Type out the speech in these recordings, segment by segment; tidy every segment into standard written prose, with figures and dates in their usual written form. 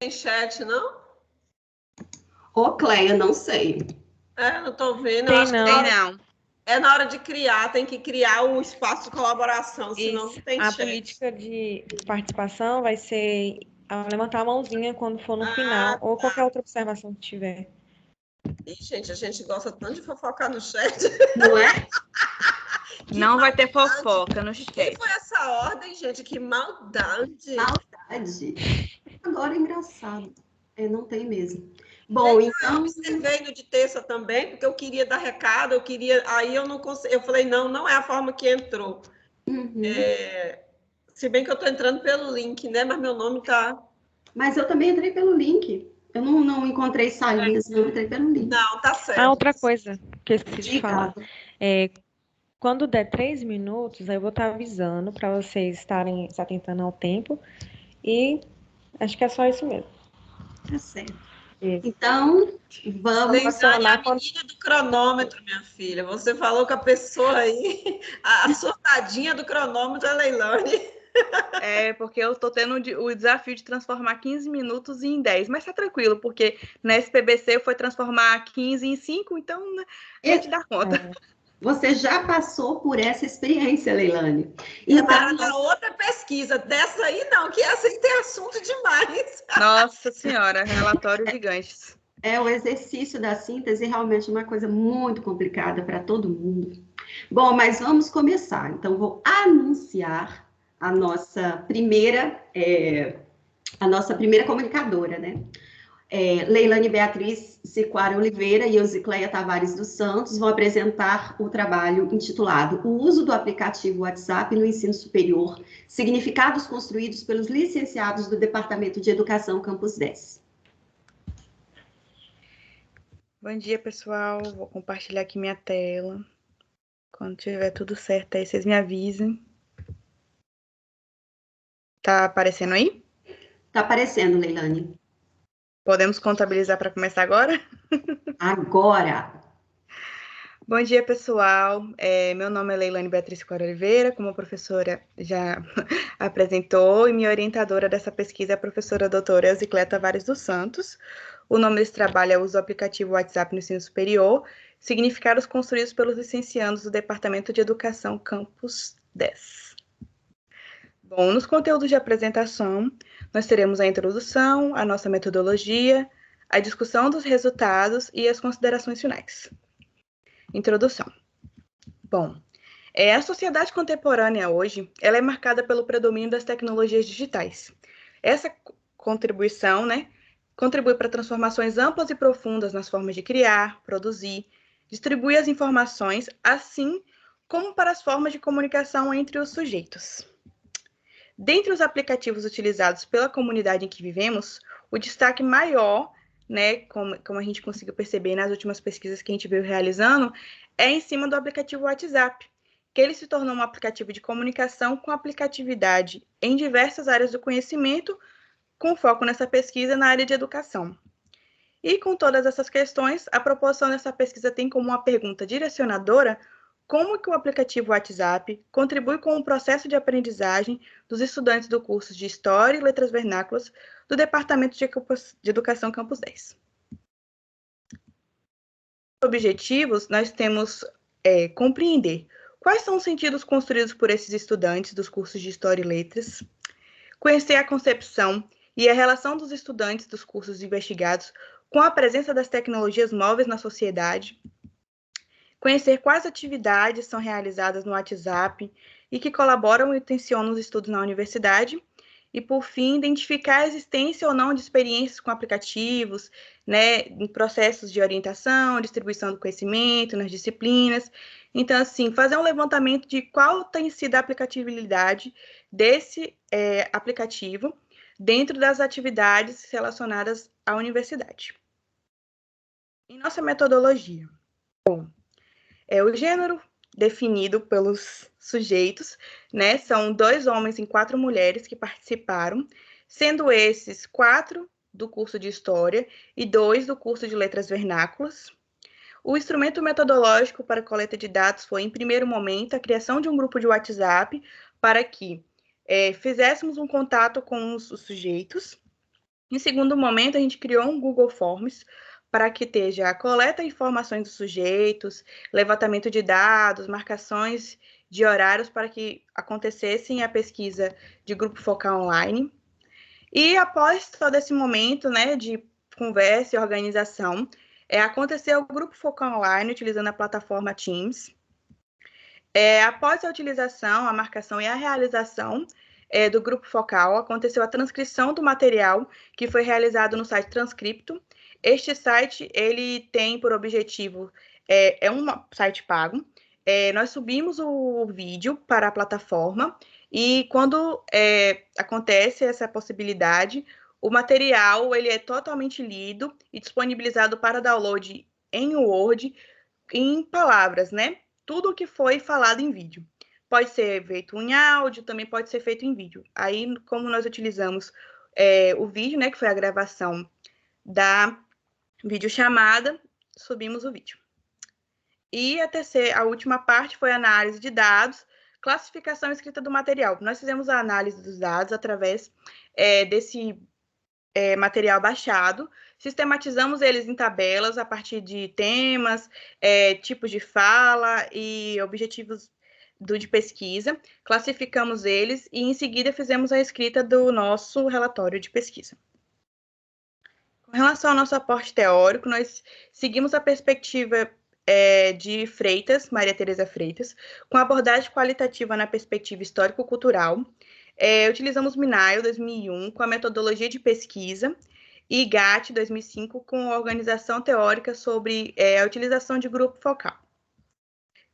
Tem chat, não? Ô, Cleia, não sei. Não estou vendo. Eu Tem acho que não. na hora de criar, tem que criar o espaço de colaboração, senão Isso. não tem A chat. política de participação vai ser levantar a mãozinha quando for no final, ou qualquer outra observação que tiver. Ih, gente, a gente gosta tanto de fofocar no chat. Não é? Não vai ter fofoca no Quem chat. foi essa ordem, gente? Que maldade. Maldade. Agora é engraçado. Não tem mesmo. Bom, então. Eu observei no de terça também, porque eu queria dar recado, aí eu não consegui. Eu falei, não é a forma que entrou. Uhum. Se bem que eu estou entrando pelo link, né? Mas meu nome tá. Mas eu também entrei pelo link. Eu não encontrei salinhas, não entrei pelo link. Não, tá certo. Outra coisa que eu esqueci de falar. Diga. Quando der 3 minutos, eu vou estar avisando para vocês estarem se atentando ao tempo. E acho que é só isso mesmo. Tá certo. Isso. Então, vamos. Leilane é a menina do cronômetro, minha filha. Você falou com a pessoa aí, a surtadinha do cronômetro é Leilane. Porque eu tô tendo o desafio de transformar 15 minutos em 10, mas tá tranquilo, porque na SPBC foi transformar 15 em 5, então a gente dá conta. Você já passou por essa experiência, Leilane. Então, na outra pesquisa, dessa aí não, que essa aí tem assunto demais. Nossa Senhora, relatórios gigantes. O exercício da síntese é realmente uma coisa muito complicada para todo mundo. Bom, mas vamos começar. Então, vou anunciar a nossa primeira comunicadora, né? Leilane Beatriz Siquara Oliveira e Eusicleia Tavares dos Santos vão apresentar o trabalho intitulado O uso do aplicativo WhatsApp no ensino superior, significados construídos pelos licenciados do Departamento de Educação Campus 10. Bom dia, pessoal. Vou compartilhar aqui minha tela. Quando tiver tudo certo aí, vocês me avisem. Tá aparecendo aí? Tá aparecendo, Leilane. Podemos contabilizar para começar agora? Agora! Bom dia, pessoal. Meu nome é Leilane Beatriz Siquara Oliveira, como a professora já apresentou, e minha orientadora dessa pesquisa é a professora doutora Eusicleia Tavares dos Santos. O nome desse trabalho é o uso do aplicativo WhatsApp no ensino superior, significados construídos pelos licenciandos do Departamento de Educação Campus 10. Bom, nos conteúdos de apresentação, nós teremos a introdução, a nossa metodologia, a discussão dos resultados e as considerações finais. Introdução. Bom, a sociedade contemporânea hoje, ela é marcada pelo predomínio das tecnologias digitais. Essa contribuição, contribui para transformações amplas e profundas nas formas de criar, produzir, distribuir as informações, assim como para as formas de comunicação entre os sujeitos. Dentre os aplicativos utilizados pela comunidade em que vivemos, o destaque maior, como a gente conseguiu perceber nas últimas pesquisas que a gente veio realizando, é em cima do aplicativo WhatsApp, que ele se tornou um aplicativo de comunicação com aplicatividade em diversas áreas do conhecimento, com foco nessa pesquisa na área de educação. E com todas essas questões, a proposição dessa pesquisa tem como uma pergunta direcionadora como que o aplicativo WhatsApp contribui com o processo de aprendizagem dos estudantes do curso de História e Letras Vernáculas do Departamento de Educação Campus 10. Objetivos, nós temos compreender quais são os sentidos construídos por esses estudantes dos cursos de História e Letras, conhecer a concepção e a relação dos estudantes dos cursos investigados com a presença das tecnologias móveis na sociedade, conhecer quais atividades são realizadas no WhatsApp e que colaboram e intencionam os estudos na universidade, e, por fim, identificar a existência ou não de experiências com aplicativos, em processos de orientação, distribuição do conhecimento, nas disciplinas. Então, assim, fazer um levantamento de qual tem sido a aplicabilidade desse aplicativo dentro das atividades relacionadas à universidade. Em nossa metodologia, o gênero definido pelos sujeitos, são 2 homens e 4 mulheres que participaram, sendo esses 4 do curso de História e 2 do curso de Letras Vernáculas. O instrumento metodológico para a coleta de dados foi, em primeiro momento, a criação de um grupo de WhatsApp para que fizéssemos um contato com os sujeitos Em segundo momento, a gente criou um Google Forms para que esteja a coleta de informações dos sujeitos, levantamento de dados, marcações de horários para que acontecessem a pesquisa de grupo focal online. E após todo esse momento, né, de conversa e organização, aconteceu o grupo focal online utilizando a plataforma Teams. Após a utilização, a marcação e a realização do grupo focal, aconteceu a transcrição do material que foi realizado no site Transcripto. Este site, ele tem por objetivo, um site pago. Nós subimos o vídeo para a plataforma e quando acontece essa possibilidade, o material ele é totalmente lido e disponibilizado para download em Word, em palavras, né? Tudo o que foi falado em vídeo. Pode ser feito em áudio, também pode ser feito em vídeo. Aí, como nós utilizamos o vídeo, né, que foi a gravação da videochamada, subimos o vídeo. E a última parte foi a análise de dados, classificação escrita do material. Nós fizemos a análise dos dados através desse material baixado, sistematizamos eles em tabelas a partir de temas, tipos de fala e objetivos de pesquisa, classificamos eles e, em seguida, fizemos a escrita do nosso relatório de pesquisa. Com relação ao nosso aporte teórico, nós seguimos a perspectiva de Freitas, Maria Tereza Freitas, com abordagem qualitativa na perspectiva histórico-cultural. Utilizamos MINAIL 2001 com a metodologia de pesquisa e GAT 2005 com a organização teórica sobre a utilização de grupo focal.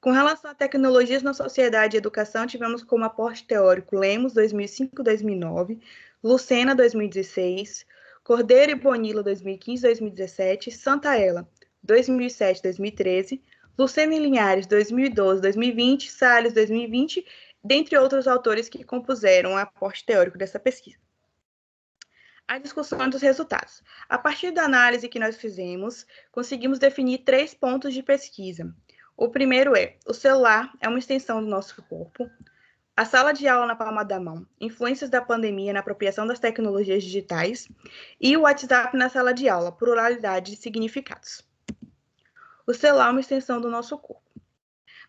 Com relação a tecnologias na sociedade e educação, tivemos como aporte teórico Lemos 2005-2009, Lucena 2016, Cordeiro e Bonilla 2015-2017, Santaella 2007-2013, Lucena e Linhares 2012-2020, Salles 2020, dentre outros autores que compuseram o aporte teórico dessa pesquisa. A discussão dos resultados. A partir da análise que nós fizemos, conseguimos definir 3 pontos de pesquisa. O primeiro o celular é uma extensão do nosso corpo. A sala de aula na palma da mão, influências da pandemia na apropriação das tecnologias digitais. E o WhatsApp na sala de aula, pluralidade de significados. O celular é uma extensão do nosso corpo.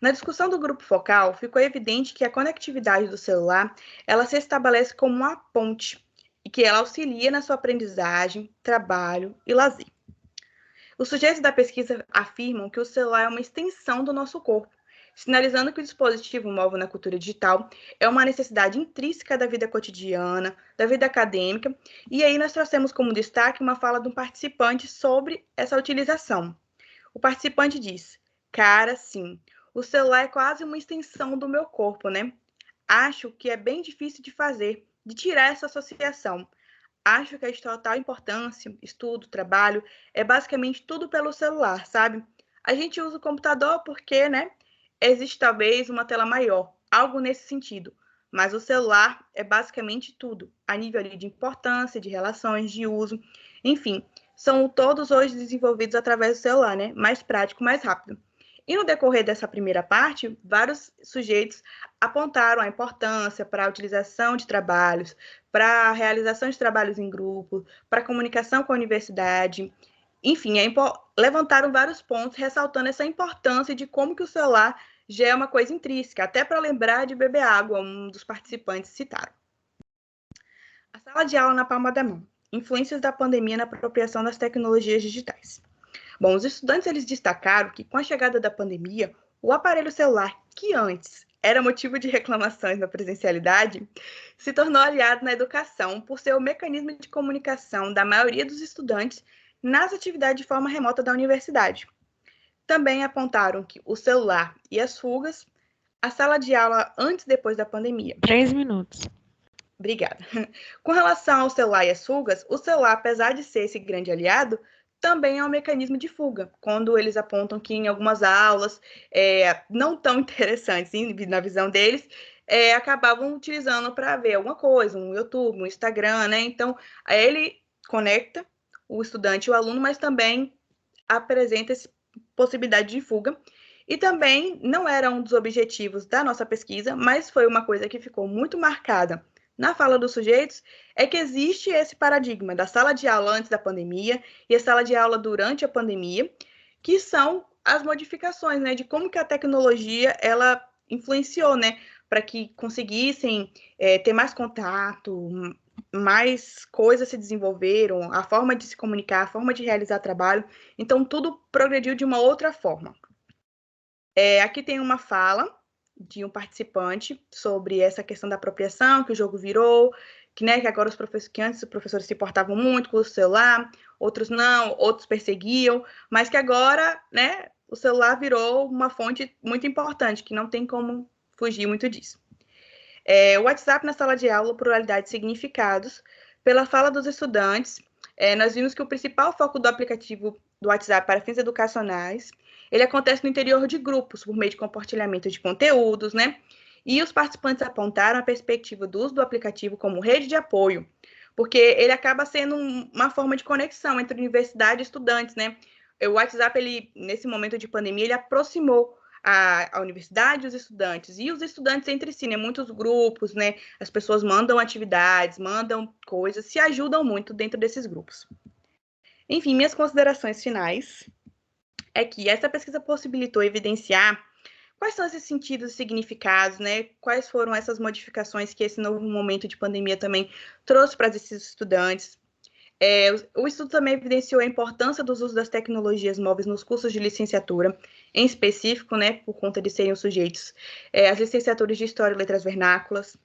Na discussão do grupo focal, ficou evidente que a conectividade do celular, ela se estabelece como uma ponte e que ela auxilia na sua aprendizagem, trabalho e lazer. Os sujeitos da pesquisa afirmam que o celular é uma extensão do nosso corpo, sinalizando que o dispositivo móvel na cultura digital é uma necessidade intrínseca da vida cotidiana, da vida acadêmica, e aí nós trouxemos como destaque uma fala de um participante sobre essa utilização. O participante diz: "Cara, sim, o celular é quase uma extensão do meu corpo, né? Acho que é bem difícil de fazer, de tirar essa associação. Acho que a de total importância, estudo, trabalho, é basicamente tudo pelo celular, sabe? A gente usa o computador porque, né, existe talvez uma tela maior, algo nesse sentido. Mas o celular é basicamente tudo, a nível ali de importância, de relações, de uso, enfim, são todos hoje desenvolvidos através do celular, né? Mais prático, mais rápido. E no decorrer dessa primeira parte, vários sujeitos apontaram a importância para a utilização de trabalhos, para a realização de trabalhos em grupo, para a comunicação com a universidade, enfim, levantaram vários pontos, ressaltando essa importância de como que o celular já é uma coisa intrínseca, até para lembrar de beber água, um dos participantes citaram. A sala de aula na palma da mão. Influências da pandemia na apropriação das tecnologias digitais. Bom, os estudantes eles destacaram que com a chegada da pandemia, o aparelho celular, que antes era motivo de reclamações na presencialidade, se tornou aliado na educação por ser o mecanismo de comunicação da maioria dos estudantes nas atividades de forma remota da universidade. Também apontaram que o celular e as fugas, a sala de aula antes e depois da pandemia. 3 minutos. Obrigada. Com relação ao celular e as fugas, o celular, apesar de ser esse grande aliado, também é um mecanismo de fuga, quando eles apontam que em algumas aulas não tão interessantes na visão deles, acabavam utilizando para ver alguma coisa, um YouTube, um Instagram, né? Então, ele conecta o estudante e o aluno, mas também apresenta essa possibilidade de fuga. E também não era um dos objetivos da nossa pesquisa, mas foi uma coisa que ficou muito marcada na fala dos sujeitos é que existe esse paradigma da sala de aula antes da pandemia e a sala de aula durante a pandemia, que são as modificações, né, de como que a tecnologia ela influenciou, né, para que conseguissem ter mais contato, mais coisas se desenvolveram, a forma de se comunicar, a forma de realizar trabalho, então tudo progrediu de uma outra forma. Aqui tem uma fala de um participante sobre essa questão da apropriação, que o jogo virou, que, né, que agora que antes os professores se portavam muito com o celular, outros não, outros perseguiam, mas que agora, né, o celular virou uma fonte muito importante, que não tem como fugir muito disso. O WhatsApp na sala de aula, pluralidade de significados. Pela fala dos estudantes, nós vimos que o principal foco do aplicativo do WhatsApp para fins educacionais, ele acontece no interior de grupos, por meio de compartilhamento de conteúdos, né? E os participantes apontaram a perspectiva do uso do aplicativo como rede de apoio, porque ele acaba sendo uma forma de conexão entre universidade e estudantes, né? O WhatsApp, ele, nesse momento de pandemia, ele aproximou a universidade e os estudantes entre si, né? Muitos grupos, né? As pessoas mandam atividades, mandam coisas, se ajudam muito dentro desses grupos. Enfim, minhas considerações finais é que essa pesquisa possibilitou evidenciar quais são esses sentidos e significados, né? Quais foram essas modificações que esse novo momento de pandemia também trouxe para esses estudantes. O estudo também evidenciou a importância dos usos das tecnologias móveis nos cursos de licenciatura, em específico, né, por conta de serem os sujeitos, as licenciaturas de História e Letras Vernáculas.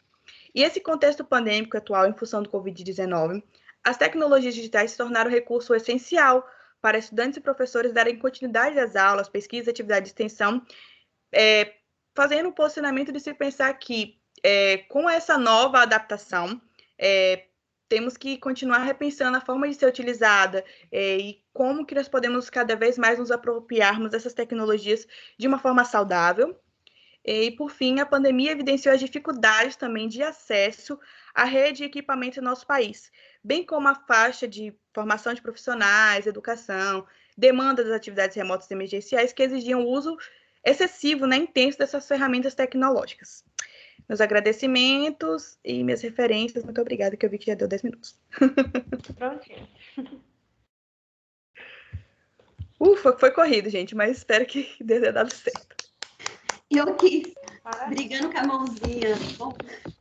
E esse contexto pandêmico atual, em função do Covid-19, as tecnologias digitais se tornaram um recurso essencial para estudantes e professores darem continuidade às aulas, pesquisa, atividade de extensão, fazendo o posicionamento de se pensar que, com essa nova adaptação, temos que continuar repensando a forma de ser utilizada e como que nós podemos cada vez mais nos apropriarmos dessas tecnologias de uma forma saudável. E, por fim, a pandemia evidenciou as dificuldades também de acesso à rede e equipamento em nosso país, bem como a faixa de formação de profissionais, educação, demanda das atividades remotas emergenciais que exigiam o uso excessivo, né, intenso dessas ferramentas tecnológicas. Meus agradecimentos e minhas referências. Muito obrigada, que eu vi que já deu 10 minutos. Prontinho. Ufa, foi corrido, gente, mas espero que tenha dado certo. E eu aqui, brigando com a mãozinha. Bom,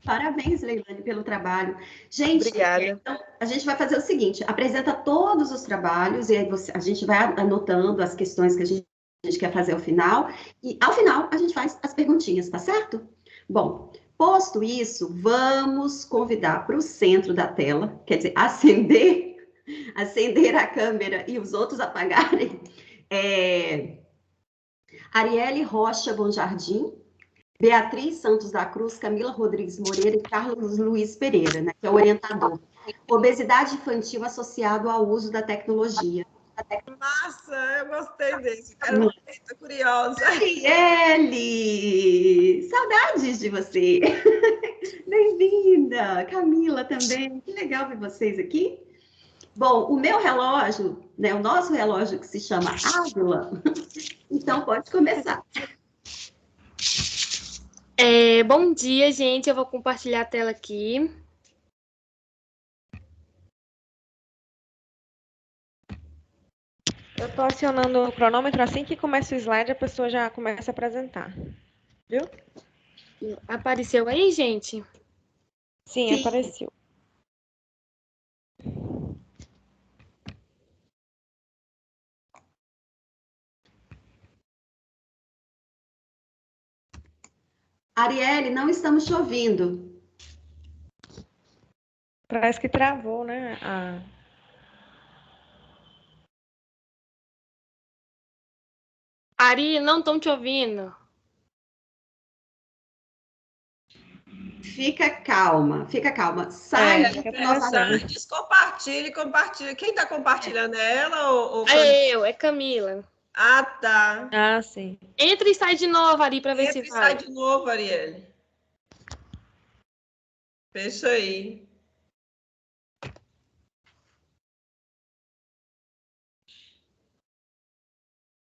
parabéns, Leilane, pelo trabalho. Gente, obrigada. Então, a gente vai fazer o seguinte, apresenta todos os trabalhos, e aí a gente vai anotando as questões que a gente quer fazer ao final, e ao final a gente faz as perguntinhas, tá certo? Bom, posto isso, vamos convidar para o centro da tela, quer dizer, acender a câmera e os outros apagarem, Arielle Rocha Bonjardim, Beatriz Santos da Cruz, Camila Rodrigues Moreira e Carlos Luiz Pereira, né, que é o orientador. Obesidade infantil associado ao uso da tecnologia. Massa, eu gostei desse, quero ver, estou curiosa. Arielle, saudades de você. Bem-vinda, Camila também, que legal ver vocês aqui. Bom, o meu relógio, né, o nosso relógio que se chama Ávila, então pode começar. Bom dia, gente. Eu vou compartilhar a tela aqui. Eu estou acionando o cronômetro, assim que começa o slide, a pessoa já começa a apresentar. Viu? Apareceu aí, gente? Sim, apareceu. Arielle, não estamos te ouvindo. Parece que travou, né? Ari, não estão te ouvindo. Fica calma, fica calma. Sai. Descompartilhe, compartilha. Quem está compartilhando é ela ou É Camila. Ah, tá. Ah, sim. Entra e sai de novo, Ari, para ver se vai. Entra e sai de novo, Arielle. Fecha aí.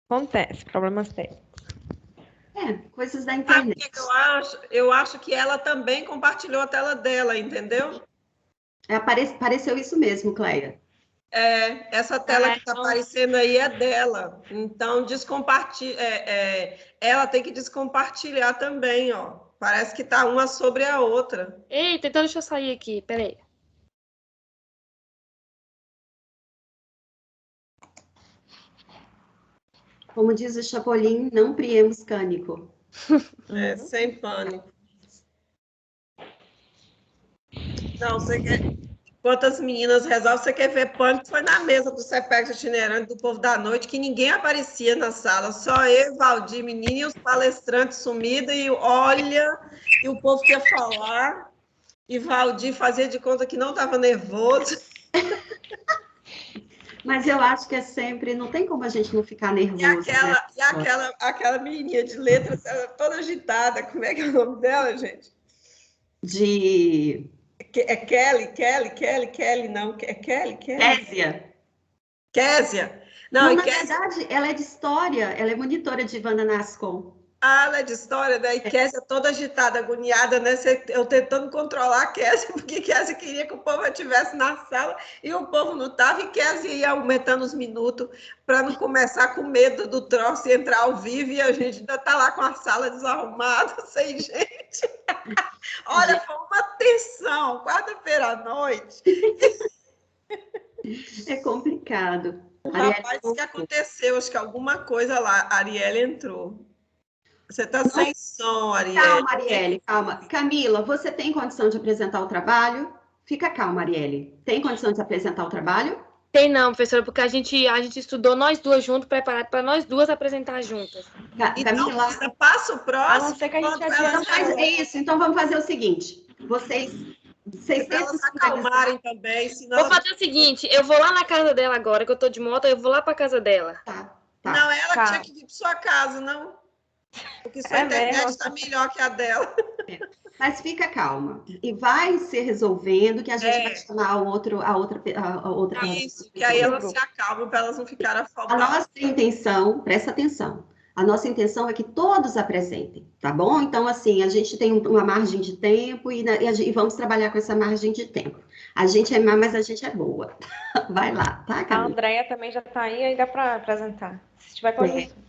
Acontece, problemas técnicos. Coisas da Sabe o internet. que eu acho? Eu acho que ela também compartilhou a tela dela, entendeu? Pareceu isso mesmo, Cleia. Essa tela que está então, aparecendo aí é dela. Então, ela tem que descompartilhar também, ó. Parece que está uma sobre a outra. eita, então deixa eu sair aqui, peraí. Como diz o Chapolin, não priemos cânico. Sem pânico. Não, você quer. Enquanto as meninas resolvem, você quer ver pânico? Foi na mesa do CEPEX itinerante do povo da noite, que ninguém aparecia na sala, só eu, Valdir, menina e os palestrantes sumidos, e olha, e o povo quer falar, e Valdir fazia de conta que não estava nervoso. Mas eu acho que é sempre, não tem como a gente não ficar E nervoso, né? aquela menininha de letras, ela toda agitada, como é que é o nome dela, gente? De É Kelly, não, é Kelly? Késia. Késia. Não, Não, e na Késia. verdade, ela é de história, ela é monitora de Wanda Nascom. Ela é de história, né? E Késia toda agitada, agoniada, né? Eu tentando controlar a Késia, porque Késia queria que o povo estivesse na sala e o povo não estava, e Késia ia aumentando os minutos para não começar com medo do troço e entrar ao vivo, e a gente ainda está lá com a sala desarrumada, sem gente. Olha, foi uma tensão, quarta-feira à noite. É complicado. O Arielle, rapaz, o que aconteceu? Acho que alguma coisa lá, a Arielle entrou. Você está sem som, Arielle. calma, Arielle, calma. Camila, você tem condição de apresentar o trabalho? Fica calma, Arielle. Tem condição de apresentar o trabalho? Tem não, professora, porque a gente estudou nós duas juntos, preparado para nós duas apresentar juntas. Então, Camila, menina, passa o A próximo. não ser que a gente Enquanto elas, então faz isso. Então vamos fazer o seguinte. Vocês pra elas tentam se organizar. acalmarem também, senão Vou fazer o seguinte, eu vou lá na casa dela agora, que eu tô de moto, eu vou lá para casa dela. Tá. Não, ela Tá. que tinha que vir para sua casa, não. Porque sua É internet mesmo? está melhor que a dela. Mas fica calma. E vai se resolvendo que a gente vai chamar a outra. Isso, que aí elas se acalmam para elas não ficarem A afobadas. nossa intenção, presta atenção, a nossa intenção é que todos apresentem, tá bom? Então, assim, a gente tem uma margem de tempo e vamos trabalhar com essa margem de tempo. A gente é má, mas a gente é boa. Vai lá, tá, A Camila? Andrea também já está aí, aí dá para apresentar. Se tiver condição.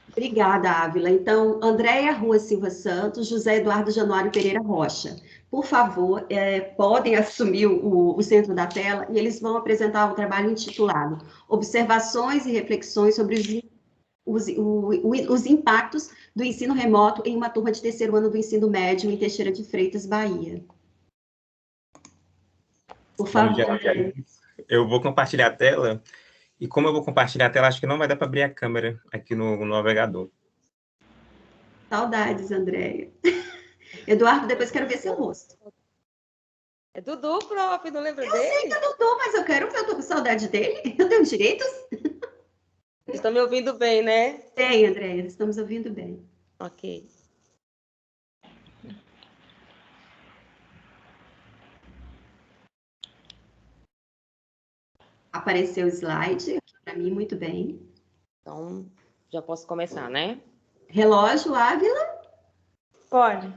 Obrigada, Ávila. Então, Andréia Rua Silva Santos, José Eduardo Januário Pereira Rocha. Por favor, podem assumir o centro da tela e eles vão apresentar um trabalho intitulado Observações e Reflexões sobre os impactos do ensino remoto em uma turma de terceiro ano do ensino médio em Teixeira de Freitas, Bahia. Por favor. Eu vou compartilhar a tela, e como eu vou compartilhar a tela, acho que não vai dar para abrir a câmera aqui no navegador. Saudades, Andréia. Eduardo, depois quero ver seu rosto. É Dudu, prof, não lembra Eu dele? sei que eu não tô, mas eu tô com saudade dele. Eu tenho direitos? Vocês estão me ouvindo bem, né? Tem, Andréia, estamos ouvindo bem. Ok. Apareceu o slide aqui para mim, muito bem. Então, já posso começar, né? Relógio, Ávila? Pode.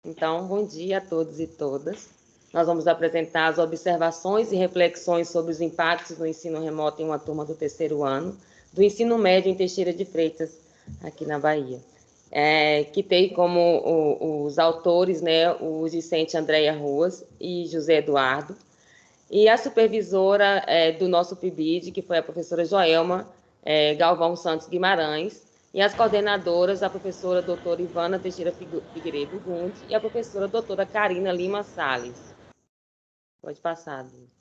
Então, bom dia a todos e todas. Nós vamos apresentar as observações e reflexões sobre os impactos do ensino remoto em uma turma do terceiro ano do ensino médio em Teixeira de Freitas, aqui na Bahia. Que tem como os autores, né, o discente Andréia Ruas e José Eduardo, e a supervisora do nosso PIBID, que foi a professora Joelma Galvão Santos Guimarães, e as coordenadoras, a professora doutora Ivana Teixeira Figueiredo Gunde e a professora doutora Karina Lima Salles. Pode passar, Dudu.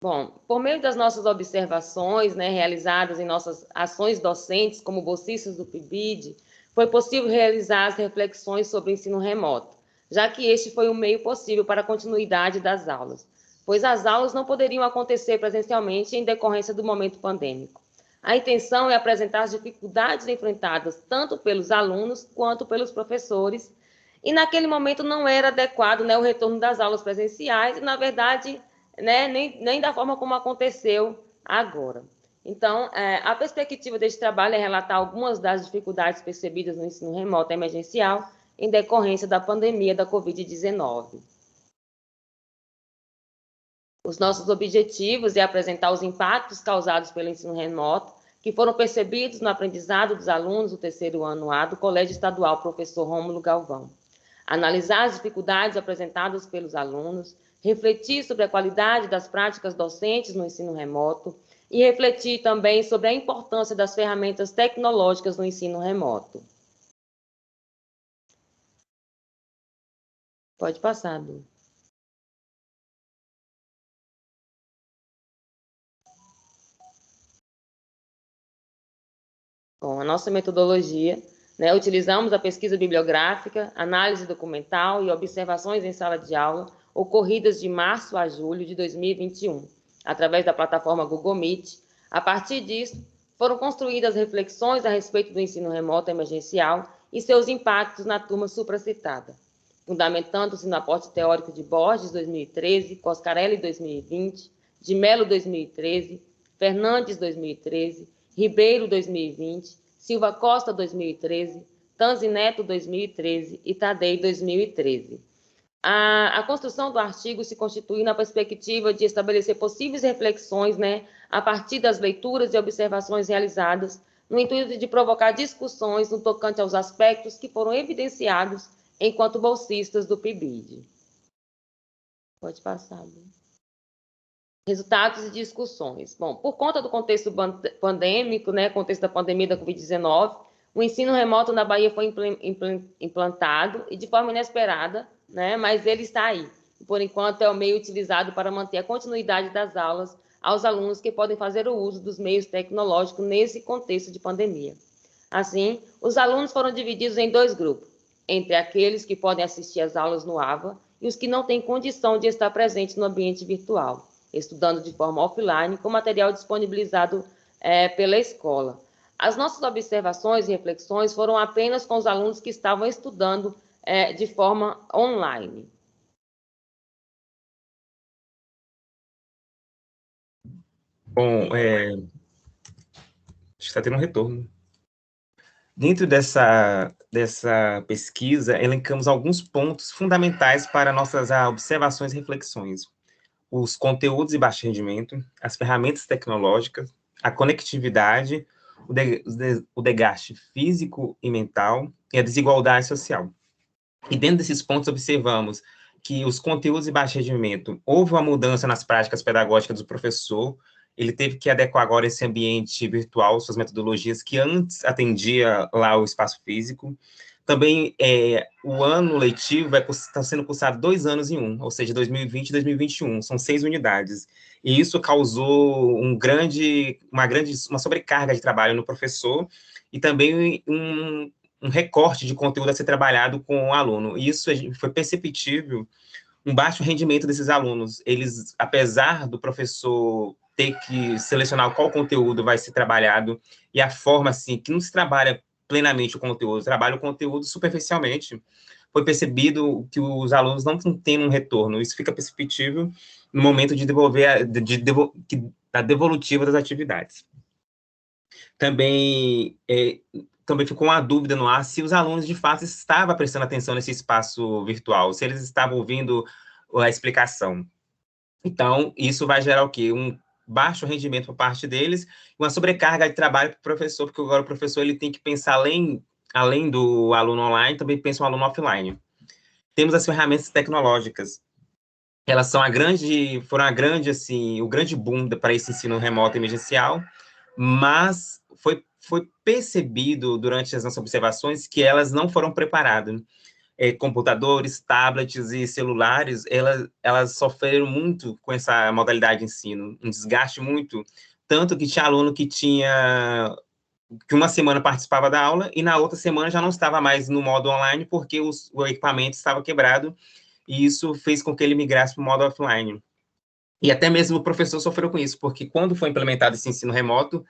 Bom, por meio das nossas observações, né, realizadas em nossas ações docentes como bolsistas do PIBID, foi possível realizar as reflexões sobre o ensino remoto, já que este foi o meio possível para a continuidade das aulas, pois as aulas não poderiam acontecer presencialmente em decorrência do momento pandêmico. A intenção é apresentar as dificuldades enfrentadas tanto pelos alunos quanto pelos professores, e naquele momento não era adequado, né, o retorno das aulas presenciais, e na verdade, né, nem da forma como aconteceu agora. Então, a perspectiva deste trabalho é relatar algumas das dificuldades percebidas no ensino remoto emergencial em decorrência da pandemia da Covid-19. Os nossos objetivos é apresentar os impactos causados pelo ensino remoto que foram percebidos no aprendizado dos alunos do terceiro ano A do Colégio Estadual Professor Rômulo Galvão. Analisar as dificuldades apresentadas pelos alunos, refletir sobre a qualidade das práticas docentes no ensino remoto e refletir também sobre a importância das ferramentas tecnológicas no ensino remoto. Pode passar, Du. Bom, a nossa metodologia, né, utilizamos a pesquisa bibliográfica, análise documental e observações em sala de aula ocorridas de março a julho de 2021, através da plataforma Google Meet. A partir disso, foram construídas reflexões a respeito do ensino remoto emergencial e seus impactos na turma supracitada, fundamentando-se no aporte teórico de Borges, 2013, Coscarelli, 2020, de Mello, 2013, Fernandes, 2013, Ribeiro, 2020, Silva Costa, 2013, Tanzineto, 2013 e Tadei, 2013. A construção do artigo se constitui na perspectiva de estabelecer possíveis reflexões, né, a partir das leituras e observações realizadas, no intuito de provocar discussões no tocante aos aspectos que foram evidenciados enquanto bolsistas do PIBID. Pode passar, Lu. Resultados e discussões. Bom, por conta do contexto pandêmico, né, contexto da pandemia da Covid-19, o ensino remoto na Bahia foi implantado e de forma inesperada, né, mas ele está aí. Por enquanto, é o meio utilizado para manter a continuidade das aulas aos alunos que podem fazer o uso dos meios tecnológicos nesse contexto de pandemia. Assim, os alunos foram divididos em dois grupos, entre aqueles que podem assistir às aulas no AVA e os que não têm condição de estar presentes no ambiente virtual, estudando de forma offline com material disponibilizado pela escola. As nossas observações e reflexões foram apenas com os alunos que estavam estudando de forma online. Bom, acho que está tendo um retorno. Dentro dessa pesquisa, elencamos alguns pontos fundamentais para nossas observações e reflexões. Os conteúdos de baixo rendimento, as ferramentas tecnológicas, a conectividade, o desgaste físico e mental e a desigualdade social. E dentro desses pontos observamos que os conteúdos de baixo rendimento, houve uma mudança nas práticas pedagógicas do professor, ele teve que adequar agora esse ambiente virtual, suas metodologias, que antes atendia lá o espaço físico. Também o ano letivo está sendo cursado 2 anos em um, ou seja, 2020 e 2021, são 6 unidades. E isso causou uma sobrecarga de trabalho no professor e também um recorte de conteúdo a ser trabalhado com o aluno. E isso foi perceptível, um baixo rendimento desses alunos. Eles, apesar do professor ter que selecionar qual conteúdo vai ser trabalhado e a forma, assim, que não se trabalha plenamente o conteúdo, trabalha o conteúdo superficialmente, foi percebido que os alunos não têm um retorno. Isso fica perceptível no momento de da devolutiva das atividades. Também ficou uma dúvida no ar se os alunos, de fato, estavam prestando atenção nesse espaço virtual, se eles estavam ouvindo a explicação. Então, isso vai gerar o quê? Um baixo rendimento por parte deles, uma sobrecarga de trabalho para o professor, porque agora o professor ele tem que pensar além do aluno online, também pensa o aluno offline. Temos as ferramentas tecnológicas. Elas foram o grande boom para esse ensino remoto emergencial, mas foi percebido durante as nossas observações que elas não foram preparadas. Computadores, tablets e celulares, elas sofreram muito com essa modalidade de ensino, um desgaste muito, tanto que tinha aluno que uma semana participava da aula e na outra semana já não estava mais no modo online porque o equipamento estava quebrado e isso fez com que ele migrasse para o modo offline. E até mesmo o professor sofreu com isso, porque quando foi implementado esse ensino remoto,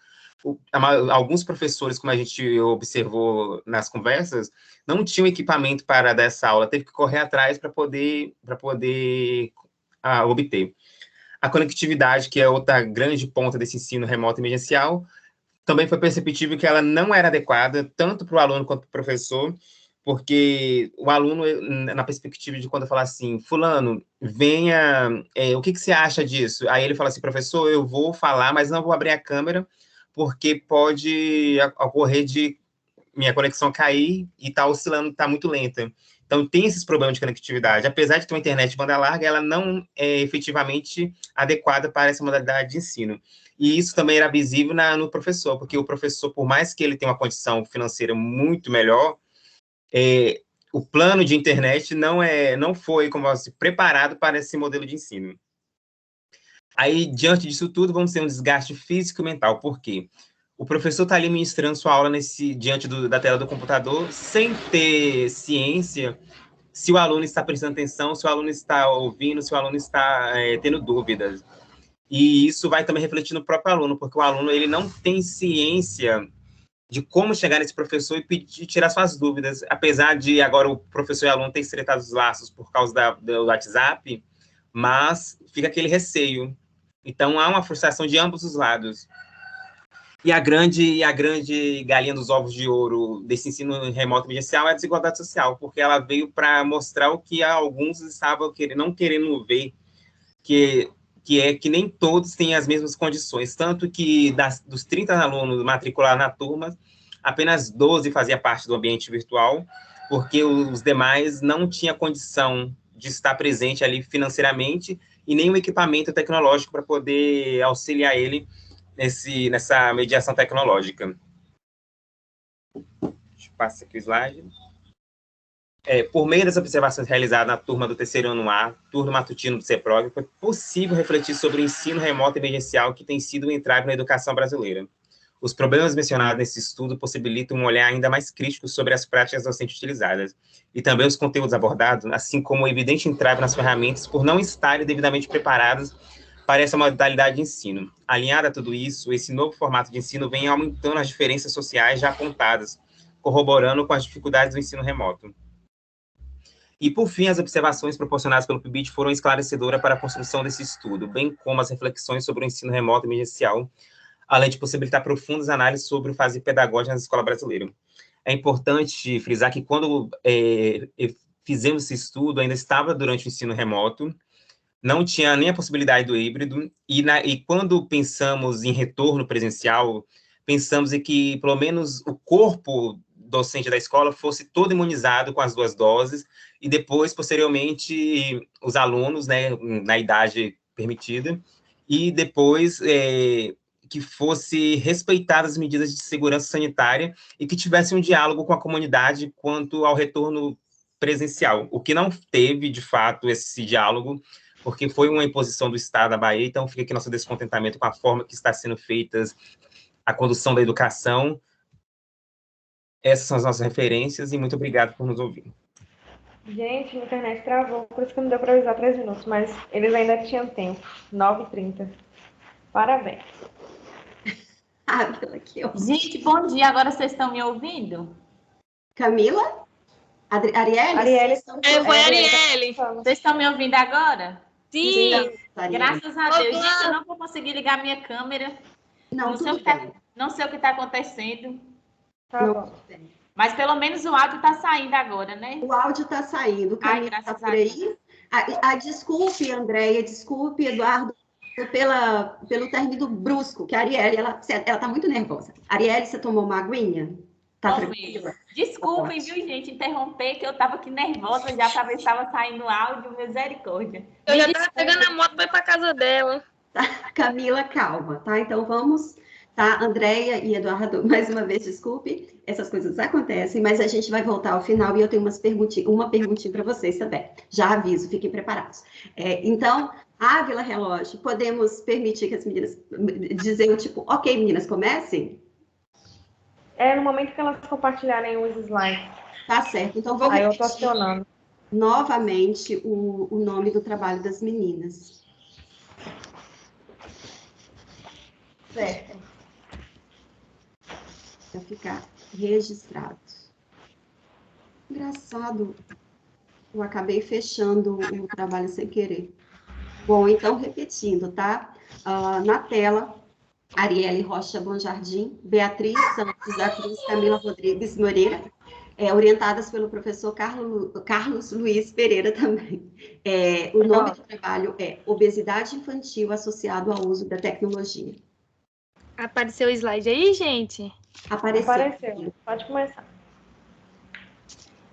alguns professores, como a gente observou nas conversas, não tinham equipamento para dar essa aula, teve que correr atrás para poder obter. A conectividade, que é outra grande ponta desse ensino remoto emergencial, também foi perceptível que ela não era adequada, tanto para o aluno quanto para o professor, porque o aluno, na perspectiva de quando eu falar assim, fulano, venha, o que você acha disso? Aí ele fala assim, professor, eu vou falar, mas não vou abrir a câmera, porque pode ocorrer de minha conexão cair e tá oscilando, tá muito lenta. Então, tem esses problemas de conectividade. Apesar de ter uma internet de banda larga, ela não é efetivamente adequada para essa modalidade de ensino. E isso também era visível no professor, porque o professor, por mais que ele tenha uma condição financeira muito melhor, o plano de internet não foi, como se preparado para esse modelo de ensino. Aí, diante disso tudo, vamos ter um desgaste físico e mental. Por quê? O professor está ali ministrando sua aula diante da tela do computador, sem ter ciência se o aluno está prestando atenção, se o aluno está ouvindo, se o aluno está tendo dúvidas. E isso vai também refletir no próprio aluno, porque o aluno ele não tem ciência de como chegar nesse professor e tirar suas dúvidas. Apesar de agora o professor e o aluno terem estreitado os laços por causa do WhatsApp, mas fica aquele receio. Então, há uma frustração de ambos os lados. E a grande galinha dos ovos de ouro desse ensino remoto emergencial é a desigualdade social, porque ela veio para mostrar o que alguns estavam não querendo ver, que é que nem todos têm as mesmas condições, tanto que dos 30 alunos matriculados na turma, apenas 12 fazia parte do ambiente virtual, porque os demais não tinham condição de estar presente ali financeiramente e nem o equipamento tecnológico para poder auxiliar ele nessa mediação tecnológica. Deixa eu passar aqui o slide. Por meio das observações realizadas na turma do terceiro ano A, turno matutino do CEPROG, foi possível refletir sobre o ensino remoto emergencial que tem sido um entrave na educação brasileira. Os problemas mencionados nesse estudo possibilitam um olhar ainda mais crítico sobre as práticas docentes utilizadas, e também os conteúdos abordados, assim como o evidente entrave nas ferramentas por não estarem devidamente preparadas para essa modalidade de ensino. Alinhado a tudo isso, esse novo formato de ensino vem aumentando as diferenças sociais já apontadas, corroborando com as dificuldades do ensino remoto. E, por fim, as observações proporcionadas pelo PIBID foram esclarecedoras para a construção desse estudo, bem como as reflexões sobre o ensino remoto emergencial, além de possibilitar profundas análises sobre o fazer pedagógico na escola brasileira. É importante frisar que, quando fizemos esse estudo, ainda estava durante o ensino remoto, não tinha nem a possibilidade do híbrido, e quando pensamos em retorno presencial, pensamos em que, pelo menos, o corpo docente da escola fosse todo imunizado com as 2 doses, e depois, posteriormente, os alunos, né, na idade permitida, e depois que fosse respeitadas as medidas de segurança sanitária e que tivesse um diálogo com a comunidade quanto ao retorno presencial, o que não teve, de fato, esse diálogo, porque foi uma imposição do Estado da Bahia, então fica aqui nosso descontentamento com a forma que está sendo feita a condução da educação. Essas são as nossas referências, e muito obrigado por nos ouvir. Gente, a internet travou, por isso que não deu para avisar 3 minutos, mas eles ainda tinham tempo, 9h30. Parabéns. Gente, bom dia, agora vocês estão me ouvindo? Camila? Arielle? Arielle. Foi a Arielle. Vocês estão me ouvindo agora? Sim. Graças a Deus. Gente, eu não vou conseguir ligar minha câmera. Não sei o que está acontecendo. Tá bom. Mas pelo menos o áudio está saindo agora, né? O áudio está saindo. Camila está por aí. Desculpe, Andréia, desculpe, Eduardo, pelo término brusco, que a Arielle, ela está muito nervosa. Arielle, você tomou uma aguinha? Tá tranquila? Desculpem, viu, gente, interromper, que eu estava aqui nervosa já para ver se estava saindo áudio, misericórdia. Eu já estava pegando a moto para ir para casa dela. Tá, Camila, calma, tá? Então vamos, tá? Andréia e Eduardo, mais uma vez, desculpe, essas coisas acontecem, mas a gente vai voltar ao final e eu tenho uma perguntinha para vocês também. Já aviso, fiquem preparados. Então, Ávila Relógio, podemos permitir que as meninas dizer tipo, ok, meninas, comecem? No momento que elas compartilharem os slides. Tá certo, então vou eu tô acionando novamente o nome do trabalho das meninas. Certo. Para ficar registrado. Engraçado, eu acabei fechando o trabalho sem querer. Bom, então, repetindo, tá? Na tela, Arielle Rocha Bonjardim, Beatriz Santos Atriz, Camila Rodrigues Moreira, orientadas pelo professor Carlos Luiz Pereira também. O nome do trabalho é Obesidade Infantil associado ao uso da tecnologia. Apareceu o slide aí, gente? Apareceu. Pode começar.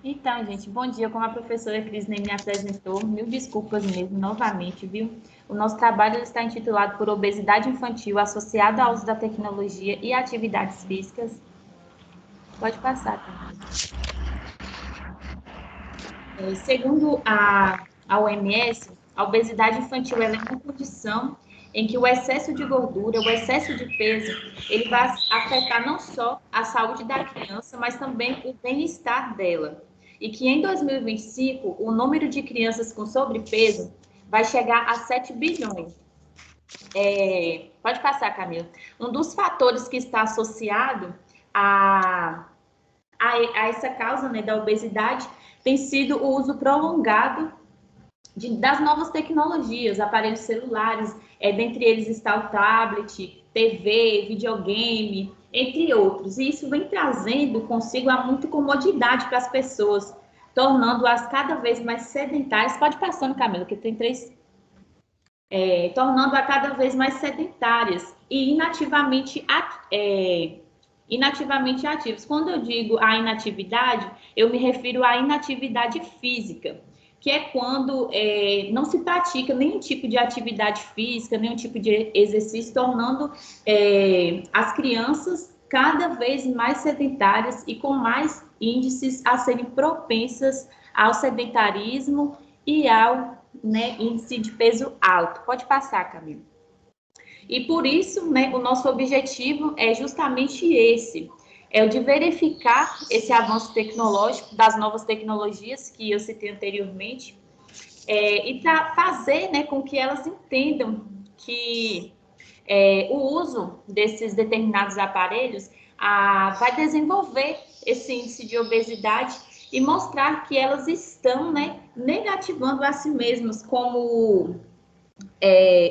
Então, gente, bom dia. Como a professora Crisney me apresentou, mil desculpas mesmo, novamente, viu? O nosso trabalho está intitulado por Obesidade Infantil associada ao uso da tecnologia e atividades físicas. Pode passar, tá? Segundo a OMS, a obesidade infantil é uma condição em que o excesso de gordura, o excesso de peso, ele vai afetar não só a saúde da criança, mas também o bem-estar dela. E que em 2025, o número de crianças com sobrepeso vai chegar a 7 bilhões. Pode passar, Camila. Um dos fatores que está associado a essa causa, né, da obesidade tem sido o uso prolongado das novas tecnologias, aparelhos celulares, dentre eles está o tablet, TV, videogame, entre outros. E isso vem trazendo consigo muita comodidade para as pessoas, tornando-as cada vez mais sedentárias. Pode passando, Camila, que tem 3. Tornando-as cada vez mais sedentárias e inativamente ativos. Quando eu digo a inatividade, eu me refiro à inatividade física, que é quando não se pratica nenhum tipo de atividade física, nenhum tipo de exercício, tornando as crianças cada vez mais sedentárias e com mais índices a serem propensas ao sedentarismo e ao índice de peso alto. Pode passar, Camila. E por isso, o nosso objetivo é justamente esse, é o de verificar esse avanço tecnológico, das novas tecnologias que eu citei anteriormente, e fazer com que elas entendam que o uso desses determinados aparelhos vai desenvolver esse índice de obesidade e mostrar que elas estão negativando a si mesmas, como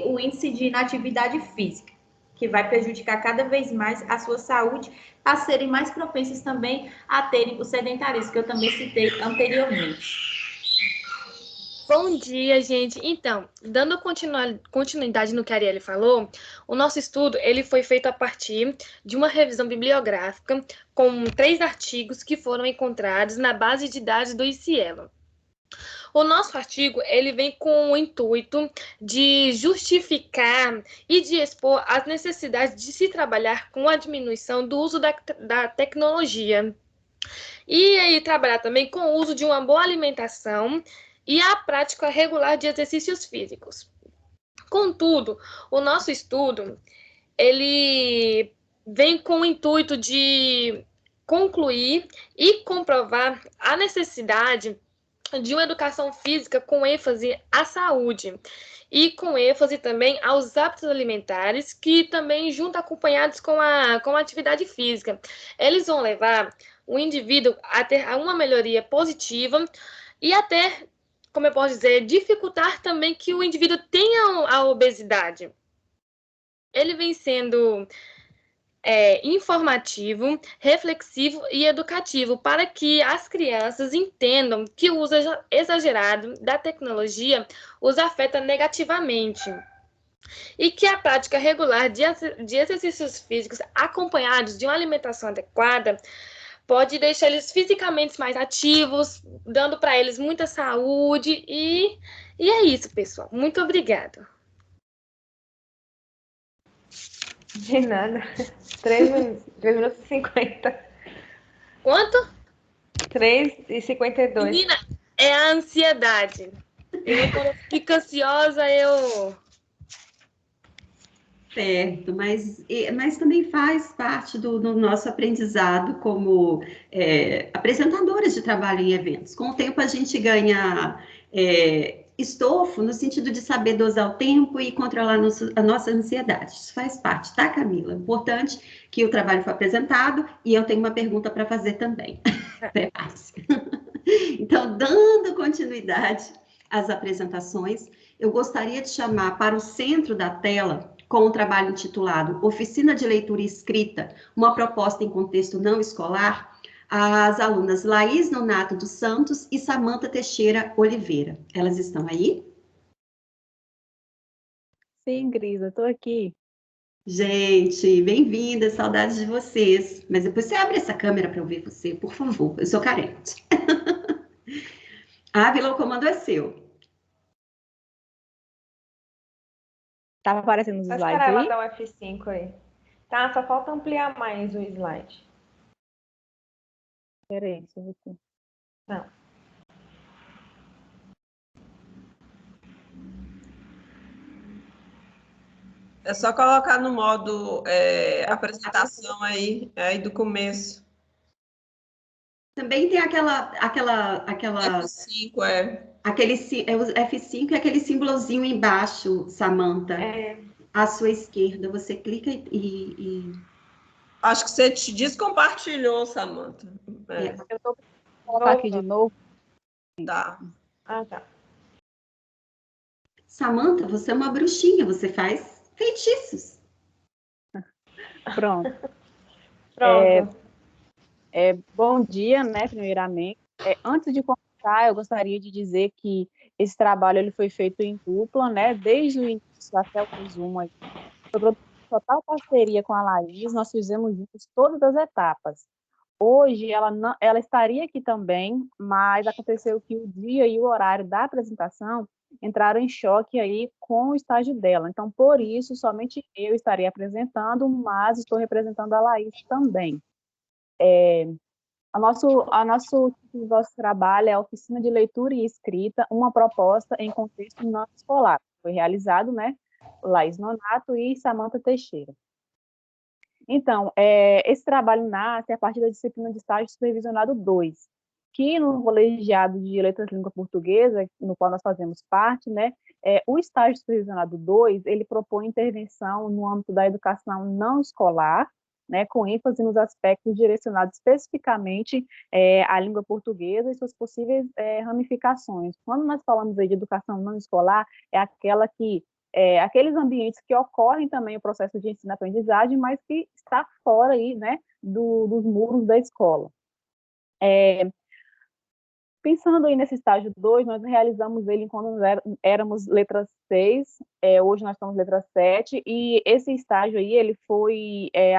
o índice de inatividade física, que vai prejudicar cada vez mais a sua saúde, a serem mais propensas também a terem o sedentarismo, que eu também citei anteriormente. Bom dia, gente. Então, dando continuidade no que a Arielle falou, o nosso estudo ele foi feito a partir de uma revisão bibliográfica com 3 artigos que foram encontrados na base de dados do ICIELO. O nosso artigo ele vem com o intuito de justificar e de expor as necessidades de se trabalhar com a diminuição do uso da tecnologia. E aí trabalhar também com o uso de uma boa alimentação e a prática regular de exercícios físicos. Contudo, o nosso estudo ele vem com o intuito de concluir e comprovar a necessidade de uma educação física com ênfase à saúde e com ênfase também aos hábitos alimentares, que também junto acompanhados com a atividade física. Eles vão levar o indivíduo a ter uma melhoria positiva e até, como eu posso dizer, dificultar também que o indivíduo tenha a obesidade. Ele vem sendo informativo, reflexivo e educativo para que as crianças entendam que o uso exagerado da tecnologia os afeta negativamente e que a prática regular de exercícios físicos acompanhados de uma alimentação adequada pode deixar eles fisicamente mais ativos, dando para eles muita saúde e é isso, pessoal. Muito obrigada. De nada. 3 minutos e 50. Quanto? 3:52. Menina, é a ansiedade. Quando eu fico ansiosa, eu... Certo, mas também faz parte do nosso aprendizado como apresentadoras de trabalho em eventos. Com o tempo, a gente ganha estofo no sentido de saber dosar o tempo e controlar a nossa ansiedade. Isso faz parte, tá, Camila? Importante que o trabalho foi apresentado e eu tenho uma pergunta para fazer também. Prepare-se. Então, dando continuidade às apresentações, eu gostaria de chamar para o centro da tela, com o trabalho intitulado Oficina de Leitura e Escrita, uma proposta em contexto não escolar, as alunas Laís Nonato dos Santos e Samanta Teixeira Oliveira. Elas estão aí? Sim, Grisa, estou aqui. Gente, bem-vindas, saudades de vocês. Mas depois você abre essa câmera para eu ver você, por favor, eu sou carente. Ávila, o comando é seu. Tá aparecendo os Só slides esperar ela aí? dar o F5 aí. Tá, só falta ampliar mais o slide. Peraí, deixa eu ver aqui. Não. É só colocar no modo apresentação aí do começo. Também tem aquele F5 e aquele símbolozinho embaixo, Samanta. À sua esquerda, você clica e... Acho que você te descompartilhou, Samanta. Eu tô colocar aqui de novo. Tá. Ah, tá. Samanta, você é uma bruxinha, você faz feitiços. Pronto. Pronto. Bom dia, né, primeiramente. Antes de começar, eu gostaria de dizer que esse trabalho ele foi feito em dupla, né, desde o início até o resumo. Sobre total parceria com a Laís, nós fizemos juntos todas as etapas. Hoje, ela estaria aqui também, mas aconteceu que o dia e o horário da apresentação entraram em choque aí com o estágio dela. Então, por isso, somente eu estarei apresentando, mas estou representando a Laís também. O nosso trabalho é a Oficina de Leitura e Escrita, uma proposta em contexto não escolar. Foi realizado, né, Laís Nonato e Samanta Teixeira. Então, esse trabalho nasce a partir da disciplina de estágio supervisionado 2, que no colegiado de Letras Língua Portuguesa, no qual nós fazemos parte, né, o estágio supervisionado 2, ele propõe intervenção no âmbito da educação não escolar, né, com ênfase nos aspectos direcionados especificamente à língua portuguesa e suas possíveis ramificações. Quando nós falamos aí de educação não escolar, é aquela que aqueles ambientes que ocorrem também o processo de ensino-aprendizagem, mas que está fora aí, né, dos muros da escola. Pensando aí nesse estágio 2, nós realizamos ele quando éramos letra 6, hoje nós estamos letra 7, e esse estágio aí, ele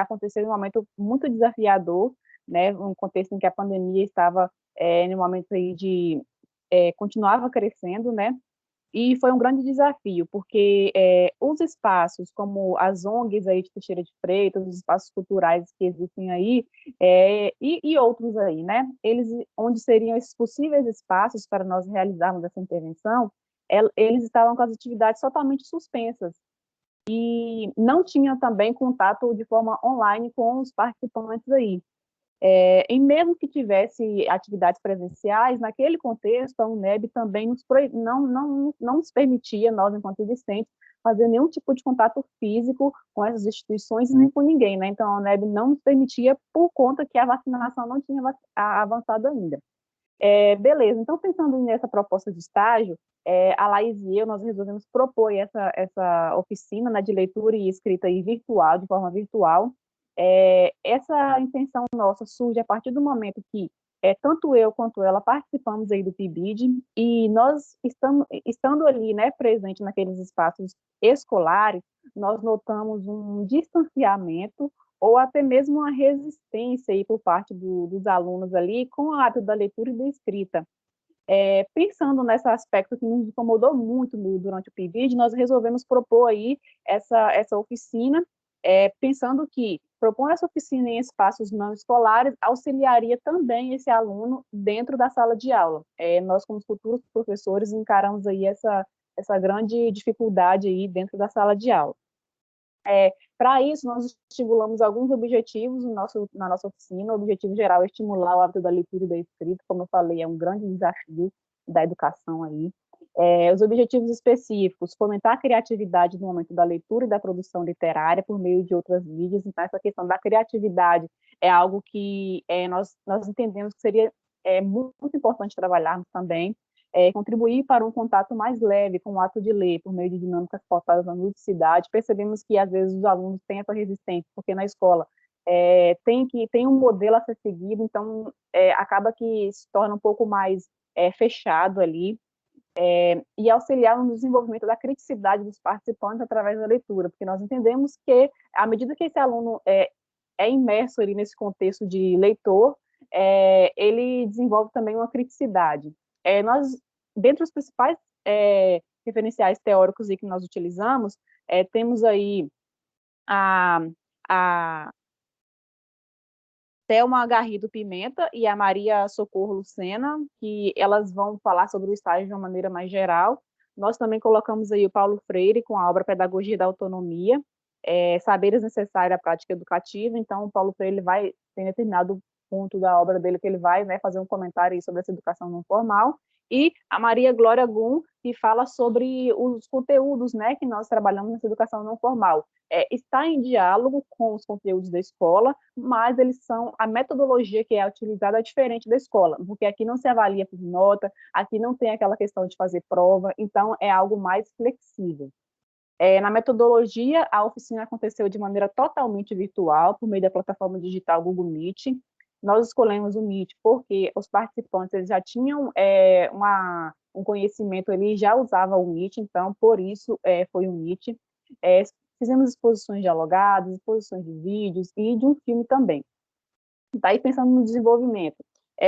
aconteceu em um momento muito desafiador, né, um contexto em que a pandemia estava em um momento aí continuava crescendo, né, e foi um grande desafio, porque os espaços, como as ONGs aí de Teixeira de Freitas, os espaços culturais que existem aí, e outros aí, né? Onde seriam esses possíveis espaços para nós realizarmos essa intervenção, eles estavam com as atividades totalmente suspensas. E não tinham também contato de forma online com os participantes aí. E mesmo que tivesse atividades presenciais, naquele contexto, a UNEB também não nos permitia, nós, enquanto discentes, fazer nenhum tipo de contato físico com essas instituições nem com ninguém, né? Então, a UNEB não nos permitia por conta que a vacinação não tinha avançado ainda. Beleza, então, pensando nessa proposta de estágio, a Laís e eu, nós resolvemos propor essa oficina, né, de leitura e escrita aí virtual, de forma virtual. Essa intenção nossa surge a partir do momento que tanto eu quanto ela participamos aí do PIBID, e nós estando ali, né, presente naqueles espaços escolares, nós notamos um distanciamento ou até mesmo uma resistência aí por parte dos alunos ali com o hábito da leitura e da escrita. Pensando nesse aspecto que nos incomodou muito durante o PIBID, nós resolvemos propor aí essa oficina, pensando que propor essa oficina em espaços não escolares auxiliaria também esse aluno dentro da sala de aula. Nós, como futuros professores, encaramos aí essa grande dificuldade aí dentro da sala de aula. Para isso, nós estimulamos alguns objetivos na nossa oficina. O objetivo geral é estimular o hábito da leitura e da escrita, como eu falei, é um grande desafio da educação aí. Os objetivos específicos: fomentar a criatividade no momento da leitura e da produção literária por meio de outras mídias. Então, essa questão da criatividade é algo que nós entendemos que seria muito importante trabalharmos também. contribuir para um contato mais leve com o ato de ler, por meio de dinâmicas pautadas na ludicidade. Percebemos que, às vezes, os alunos têm essa resistência, porque na escola tem um modelo a ser seguido, então acaba que se torna um pouco mais fechado ali, e auxiliar no desenvolvimento da criticidade dos participantes através da leitura, porque nós entendemos que, à medida que esse aluno é imerso ali nesse contexto de leitor, ele desenvolve também uma criticidade. Nós, dentre os principais referenciais teóricos que nós utilizamos, temos aí a Thelma Garrido Pimenta e a Maria Socorro Lucena, que elas vão falar sobre o estágio de uma maneira mais geral. Nós também colocamos aí o Paulo Freire com a obra Pedagogia da Autonomia, Saberes Necessários à Prática Educativa. Então, o Paulo Freire vai ter determinado ponto da obra dele que ele vai, né, fazer um comentário aí sobre essa educação não formal. E a Maria Glória Gum, que fala sobre os conteúdos, né, que nós trabalhamos nessa educação não formal. Está em diálogo com os conteúdos da escola, mas a metodologia que é utilizada é diferente da escola, porque aqui não se avalia por nota, aqui não tem aquela questão de fazer prova, então é algo mais flexível. Na metodologia, a oficina aconteceu de maneira totalmente virtual, por meio da plataforma digital Google Meet. Nós escolhemos o Meet porque os participantes eles já tinham um conhecimento, ele já usava o Meet, então, por isso, foi o Meet. Fizemos exposições dialogadas, exposições de vídeos e de um filme também. Daí, pensando no desenvolvimento,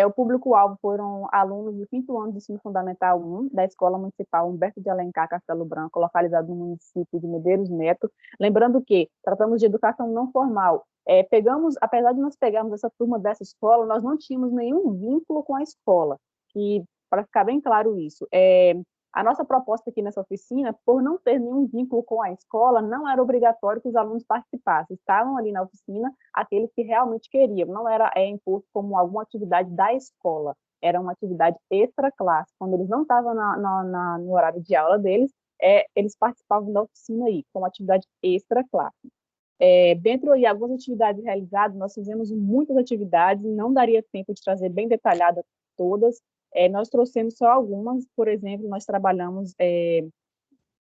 o público-alvo foram alunos do 5º ano do ensino fundamental 1, da Escola Municipal Humberto de Alencar Castelo Branco, localizado no município de Medeiros Neto. Lembrando que tratamos de educação não formal. Apesar de nós pegarmos essa turma dessa escola, nós não tínhamos nenhum vínculo com a escola. E, para ficar bem claro isso, a nossa proposta aqui nessa oficina, por não ter nenhum vínculo com a escola, não era obrigatório que os alunos participassem. Estavam ali na oficina aqueles que realmente queriam. Não era imposto como alguma atividade da escola. Era uma atividade extra-classe. Quando eles não estavam no horário de aula deles, eles participavam da oficina aí, como atividade extra-classe. Dentro de algumas atividades realizadas, nós fizemos muitas atividades, não daria tempo de trazer bem detalhada todas. Nós trouxemos só algumas, por exemplo, nós trabalhamos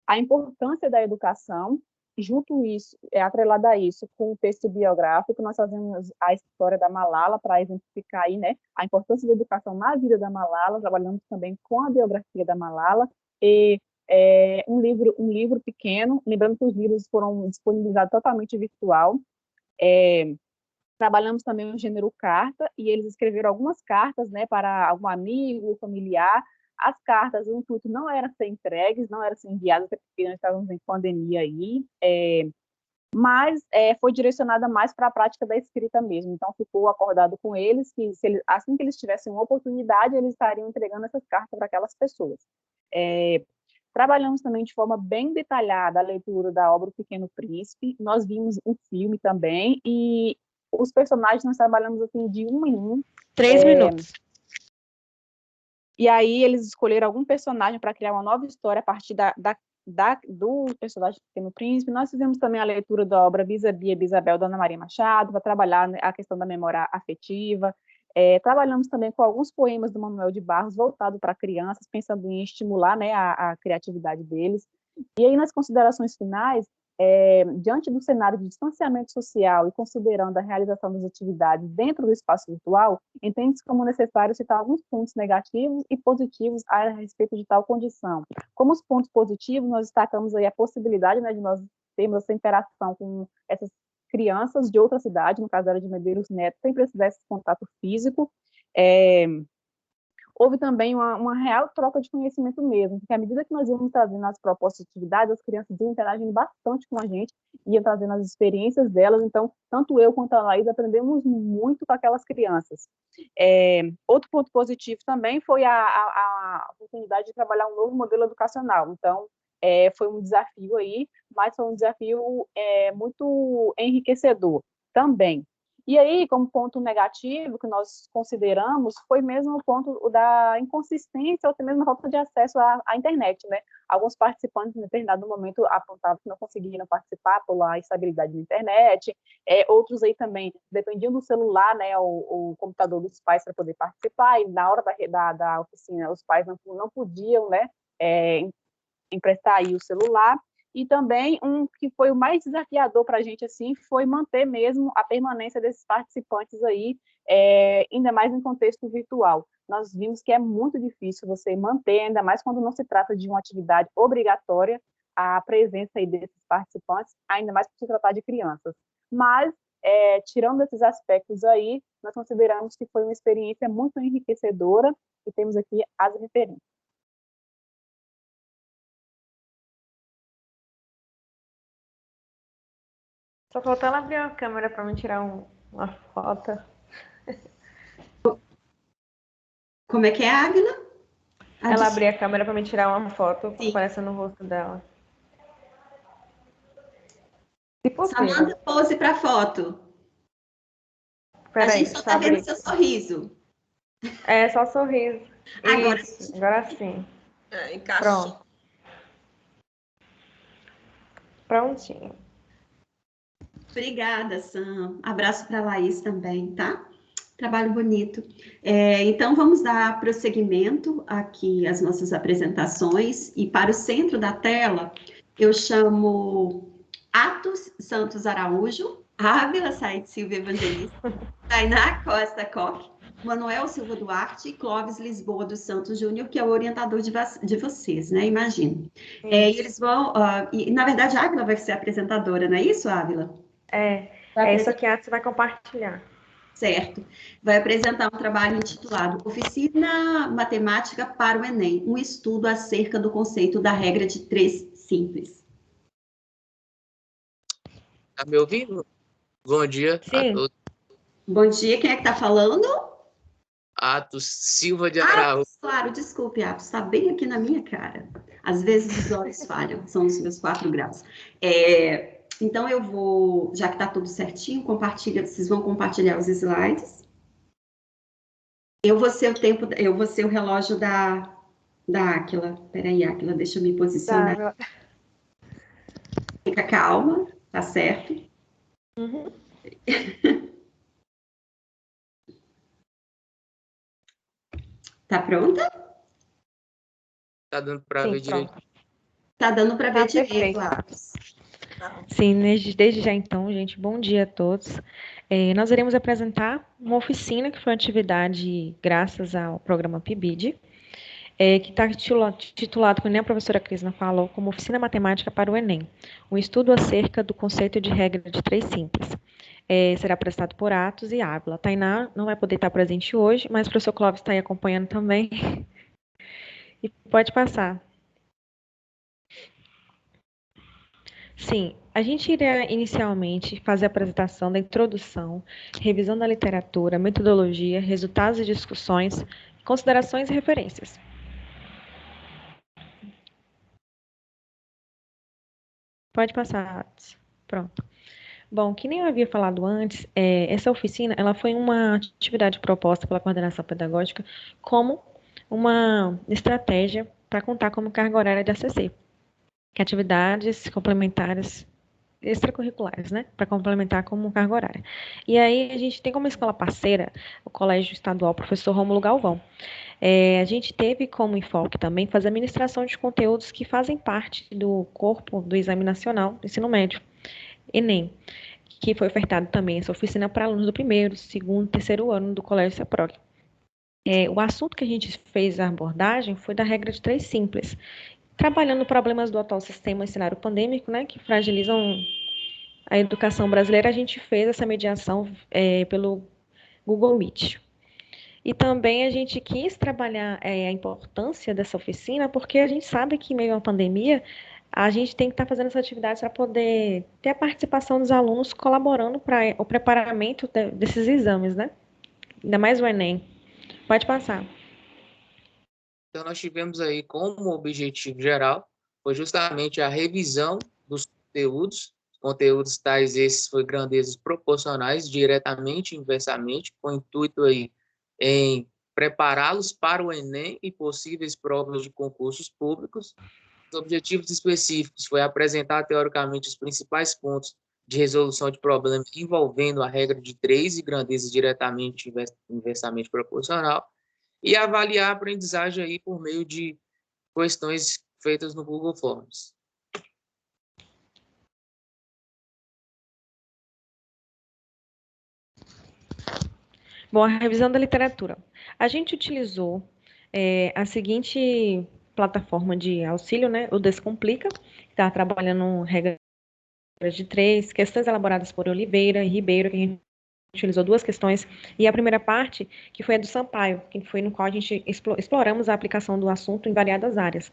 a importância da educação, junto isso, atrelada a isso, com o texto biográfico, nós fazemos a história da Malala, para exemplificar aí, né, a importância da educação na vida da Malala, trabalhamos também com a biografia da Malala, e um livro pequeno, lembrando que os livros foram disponibilizados totalmente virtual. Trabalhamos também o gênero carta, e eles escreveram algumas cartas, né, para algum amigo, familiar. As cartas, o intuito não era ser entregues, não era ser enviadas, porque nós estávamos em pandemia aí, mas foi direcionada mais para a prática da escrita mesmo. Então, ficou acordado com eles que, assim que eles tivessem uma oportunidade, eles estariam entregando essas cartas para aquelas pessoas. Trabalhamos também de forma bem detalhada a leitura da obra O Pequeno Príncipe. Nós vimos um filme também, e os personagens nós trabalhamos assim de um em um. 3 minutos. E aí eles escolheram algum personagem para criar uma nova história a partir do personagem do Pequeno Príncipe. Nós fizemos também a leitura da obra Bisabia Bisabel, da Ana Maria Machado, para trabalhar a questão da memória afetiva. Trabalhamos também com alguns poemas do Manuel de Barros, voltado para crianças, pensando em estimular, né, a criatividade deles. E aí, nas considerações finais, diante do cenário de distanciamento social e considerando a realização das atividades dentro do espaço virtual, entende-se como necessário citar alguns pontos negativos e positivos a respeito de tal condição. Como os pontos positivos, nós destacamos aí a possibilidade, né, de nós termos essa interação com essas crianças de outra cidade, no caso era de Medeiros Neto, sem precisar desse contato físico. Houve também uma real troca de conhecimento mesmo, porque à medida que nós íamos trazendo as propostas de atividades, as crianças iam interagindo bastante com a gente, iam trazendo as experiências delas, então, tanto eu quanto a Laís aprendemos muito com aquelas crianças. Outro ponto positivo também foi a oportunidade de trabalhar um novo modelo educacional, então, foi um desafio aí, mas foi um desafio muito enriquecedor também. E aí, como ponto negativo que nós consideramos, foi mesmo o ponto da inconsistência ou até mesmo a falta de acesso à internet, né? Alguns participantes, em determinado momento, apontavam que não conseguiram participar pela instabilidade da internet, outros aí também dependiam do celular, né, o computador dos pais para poder participar, e na hora da oficina, os pais não podiam, né, emprestar aí o celular. E também um que foi o mais desafiador para a gente assim foi manter mesmo a permanência desses participantes aí, ainda mais em contexto virtual. Nós vimos que é muito difícil você manter, ainda mais quando não se trata de uma atividade obrigatória, a presença aí desses participantes, ainda mais por se tratar de crianças. Mas, tirando esses aspectos aí, nós consideramos que foi uma experiência muito enriquecedora e temos aqui as referências. Só faltou ela abrir a câmera para me tirar uma foto. Como é que é, Águila? Ela abrir a câmera para me tirar uma foto, Sim. aparecendo no rosto dela. Se Samanta, pose para foto. A gente só está vendo seu sorriso. É, só sorriso. Agora, isso, agora sim. Encaixou. Pronto. Prontinho. Obrigada, Sam. Abraço para a Laís também, tá? Trabalho bonito. Então, vamos dar prosseguimento aqui às nossas apresentações. E para o centro da tela, eu chamo Atos Santos Araújo, Ávila Said Silva Evangelista, Tainá Costa Coque, Manuel Silva Duarte e Clóvis Lisboa dos Santos Júnior, que é o orientador de vocês, né? Imagino. E eles vão... na verdade, a Ávila vai ser a apresentadora, não é isso, Ávila? É isso aqui, você vai compartilhar. Certo. Vai apresentar um trabalho intitulado Oficina Matemática para o Enem, um estudo acerca do conceito da regra de 3 simples. Tá me ouvindo? Bom dia a todos. Bom dia, quem é que está falando? Atos Silva de Araújo. Claro, desculpe, Atos, está bem aqui na minha cara. Às vezes os olhos falham, são os meus 4 graus. Então, eu vou, já que está tudo certinho, vocês vão compartilhar os slides. Eu vou ser o relógio da Áquila. Peraí, Áquila, deixa eu me posicionar. Tá. Fica calma, tá certo? Uhum. Tá pronta? Tá dando para ver direito? Tá dando para ver direito, Atos. Sim, desde já então, gente, bom dia a todos. Nós iremos apresentar uma oficina que foi uma atividade graças ao programa PIBID, que está titulado, como nem a professora Crisna falou, como Oficina Matemática para o Enem, um estudo acerca do conceito de regra de 3 simples. Será apresentado por Atos e Ávila. Tainá não vai poder estar presente hoje, mas o professor Clóvis está aí acompanhando também. E pode passar. Sim, a gente iria inicialmente fazer a apresentação da introdução, revisão da literatura, metodologia, resultados e discussões, considerações e referências. Pode passar, Atos. Pronto. Bom, que nem eu havia falado antes, essa oficina ela foi uma atividade proposta pela coordenação pedagógica como uma estratégia para contar como carga horária de ACC, que atividades complementares extracurriculares, né, para complementar como carga horária. E aí a gente tem como escola parceira o Colégio Estadual Professor Rômulo Galvão. A gente teve como enfoque também fazer a ministração de conteúdos que fazem parte do corpo do Exame Nacional do Ensino Médio, Enem, que foi ofertado também essa oficina para alunos do 1º, 2º, 3º ano do Colégio CEPROG. O assunto que a gente fez a abordagem foi da regra de 3 simples, trabalhando problemas do atual sistema em cenário pandêmico, né, que fragilizam a educação brasileira. A gente fez essa mediação pelo Google Meet. E também a gente quis trabalhar a importância dessa oficina, porque a gente sabe que, em meio à pandemia, a gente tem que estar fazendo essa atividade para poder ter a participação dos alunos colaborando para o preparamento desses exames, né? Ainda mais o Enem. Pode passar. Então, nós tivemos aí como objetivo geral, foi justamente a revisão dos conteúdos conteúdos tais esses foi grandezas proporcionais, diretamente e inversamente, com o intuito aí em prepará-los para o Enem e possíveis provas de concursos públicos. Os objetivos específicos foi apresentar teoricamente os principais pontos de resolução de problemas envolvendo a regra de 3 e grandezas diretamente e inversamente proporcional, e avaliar a aprendizagem aí por meio de questões feitas no Google Forms. Bom, a revisão da literatura. A gente utilizou a seguinte plataforma de auxílio, né? O Descomplica, que está trabalhando regra de 3, questões elaboradas por Oliveira e Ribeiro, que a gente utilizou 2 questões, e a primeira parte, que foi a do Sampaio, que foi no qual a gente exploramos a aplicação do assunto em variadas áreas,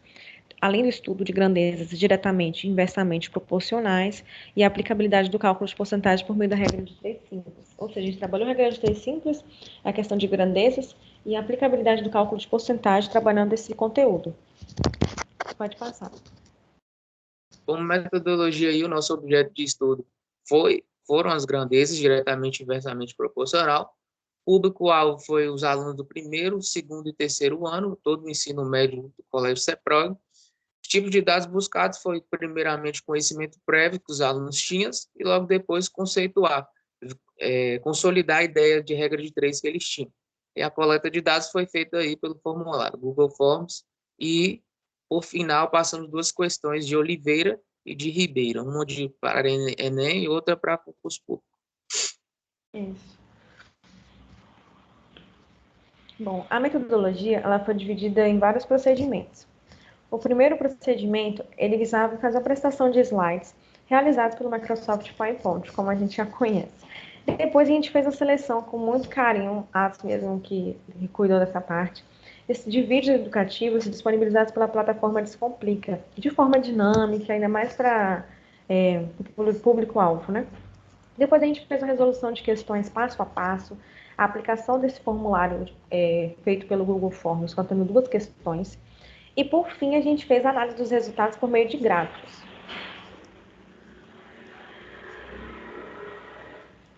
além do estudo de grandezas diretamente e inversamente proporcionais e a aplicabilidade do cálculo de porcentagem por meio da regra de 3 simples. Ou seja, a gente trabalhou a regra de 3 simples, a questão de grandezas e a aplicabilidade do cálculo de porcentagem trabalhando esse conteúdo. Pode passar. Como metodologia, aí, o nosso objeto de estudo foram as grandezas diretamente e inversamente proporcional. O público-alvo foi os alunos do primeiro, segundo e terceiro ano, todo o ensino médio do Colégio CEPROG. Os tipos de dados buscados foi, primeiramente, conhecimento prévio que os alunos tinham e, logo depois, conceituar, consolidar a ideia de regra de 3 que eles tinham. E a coleta de dados foi feita aí pelo formulário Google Forms e, por final, passamos 2 questões de Oliveira e de Ribeiro, uma para Enem e outra para concurso público. Isso. Bom, a metodologia ela foi dividida em vários procedimentos. O primeiro procedimento, ele visava fazer a prestação de slides realizados pelo Microsoft PowerPoint, como a gente já conhece. Depois a gente fez a seleção com muito carinho, Atos mesmo que cuidou dessa parte, de vídeos educativos disponibilizados pela plataforma Descomplica, de forma dinâmica, ainda mais para o público-alvo, né? Depois a gente fez a resolução de questões passo a passo, a aplicação desse formulário feito pelo Google Forms, contendo 2 questões, e por fim a gente fez a análise dos resultados por meio de gráficos.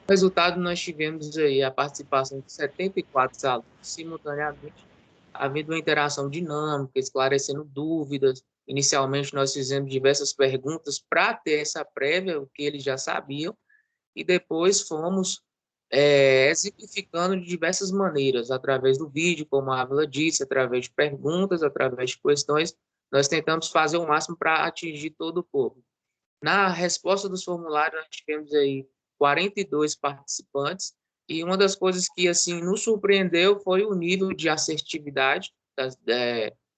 O resultado, nós tivemos aí a participação de 74 alunos simultaneamente, havendo uma interação dinâmica, esclarecendo dúvidas. Inicialmente, nós fizemos diversas perguntas para ter essa prévia, o que eles já sabiam, e depois fomos exemplificando de diversas maneiras, através do vídeo, como a Ávila disse, através de perguntas, através de questões. Nós tentamos fazer o máximo para atingir todo o público. Na resposta dos formulários, nós tivemos aí 42 participantes, e uma das coisas que assim nos surpreendeu foi o nível de assertividade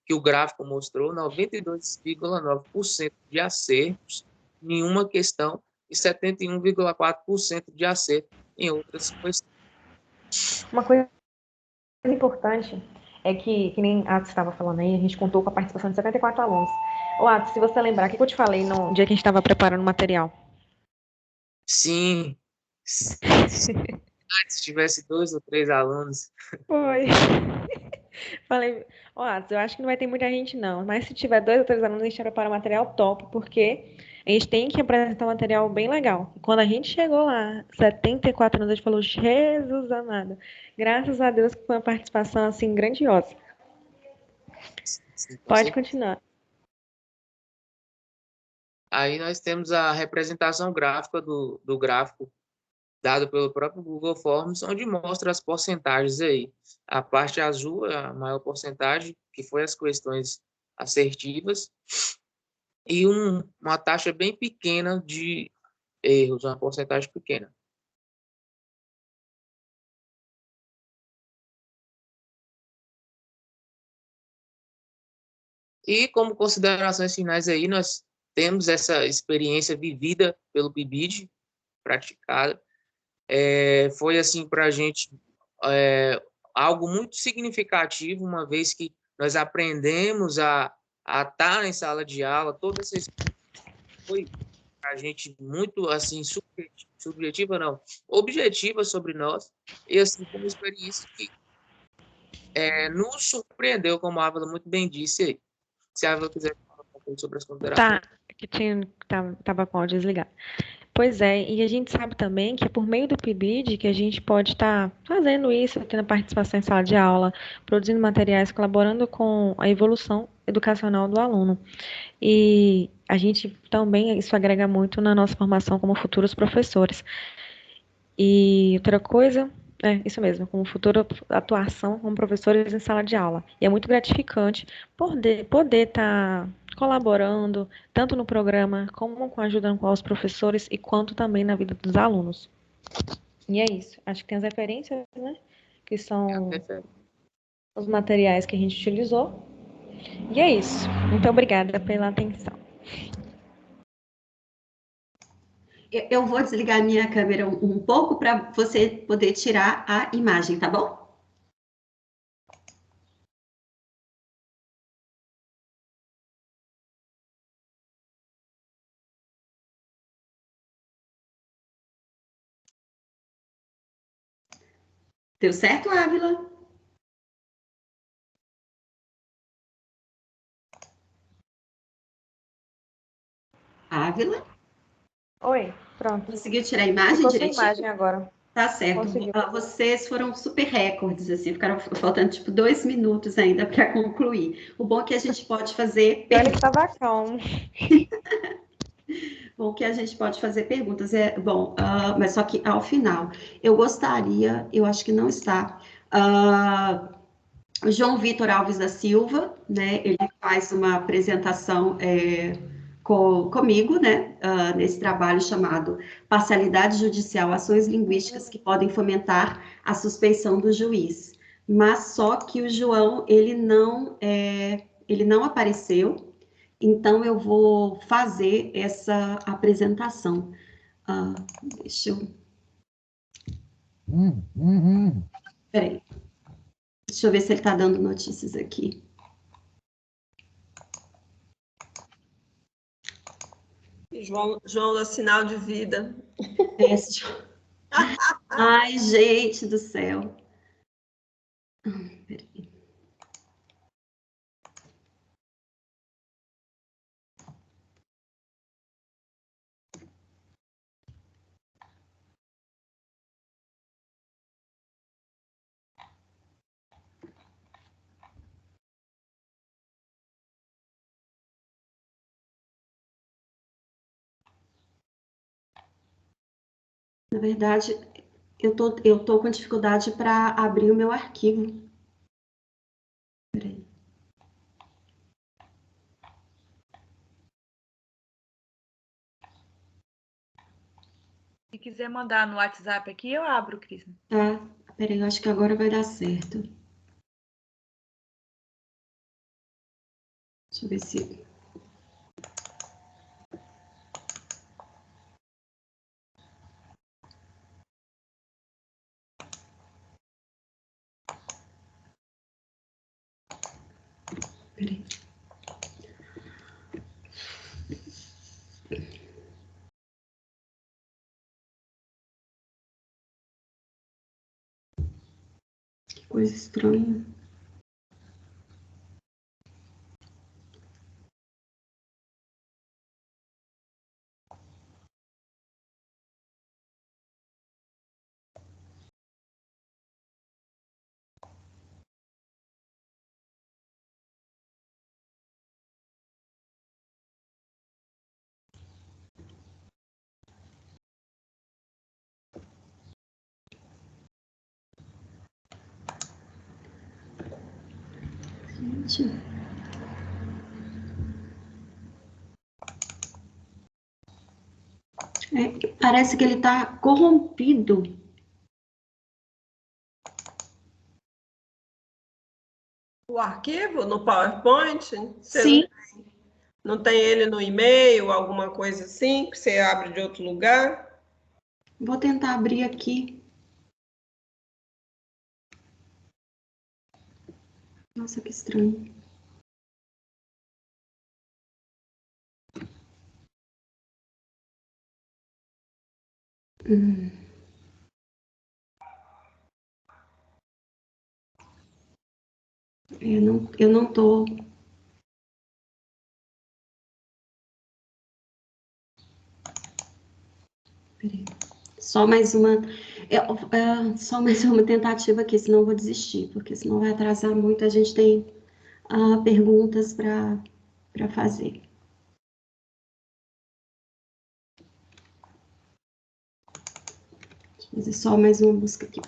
que o gráfico mostrou, 92,9% de acertos em nenhuma questão e 71,4% de acerto em outras questões. Uma coisa importante é que nem a Atos estava falando aí, a gente contou com a participação de 74 alunos. Ô, Atos, se você lembrar, o que eu te falei no dia que a gente estava preparando o material? Sim. Se tivesse 2 ou 3 alunos. Foi. Falei, ó, Atos, eu acho que não vai ter muita gente não, mas se tiver 2 ou 3 alunos, a gente vai preparar um material top, porque a gente tem que apresentar um material bem legal. E quando a gente chegou lá, 74 anos, a gente falou, Jesus amado, graças a Deus que foi uma participação, assim, grandiosa. Pode continuar. Aí nós temos a representação gráfica do gráfico dado pelo próprio Google Forms, onde mostra as porcentagens aí. A parte azul é a maior porcentagem, que foi as questões assertivas, e uma taxa bem pequena de erros, uma porcentagem pequena. E como considerações finais aí, nós temos essa experiência vivida pelo PIBID, praticada. Foi assim para a gente algo muito significativo, uma vez que nós aprendemos a estar em sala de aula. Toda essa experiência foi para a gente muito assim subjetiva não, objetiva sobre nós, e assim como experiência que nos surpreendeu, como a Ávila muito bem disse aí. Se a Ávila quiser falar um pouco sobre as considerações. Tá, que estava com o áudio desligado. Pois é, e a gente sabe também que é por meio do PIBID que a gente pode estar fazendo isso, tendo participação em sala de aula, produzindo materiais, colaborando com a evolução educacional do aluno. E a gente também, isso agrega muito na nossa formação como futuros professores. E outra coisa, isso mesmo, como futura atuação como professores em sala de aula. E é muito gratificante poder estar colaborando, tanto no programa, como com ajudando com os professores, e quanto também na vida dos alunos. E é isso. Acho que tem as referências, né? Que são os materiais que a gente utilizou. E é isso. Muito obrigada pela atenção. Eu vou desligar minha câmera um pouco para você poder tirar a imagem, tá bom? Deu certo, Ávila? Ávila? Oi, pronto. Conseguiu tirar a imagem Ficou sem direitinho? imagem agora. Tá certo. Conseguiu. Vocês foram super recordes, assim, ficaram faltando tipo 2 minutos ainda para concluir. O bom é que a gente pode fazer Ele estava calmo. Bom, que a gente pode fazer perguntas. Mas só que ao final, eu gostaria, eu acho que não está, o João Vitor Alves da Silva, né? Ele faz uma apresentação comigo, né? Nesse trabalho chamado Parcialidade Judicial, Ações Linguísticas que podem fomentar a suspeição do juiz. Mas só que o João, ele não apareceu. Então, eu vou fazer essa apresentação. Deixa eu... Peraí. Deixa eu ver se ele está dando notícias aqui. João dá sinal de vida. Ai, gente do céu. Peraí. Na verdade, eu tô com dificuldade para abrir o meu arquivo. Peraí. Se quiser mandar no WhatsApp aqui, eu abro, Cris. Tá, peraí, eu acho que agora vai dar certo. Deixa eu ver se... Peraí. Que coisa estranha. Gente... parece que ele está corrompido. O arquivo no PowerPoint? Sim. Não tem ele no e-mail, alguma coisa assim, que você abre de outro lugar? Vou tentar abrir aqui. Nossa, que estranho. Eu não tô... Peraí. Só mais uma tentativa aqui, senão eu vou desistir, porque senão vai atrasar muito. A gente tem perguntas para fazer. Deixa eu fazer só mais uma busca aqui.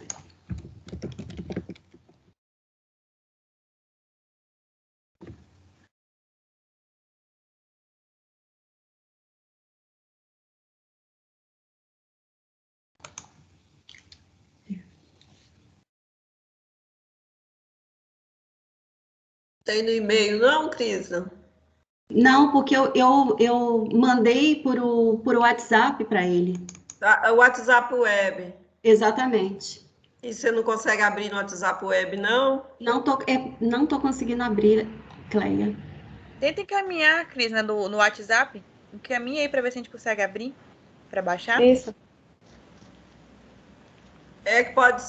Tem no e-mail, não, Crisa? Não, porque eu mandei por WhatsApp para ele. Tá, o WhatsApp web. Exatamente. E você não consegue abrir no WhatsApp web, não? Não tô conseguindo abrir, Cleia. Tenta encaminhar, Cris, no WhatsApp. Encaminha aí para ver se a gente consegue abrir, para baixar. Isso. É que pode...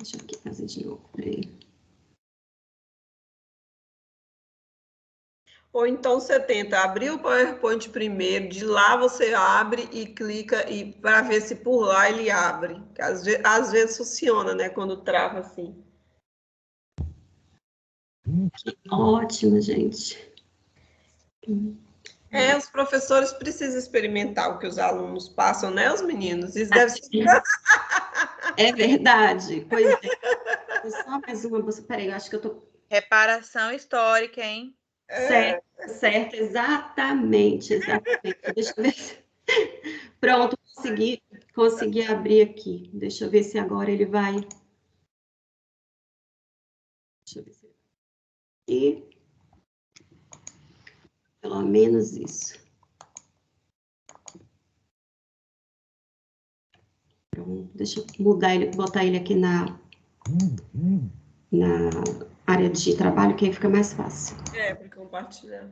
Deixa eu aqui fazer de novo, peraí. Ou então você tenta abrir o PowerPoint primeiro, de lá você abre e clica para ver se por lá ele abre. Às vezes funciona, né? Quando trava assim. Que ótimo, gente. Os professores precisam experimentar o que os alunos passam, né, os meninos? Isso deve ser... É verdade, pois é. Só mais uma busca. Peraí, eu acho que eu tô... Reparação histórica, hein? Certo, exatamente. Deixa eu ver. Pronto, consegui abrir aqui. Deixa eu ver se agora ele vai... Deixa eu ver se... E... Pelo menos isso. Pronto, deixa eu mudar ele, botar ele aqui na área de trabalho, que aí fica mais fácil. Para compartilhar.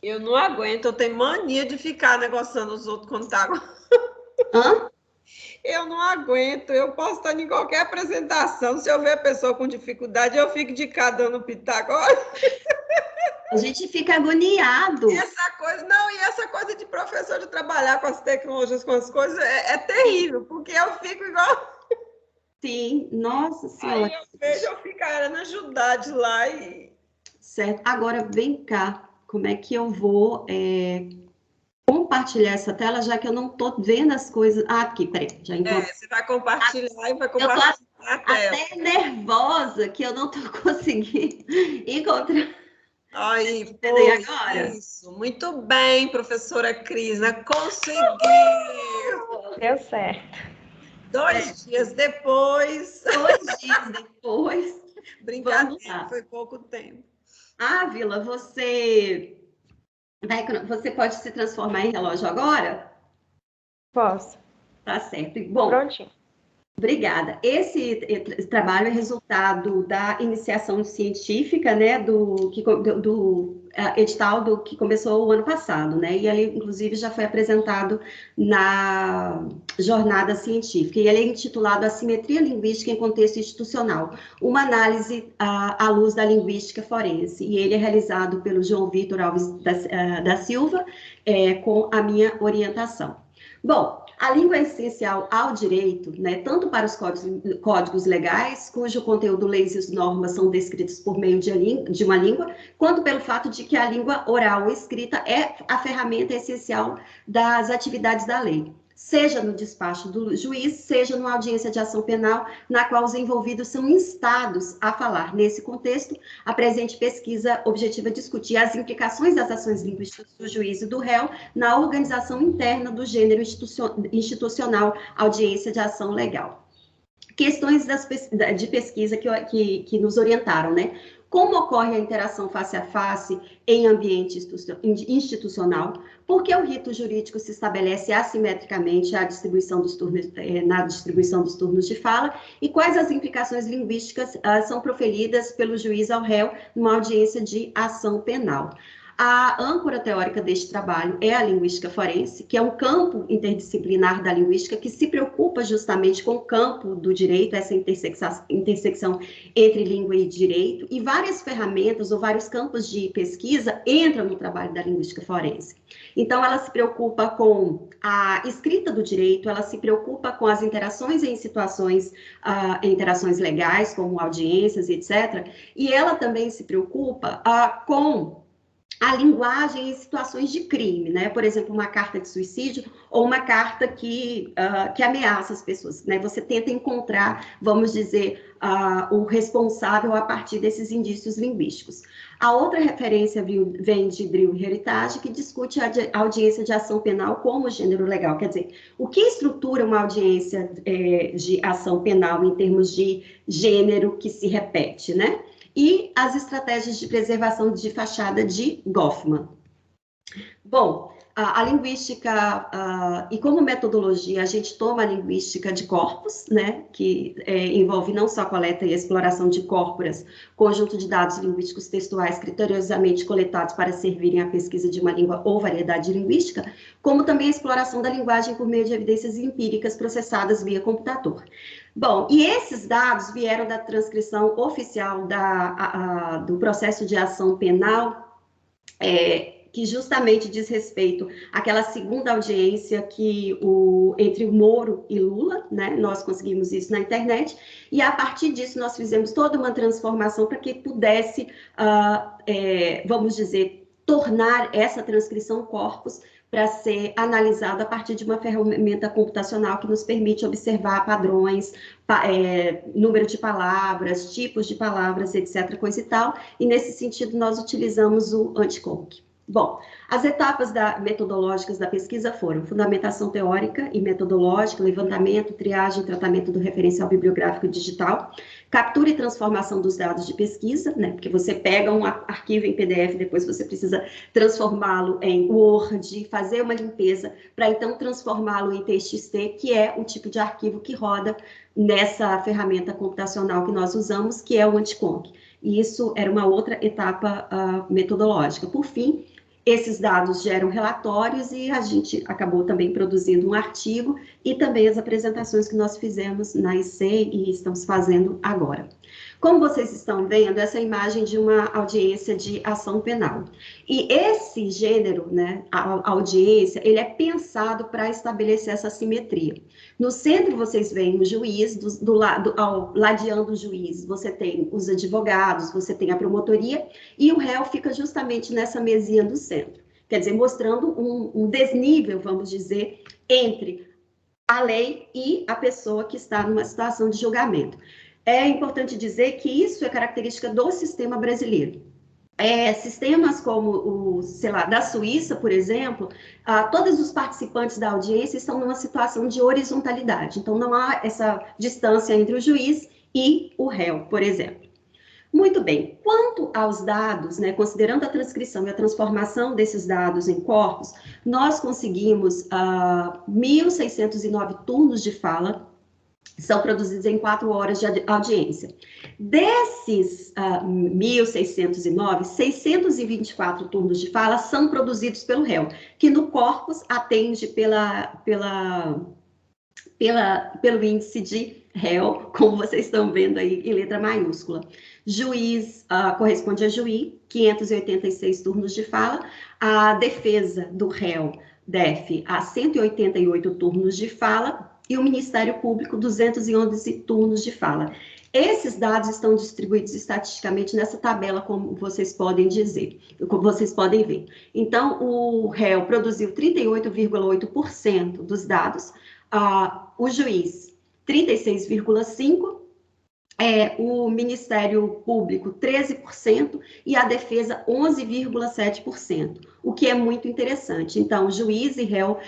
Eu não aguento, eu tenho mania de ficar negociando os outros quando tá... Hã? Eu não aguento, eu posso estar em qualquer apresentação, se eu ver a pessoa com dificuldade, eu fico de cá dando pitaco. A gente fica agoniado. E essa coisa de professor de trabalhar com as tecnologias, com as coisas, é terrível, porque eu fico igual... Sim, nossa senhora. Aí eu vejo eu ficar querendo ajudar de lá e... Certo, agora vem cá, como é que eu vou compartilhar essa tela, já que eu não estou vendo as coisas... Ah, aqui, peraí, já encontrei. Você vai compartilhar e vai compartilhar a tela. Até nervosa que eu não estou conseguindo encontrar. Aí, agora? Isso, muito bem, professora Crisa, conseguiu! Deu certo. 2 dias depois. 2 dias depois. Brincadeira, foi pouco tempo. Vila, você pode se transformar em relógio agora? Posso. Tá certo. Bom, prontinho. Obrigada. Esse trabalho é resultado da iniciação científica, né, do edital que começou o ano passado, né, e ele, inclusive, já foi apresentado na jornada científica, e ele é intitulado Assimetria Linguística em Contexto Institucional, uma análise à luz da linguística forense, e ele é realizado pelo João Vitor Alves da Silva, com a minha orientação. Bom, a língua é essencial ao direito, né, tanto para os códigos legais, cujo conteúdo, leis e normas são descritos por meio de uma língua, quanto pelo fato de que a língua oral ou escrita é a ferramenta essencial das atividades da lei, seja no despacho do juiz, seja numa audiência de ação penal, na qual os envolvidos são instados a falar. Nesse contexto, a presente pesquisa objetiva discutir as implicações das ações linguísticas do juiz e do réu na organização interna do gênero institucional audiência de ação legal. Questões de pesquisa que nos orientaram, né? Como ocorre a interação face a face em ambiente institucional? Por que o rito jurídico se estabelece assimetricamente na distribuição dos turnos de fala? E quais as implicações linguísticas são proferidas pelo juiz ao réu numa audiência de ação penal? A âncora teórica deste trabalho é a linguística forense, que é um campo interdisciplinar da linguística que se preocupa justamente com o campo do direito, essa intersecção entre língua e direito, e várias ferramentas ou vários campos de pesquisa entram no trabalho da linguística forense. Então, ela se preocupa com a escrita do direito, ela se preocupa com as interações em situações, interações legais, como audiências, etc., e ela também se preocupa com a linguagem em situações de crime, né? Por exemplo, uma carta de suicídio ou uma carta que ameaça as pessoas, né? Você tenta encontrar, vamos dizer, o responsável a partir desses indícios linguísticos. A outra referência vem de Drill e Heritage, que discute a audiência de ação penal como gênero legal. Quer dizer, o que estrutura uma audiência de ação penal em termos de gênero que se repete, né? E as estratégias de preservação de fachada de Goffman. Bom, a linguística, e como metodologia, a gente toma a linguística de corpos, né, que envolve não só a coleta e exploração de corpóreas, conjunto de dados linguísticos textuais criteriosamente coletados para servirem à pesquisa de uma língua ou variedade linguística, como também a exploração da linguagem por meio de evidências empíricas processadas via computador. Bom, e esses dados vieram da transcrição oficial do processo de ação penal, que justamente diz respeito àquela segunda audiência entre o Moro e Lula, né? Nós conseguimos isso na internet, e a partir disso nós fizemos toda uma transformação para que pudesse, vamos dizer, tornar essa transcrição corpus para ser analisado a partir de uma ferramenta computacional que nos permite observar padrões, número de palavras, tipos de palavras, etc., coisa e tal, e nesse sentido nós utilizamos o anticonc. Bom, as etapas metodológicas da pesquisa foram fundamentação teórica e metodológica, levantamento, triagem e tratamento do referencial bibliográfico digital, captura e transformação dos dados de pesquisa, né, porque você pega um arquivo em PDF, depois você precisa transformá-lo em Word, fazer uma limpeza, para então transformá-lo em TXT, que é o tipo de arquivo que roda nessa ferramenta computacional que nós usamos, que é o anticonc. E isso era uma outra etapa metodológica. Por fim, esses dados geram relatórios e a gente acabou também produzindo um artigo e também as apresentações que nós fizemos na IC e estamos fazendo agora. Como vocês estão vendo, essa imagem de uma audiência de ação penal. E esse gênero, né, a audiência, ele é pensado para estabelecer essa simetria. No centro, vocês veem o juiz, ladeando o juiz, você tem os advogados, você tem a promotoria, e o réu fica justamente nessa mesinha do centro. Quer dizer, mostrando um desnível, vamos dizer, entre a lei e a pessoa que está numa situação de julgamento. É importante dizer que isso é característica do sistema brasileiro. Sistemas como da Suíça, por exemplo, todos os participantes da audiência estão numa situação de horizontalidade. Então, não há essa distância entre o juiz e o réu, por exemplo. Muito bem. Quanto aos dados, né, considerando a transcrição e a transformação desses dados em corpos, nós conseguimos 1.609 turnos de fala, são produzidos em 4 horas de audiência. Desses 1.609, 624 turnos de fala são produzidos pelo réu, que no corpus atende pelo índice de réu, como vocês estão vendo aí em letra maiúscula. Juiz corresponde a juiz, 586 turnos de fala. A defesa do réu, DEF, a 188 turnos de fala. E o Ministério Público, 211 turnos de fala. Esses dados estão distribuídos estatisticamente nessa tabela, como vocês podem dizer, como vocês podem ver. Então, o réu produziu 38,8% dos dados, o juiz 36,5%, o Ministério Público 13% e a defesa 11,7%, o que é muito interessante. Então, juiz e réu,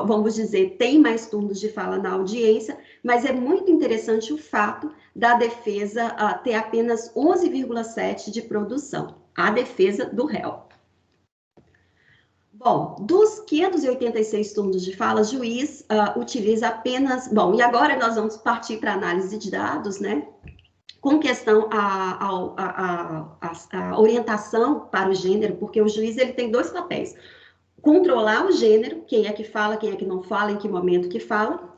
vamos dizer, tem mais turnos de fala na audiência, mas é muito interessante o fato da defesa ter apenas 11,7% de produção, a defesa do réu. Bom, dos 586 turnos de fala, o juiz utiliza apenas... Bom, e agora nós vamos partir para a análise de dados, né? com questão a orientação para o gênero, porque o juiz ele tem dois papéis: controlar o gênero, quem é que fala, quem é que não fala, em que momento que fala,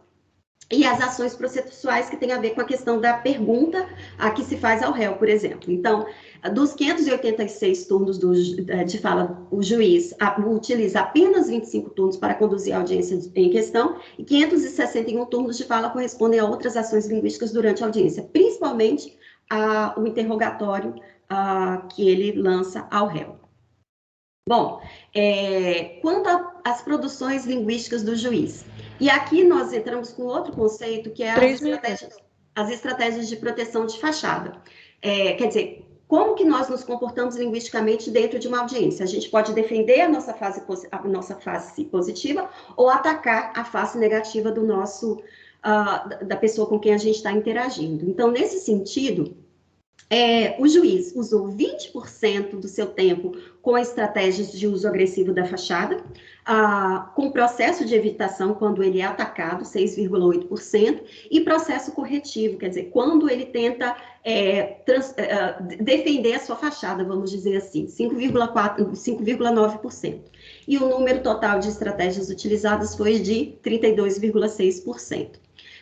e as ações processuais que têm a ver com a questão da pergunta a que se faz ao réu, por exemplo. Então, dos 586 turnos de fala, o juiz utiliza apenas 25 turnos para conduzir a audiência em questão, e 561 turnos de fala correspondem a outras ações linguísticas durante a audiência, principalmente o interrogatório que ele lança ao réu. Bom, quanto às produções linguísticas do juiz, e aqui nós entramos com outro conceito, que é as estratégias de proteção de fachada. Quer dizer, como que nós nos comportamos linguisticamente dentro de uma audiência? A gente pode defender a nossa face positiva ou atacar a face negativa do da pessoa com quem a gente está interagindo. Então, nesse sentido, o juiz usou 20% do seu tempo com estratégias de uso agressivo da fachada, com processo de evitação quando ele é atacado, 6,8%, e processo corretivo, quer dizer, quando ele tenta defender a sua fachada, vamos dizer assim, 5,9%. E o número total de estratégias utilizadas foi de 32,6%.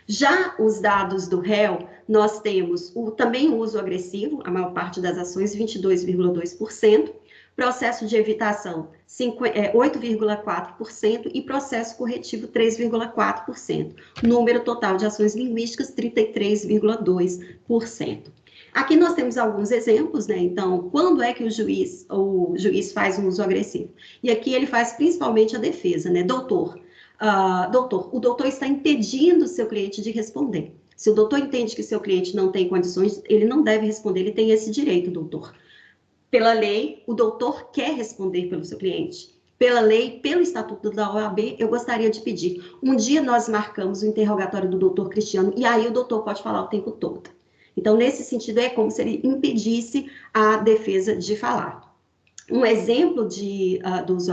Já os dados do réu, nós temos também o uso agressivo, a maior parte das ações, 22,2%, processo de evitação, 8,4%, e processo corretivo, 3,4%. Número total de ações linguísticas, 33,2%. Aqui nós temos alguns exemplos, né? Então, quando é que o juiz faz um uso agressivo? E aqui ele faz principalmente a defesa, né? Doutor, o doutor está impedindo o seu cliente de responder. Se o doutor entende que seu cliente não tem condições, ele não deve responder, ele tem esse direito, doutor. Pela lei, o doutor quer responder pelo seu cliente. Pela lei, pelo estatuto da OAB, eu gostaria de pedir. Um dia nós marcamos o interrogatório do doutor Cristiano, e aí o doutor pode falar o tempo todo. Então, nesse sentido, é como se ele impedisse a defesa de falar. Um exemplo do uso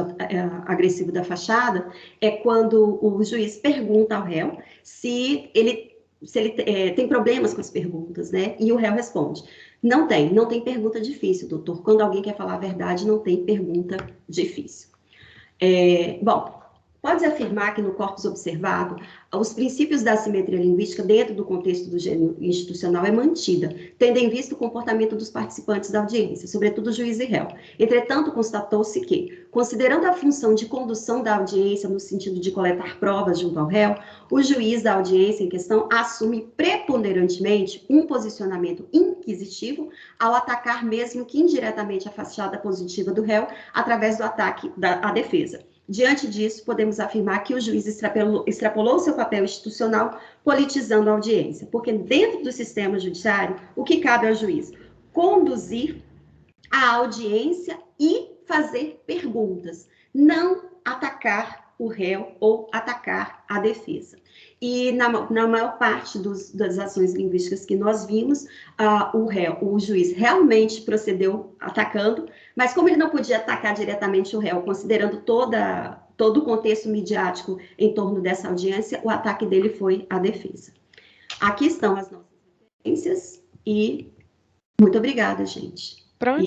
agressivo da fachada é quando o juiz pergunta ao réu se ele tem problemas com as perguntas, né? E o réu responde: não tem pergunta difícil, doutor. Quando alguém quer falar a verdade, não tem pergunta difícil. Bom, pode-se afirmar que no corpus observado, os princípios da assimetria linguística dentro do contexto do gênero institucional é mantida, tendo em vista o comportamento dos participantes da audiência, sobretudo juiz e réu. Entretanto, constatou-se que, considerando a função de condução da audiência no sentido de coletar provas junto ao réu, o juiz da audiência em questão assume preponderantemente um posicionamento inquisitivo ao atacar, mesmo que indiretamente, a fachada positiva do réu através do ataque à defesa. Diante disso, podemos afirmar que o juiz extrapolou seu papel institucional, politizando a audiência, porque dentro do sistema judiciário, o que cabe ao juiz? Conduzir a audiência e fazer perguntas, não atacar o réu ou atacar a defesa. E na maior parte das ações linguísticas que nós vimos, o juiz realmente procedeu atacando, mas como ele não podia atacar diretamente o réu, considerando todo o contexto midiático em torno dessa audiência, o ataque dele foi à defesa. Aqui estão as nossas referências e muito obrigada, gente. Pronto,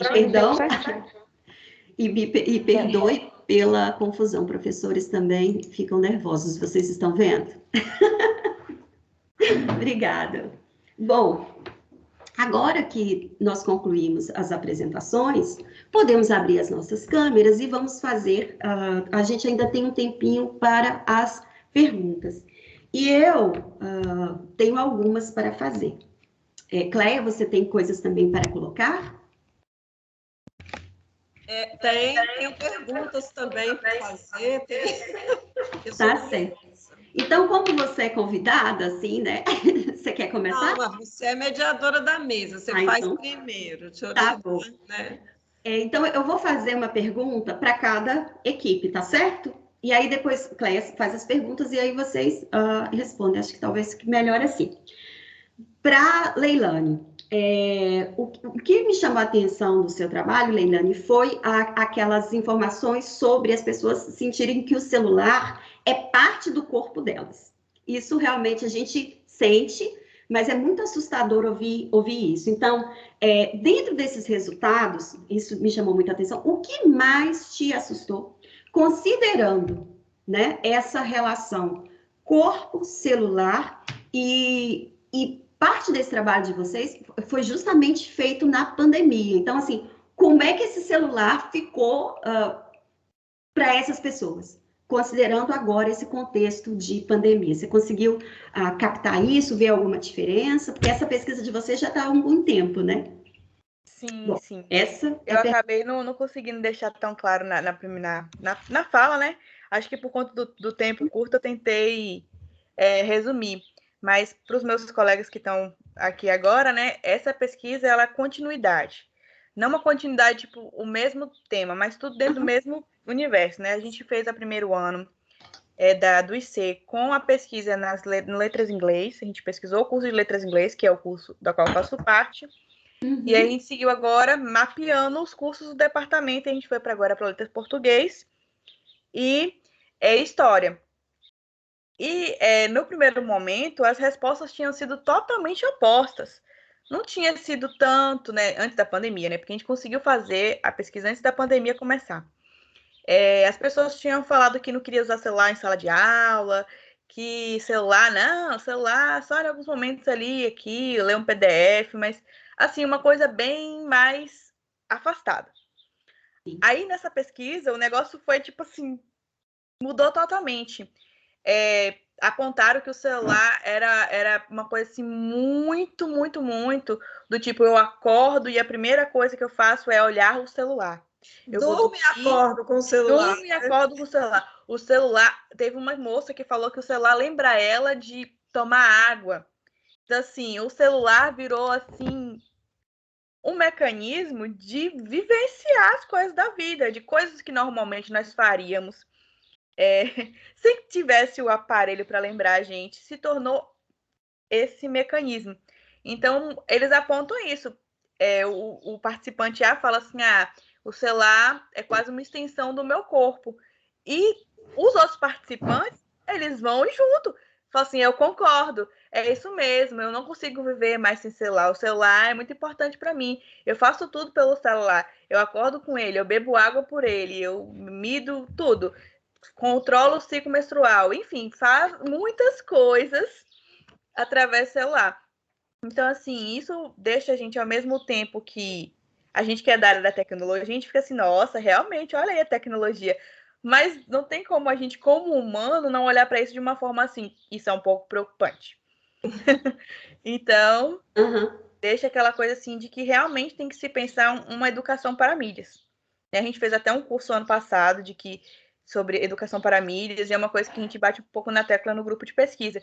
e perdoe pela confusão. Professores também ficam nervosos, vocês estão vendo? Obrigada. Bom, agora que nós concluímos as apresentações, podemos abrir as nossas câmeras e vamos fazer, a gente ainda tem um tempinho para as perguntas. E eu tenho algumas para fazer. Cléia, você tem coisas também para colocar? Tenho perguntas também para fazer. Tá certo. Então, como você é convidada, assim, né? Você quer começar? Não, você é mediadora da mesa, você faz então, primeiro. Deixa eu tá bom. Né? Então, eu vou fazer uma pergunta para cada equipe, tá certo? E aí, depois, Cléia faz as perguntas e aí vocês respondem. Acho que talvez melhor assim. Para Leilane, o que me chamou a atenção do seu trabalho, Leilane, foi aquelas informações sobre as pessoas sentirem que o celular é parte do corpo delas. Isso realmente a gente sente, mas é muito assustador ouvir isso. Então, dentro desses resultados, isso me chamou muita atenção, o que mais te assustou, considerando, né, essa relação corpo-celular e parte desse trabalho de vocês foi justamente feito na pandemia. Então, assim, como é que esse celular ficou para essas pessoas? Considerando agora esse contexto de pandemia. Você conseguiu captar isso, ver alguma diferença? Porque essa pesquisa de vocês já está há algum tempo, né? Sim, Bom, sim. Essa eu acabei não conseguindo deixar tão claro na fala, né? Acho que por conta do tempo curto eu tentei resumir. Mas para os meus colegas que estão aqui agora, né? Essa pesquisa ela é continuidade. Não uma continuidade, tipo, o mesmo tema, mas tudo dentro do mesmo universo, né? A gente fez a primeiro ano do IC com a pesquisa nas letras em inglês. A gente pesquisou o curso de letras em inglês, que é o curso da qual eu faço parte. E aí a gente seguiu agora mapeando os cursos do departamento. A gente foi agora para letras português e história. E no primeiro momento, as respostas tinham sido totalmente opostas. Não tinha sido tanto, né, antes da pandemia, né? Porque a gente conseguiu fazer a pesquisa antes da pandemia começar. As pessoas tinham falado que não queria usar celular em sala de aula, que celular só em alguns momentos ali, aqui, ler um PDF, mas, assim, uma coisa bem mais afastada. Sim. Aí, nessa pesquisa, o negócio foi, tipo assim, mudou totalmente. Apontaram que o celular era uma coisa assim muito, muito, muito do tipo, eu acordo e a primeira coisa que eu faço é olhar o celular. Durmo e acordo com o celular. Durmo e acordo com o celular. O celular, teve uma moça que falou que o celular lembra ela de tomar água. Então, assim, o celular virou, assim, um mecanismo de vivenciar as coisas da vida, de coisas que normalmente nós faríamos se tivesse o aparelho para lembrar a gente, se tornou esse mecanismo. Então, eles apontam isso. O participante A fala assim, o celular é quase uma extensão do meu corpo. E os outros participantes, eles vão junto. Falam assim, eu concordo, é isso mesmo, eu não consigo viver mais sem celular. O celular é muito importante para mim. Eu faço tudo pelo celular. Eu acordo com ele, eu bebo água por ele, eu mido tudo. Controla o ciclo menstrual, enfim, faz muitas coisas através do celular. Então, assim, isso deixa a gente, ao mesmo tempo que a gente quer da área da tecnologia, a gente fica assim, nossa, realmente, olha aí a tecnologia. Mas não tem como a gente, como humano, não olhar para isso de uma forma assim. Isso é um pouco preocupante. Então, deixa aquela coisa assim de que realmente tem que se pensar uma educação para mídias. A gente fez até um curso ano passado sobre educação para mídias, e é uma coisa que a gente bate um pouco na tecla no grupo de pesquisa,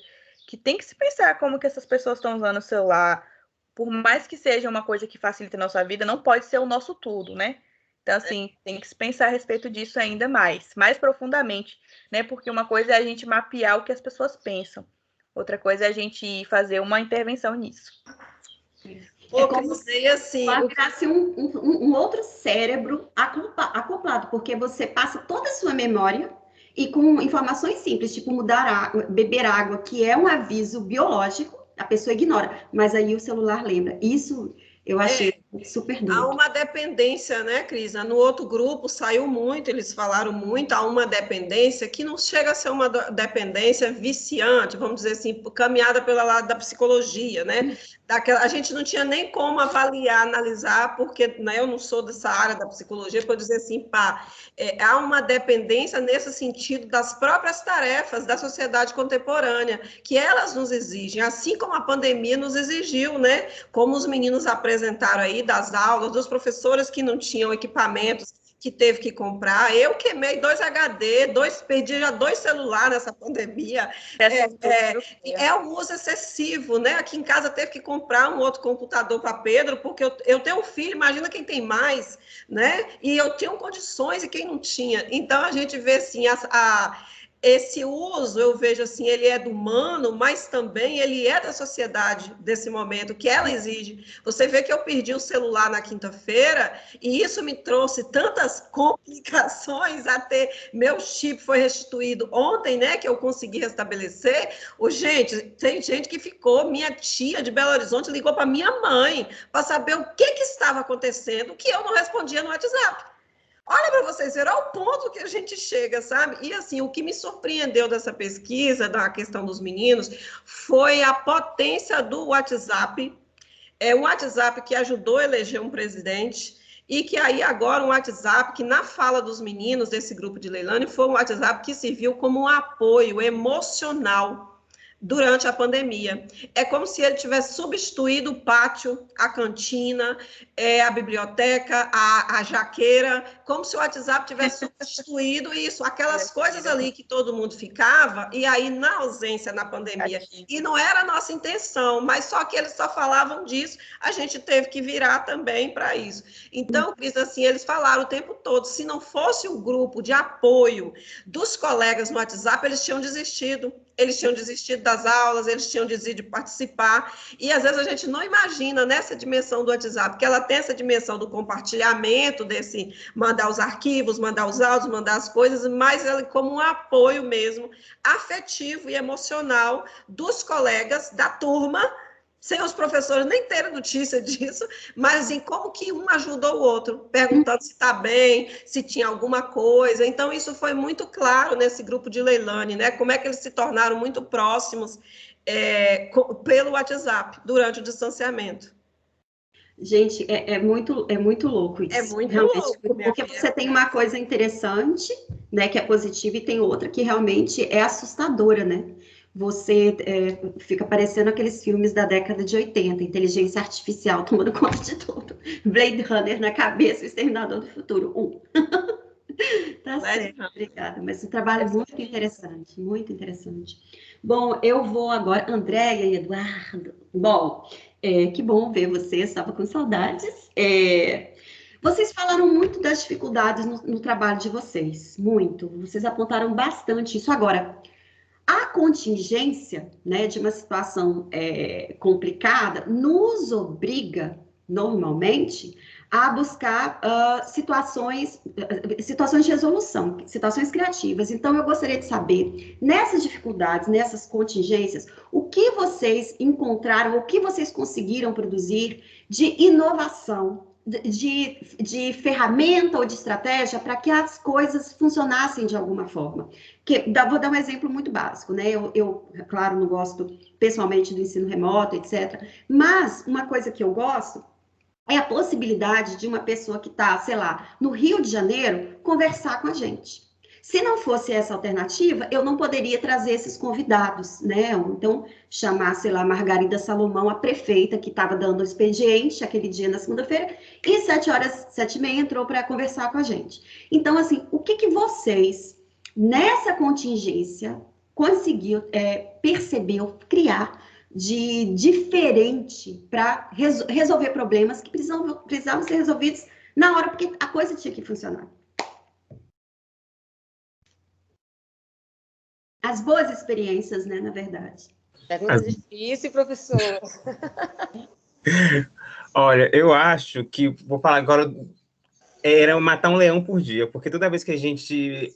que tem que se pensar como que essas pessoas estão usando o celular, por mais que seja uma coisa que facilite a nossa vida, não pode ser o nosso tudo, né? Então, assim, tem que se pensar a respeito disso ainda mais profundamente, né? Porque uma coisa é a gente mapear o que as pessoas pensam, outra coisa é a gente fazer uma intervenção nisso. É como se assim, virasse um outro cérebro acoplado, porque você passa toda a sua memória e com informações simples, tipo beber água, que é um aviso biológico, a pessoa ignora, mas aí o celular lembra. Isso eu achei super doido. Há uma dependência, né, Cris? No outro grupo saiu muito, eles falaram muito, há uma dependência que não chega a ser uma dependência viciante, vamos dizer assim, caminhada pelo lado da psicologia, né? A gente não tinha nem como avaliar, analisar, porque né, eu não sou dessa área da psicologia, para dizer assim, há uma dependência nesse sentido das próprias tarefas da sociedade contemporânea, que elas nos exigem, assim como a pandemia nos exigiu, né? Como os meninos apresentaram aí das aulas, dos professores que não tinham equipamentos, que teve que comprar. Eu queimei 2 HD, perdi já 2 celulares nessa pandemia. É um uso excessivo, né? Aqui em casa teve que comprar um outro computador para Pedro, porque eu tenho um filho, imagina quem tem mais, né? E eu tinha condições e quem não tinha. Então, a gente vê, assim, esse uso, eu vejo assim, ele é do humano, mas também ele é da sociedade desse momento, que ela exige. Você vê que eu perdi o celular na quinta-feira, e isso me trouxe tantas complicações, até meu chip foi restituído ontem, né, que eu consegui restabelecer. Gente, tem gente que ficou, minha tia de Belo Horizonte ligou para minha mãe, para saber o que estava acontecendo, que eu não respondia no WhatsApp. Olha para vocês verem, olha o ponto que a gente chega, sabe? E assim, o que me surpreendeu dessa pesquisa, da questão dos meninos, foi a potência do WhatsApp. É um WhatsApp que ajudou a eleger um presidente, e que aí agora um WhatsApp que, na fala dos meninos desse grupo de Leilane, foi um WhatsApp que serviu como um apoio emocional durante a pandemia. É como se ele tivesse substituído o pátio, a cantina, a biblioteca, a jaqueira, como se o WhatsApp tivesse substituído isso, aquelas coisas ali que todo mundo ficava, e aí na ausência, na pandemia, e não era a nossa intenção, mas só que eles só falavam disso, a gente teve que virar também para isso. Então, Cris, assim, eles falaram o tempo todo, se não fosse o grupo de apoio dos colegas no WhatsApp, eles tinham desistido das aulas, eles tinham desistido de participar, e às vezes a gente não imagina nessa dimensão do WhatsApp, que ela tem essa dimensão do compartilhamento, desse mandar os arquivos, mandar os áudios, mandar as coisas, mas ela como um apoio mesmo, afetivo e emocional dos colegas da turma, sem os professores nem terem notícia disso, mas em como que um ajudou o outro, perguntando se está bem, se tinha alguma coisa. Então, isso foi muito claro nesse grupo de Leilane, né? Como é que eles se tornaram muito próximos pelo WhatsApp, durante o distanciamento. Gente, é muito louco isso. É muito realmente, louco, porque você tem uma coisa interessante, né, que é positiva, e tem outra que realmente é assustadora, né? Você fica parecendo aqueles filmes da década de 80, inteligência artificial tomando conta de tudo. Blade Runner na cabeça, o Exterminador do Futuro 1. Tá certo, obrigada. Mas um trabalho muito interessante, muito interessante. Bom, eu vou agora, Andréia e Eduardo. Bom, que bom ver vocês, estava com saudades. Vocês falaram muito das dificuldades no trabalho de vocês, muito. Vocês apontaram bastante isso. Agora, a contingência, né, de uma situação complicada nos obriga, normalmente, a buscar situações de resolução, situações criativas. Então, eu gostaria de saber, nessas dificuldades, nessas contingências, o que vocês encontraram, o que vocês conseguiram produzir de inovação, de ferramenta ou de estratégia para que as coisas funcionassem de alguma forma. Vou dar um exemplo muito básico, né? Eu, claro, não gosto pessoalmente do ensino remoto, etc. Mas uma coisa que eu gosto é a possibilidade de uma pessoa que está, sei lá, no Rio de Janeiro, conversar com a gente. Se não fosse essa alternativa, eu não poderia trazer esses convidados, né? Então, chamar, sei lá, Margarida Salomão, a prefeita, que estava dando o expediente aquele dia na segunda-feira, e 7h30 entrou para conversar com a gente. Então, assim, o que vocês, nessa contingência, conseguiu perceber, criar de diferente para resolver problemas que precisavam ser resolvidos na hora, porque a coisa tinha que funcionar? As boas experiências, né, na verdade. Pergunta difícil, professor. Olha, eu acho que, vou falar agora, era matar um leão por dia, porque toda vez que a gente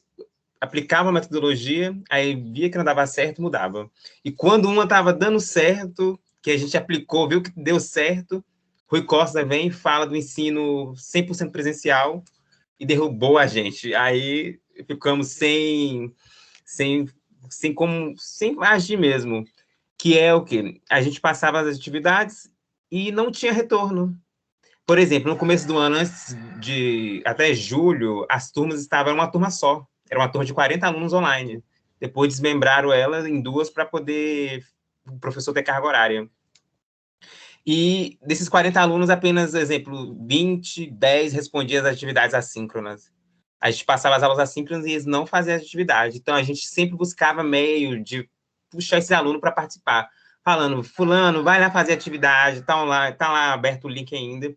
aplicava a metodologia, aí via que não dava certo, mudava. E quando uma estava dando certo, que a gente aplicou, viu que deu certo, Rui Costa vem e fala do ensino 100% presencial e derrubou a gente. Aí ficamos sem agir mesmo, que é o quê? A gente passava as atividades e não tinha retorno. Por exemplo, no começo do ano, até julho, as turmas estavam uma turma só. Era uma turma de 40 alunos online. Depois desmembraram ela em duas para poder o professor ter carga horária. E desses 40 alunos, apenas, exemplo, 10 respondiam as atividades assíncronas. A gente passava as aulas assíncronas e eles não faziam as atividades. Então, a gente sempre buscava meio de puxar esse aluno para participar. Falando, fulano, vai lá fazer atividade, tá lá aberto o link ainda.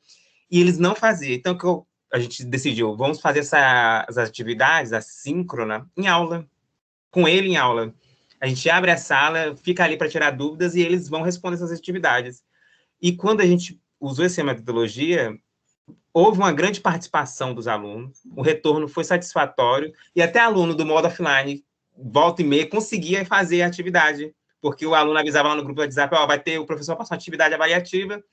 E eles não faziam. Então, a gente decidiu, vamos fazer essas atividades assíncronas em aula. com ele em aula. A gente abre a sala, fica ali para tirar dúvidas e eles vão responder essas atividades. E quando a gente usou essa metodologia, houve uma grande participação dos alunos, o retorno foi satisfatório, e até aluno do modo offline, volta e meia, conseguia fazer a atividade, porque o aluno avisava lá no grupo do WhatsApp, ó, vai ter, o professor passou uma atividade avaliativa,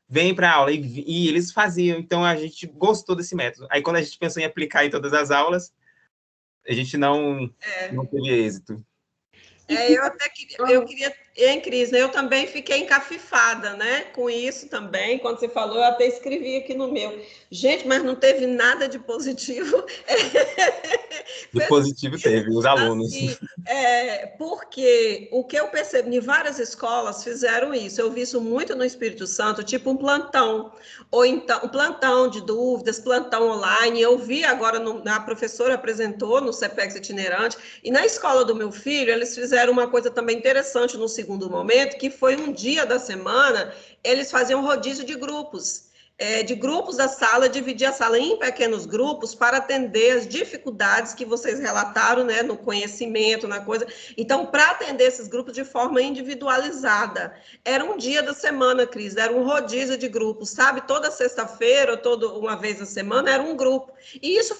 vem para a aula, e eles faziam, então a gente gostou desse método. Aí quando a gente pensou em aplicar em todas as aulas, a gente não teve êxito. Eu queria, hein, Cris, né? Eu também fiquei encafifada, né, com isso também, quando você falou, eu até escrevi aqui no meu. Gente, mas não teve nada de positivo. De positivo teve, os alunos. Assim, porque o que eu percebi, em várias escolas fizeram isso, eu vi isso muito no Espírito Santo, tipo um plantão, ou então um plantão de dúvidas, plantão online. Eu vi agora, a professora apresentou no CEPEX itinerante, e na escola do meu filho, eles fizeram uma coisa também interessante no segundo momento, que foi um dia da semana, eles faziam rodízio de grupos da sala, dividir a sala em pequenos grupos para atender as dificuldades que vocês relataram, né, no conhecimento, na coisa. Então, para atender esses grupos de forma individualizada. Era um dia da semana, Cris, era um rodízio de grupos, sabe? Toda sexta-feira, uma vez na semana, era um grupo. E isso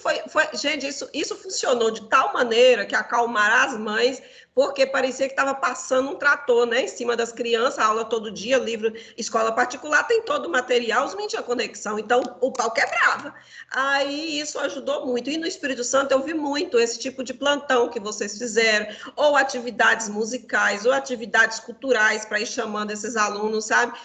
gente, isso funcionou de tal maneira que acalmará as mães, porque parecia que estava passando um trator, né, em cima das crianças, aula todo dia, livro, escola particular, tem todo o material, os meninos tinham conexão, então o pau quebrava. Aí isso ajudou muito. E no Espírito Santo eu vi muito esse tipo de plantão que vocês fizeram, ou atividades musicais, ou atividades culturais, para ir chamando esses alunos, sabe?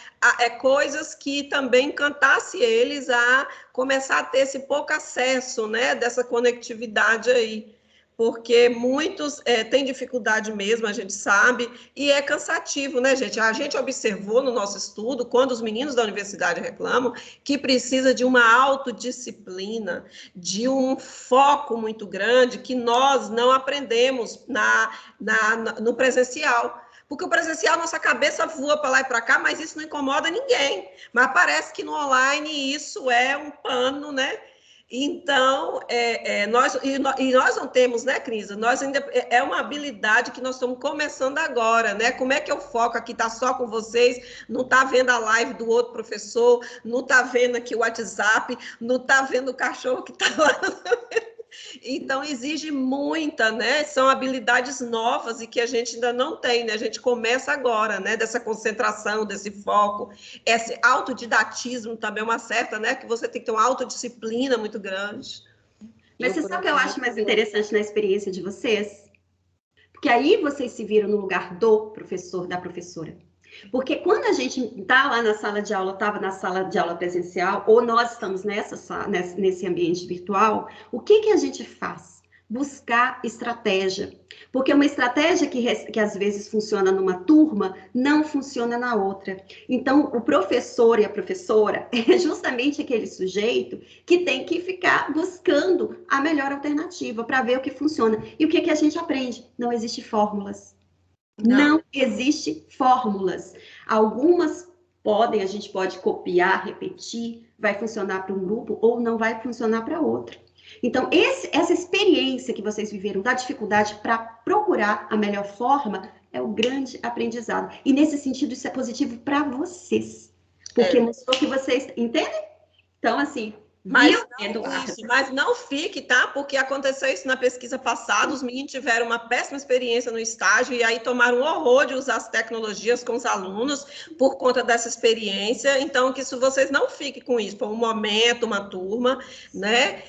Coisas que também encantasse eles a começar a ter esse pouco acesso, né, dessa conectividade aí. Porque muitos têm dificuldade mesmo, a gente sabe, e é cansativo, né, gente? A gente observou no nosso estudo, quando os meninos da universidade reclamam, que precisa de uma autodisciplina, de um foco muito grande, que nós não aprendemos no presencial. Porque o presencial, nossa cabeça voa para lá e para cá, mas isso não incomoda ninguém. Mas parece que no online isso é um pano, né? Então, nós não temos, né, Cris? Nós ainda, é uma habilidade que nós estamos começando agora, né? Como é que eu foco aqui, tá só com vocês, não tá vendo a live do outro professor, não tá vendo aqui o WhatsApp, não tá vendo o cachorro que tá lá. Então, exige muita, né? São habilidades novas e que a gente ainda não tem, né? A gente começa agora, né? Dessa concentração, desse foco, esse autodidatismo também é uma certa, né? Que você tem que ter uma autodisciplina muito grande. Mas você sabe o que eu acho mais interessante na experiência de vocês? Porque aí vocês se viram no lugar do professor, da professora. Porque quando a gente está lá na sala de aula, estava na sala de aula presencial, ou nós estamos nesse ambiente virtual, o que a gente faz? Buscar estratégia. Porque uma estratégia que às vezes funciona numa turma, não funciona na outra. Então, o professor e a professora é justamente aquele sujeito que tem que ficar buscando a melhor alternativa para ver o que funciona. E o que a gente aprende? Não existe fórmulas. Não existe fórmulas. Algumas a gente pode copiar, repetir, vai funcionar para um grupo ou não vai funcionar para outro. Então, essa experiência que vocês viveram da dificuldade para procurar a melhor forma é o grande aprendizado. E nesse sentido, isso é positivo para vocês. Porque mostrou que vocês... Entendem? Então, assim... Mas não fique, tá? Porque aconteceu isso na pesquisa passada, os meninos tiveram uma péssima experiência no estágio e aí tomaram um horror de usar as tecnologias com os alunos por conta dessa experiência. Então, que isso vocês não fiquem com isso, por um momento, uma turma, né?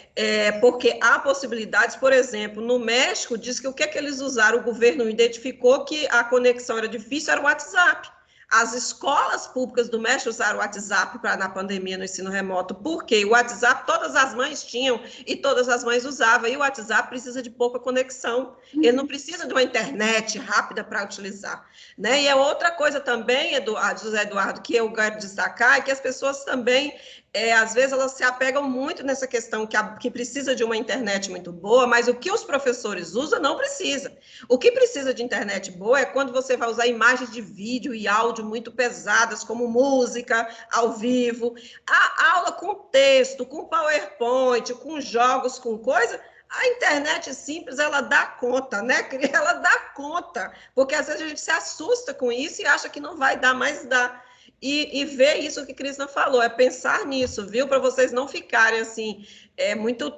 Porque há possibilidades, por exemplo, no México, diz que o que eles usaram, o governo identificou que a conexão era difícil, era o WhatsApp. As escolas públicas do México usaram o WhatsApp na pandemia, no ensino remoto, porque o WhatsApp todas as mães tinham e todas as mães usavam, e o WhatsApp precisa de pouca conexão, ele não precisa de uma internet rápida para utilizar, né? E é outra coisa também, José Eduardo, que eu quero destacar, é que as pessoas também, às vezes, elas se apegam muito nessa questão que precisa de uma internet muito boa, mas o que os professores usam não precisa. O que precisa de internet boa é quando você vai usar imagens de vídeo e áudio muito pesadas, como música ao vivo, a aula com texto, com PowerPoint, com jogos, com coisa, A internet simples, ela dá conta, né? Ela dá conta, porque às vezes a gente se assusta com isso e acha que não vai dar, mas dá. E ver isso que a Cristina falou, é pensar nisso, viu? Para vocês não ficarem assim, muito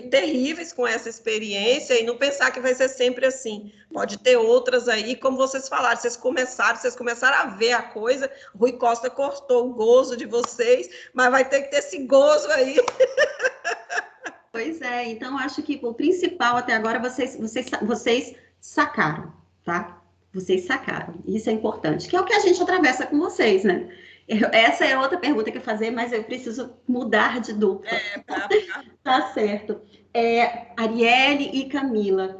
terríveis com essa experiência e não pensar que vai ser sempre assim. Pode ter outras aí, como vocês falaram, vocês começaram a ver a coisa, Rui Costa cortou o gozo de vocês, mas vai ter que ter esse gozo aí. Pois é, então acho que o principal até agora vocês sacaram, tá? Vocês sacaram, isso é importante, que é o que a gente atravessa com vocês, né? Essa é outra pergunta que eu ia fazer, mas eu preciso mudar de dupla. Tá certo. Arielle e Camila,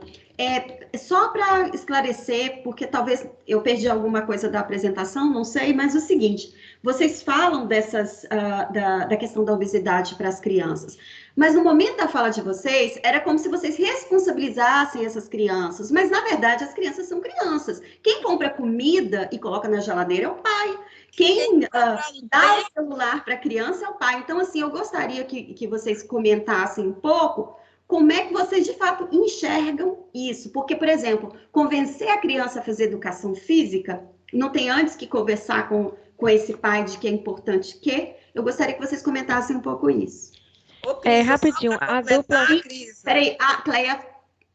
só para esclarecer, porque talvez eu perdi alguma coisa da apresentação, não sei, mas é o seguinte, vocês falam da questão da obesidade para as crianças, mas no momento da fala de vocês, era como se vocês responsabilizassem essas crianças, mas na verdade as crianças são crianças. Quem compra comida e coloca na geladeira é o pai. Quem dá o celular para a criança é o pai. Então, assim, eu gostaria que vocês comentassem um pouco como é que vocês, de fato, enxergam isso. Porque, por exemplo, convencer a criança a fazer educação física, não tem antes que conversar com esse pai de que é importante que. Eu gostaria que vocês comentassem um pouco isso. Ô, Cris, Rapidinho, a dupla... Peraí, a Cleia,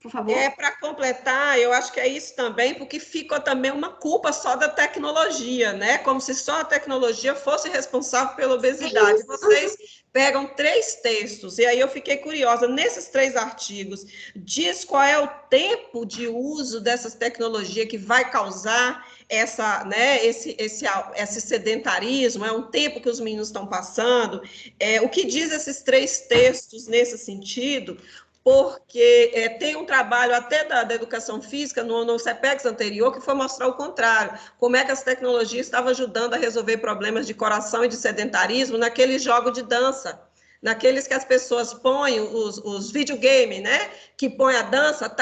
por favor. Para completar, eu acho que é isso também, porque fica também uma culpa só da tecnologia, né? Como se só a tecnologia fosse responsável pela obesidade. Vocês pegam 3 textos, e aí eu fiquei curiosa, nesses 3 artigos, diz qual é o tempo de uso dessas tecnologias que vai causar esse sedentarismo, é um tempo que os meninos estão passando. O que diz esses 3 textos nesse sentido? Porque tem um trabalho até da educação física no CEPEX anterior que foi mostrar o contrário, como é que as tecnologias estavam ajudando a resolver problemas de coração e de sedentarismo naquele jogo de dança, naqueles que as pessoas põem os videogames, né? Que põem a dança,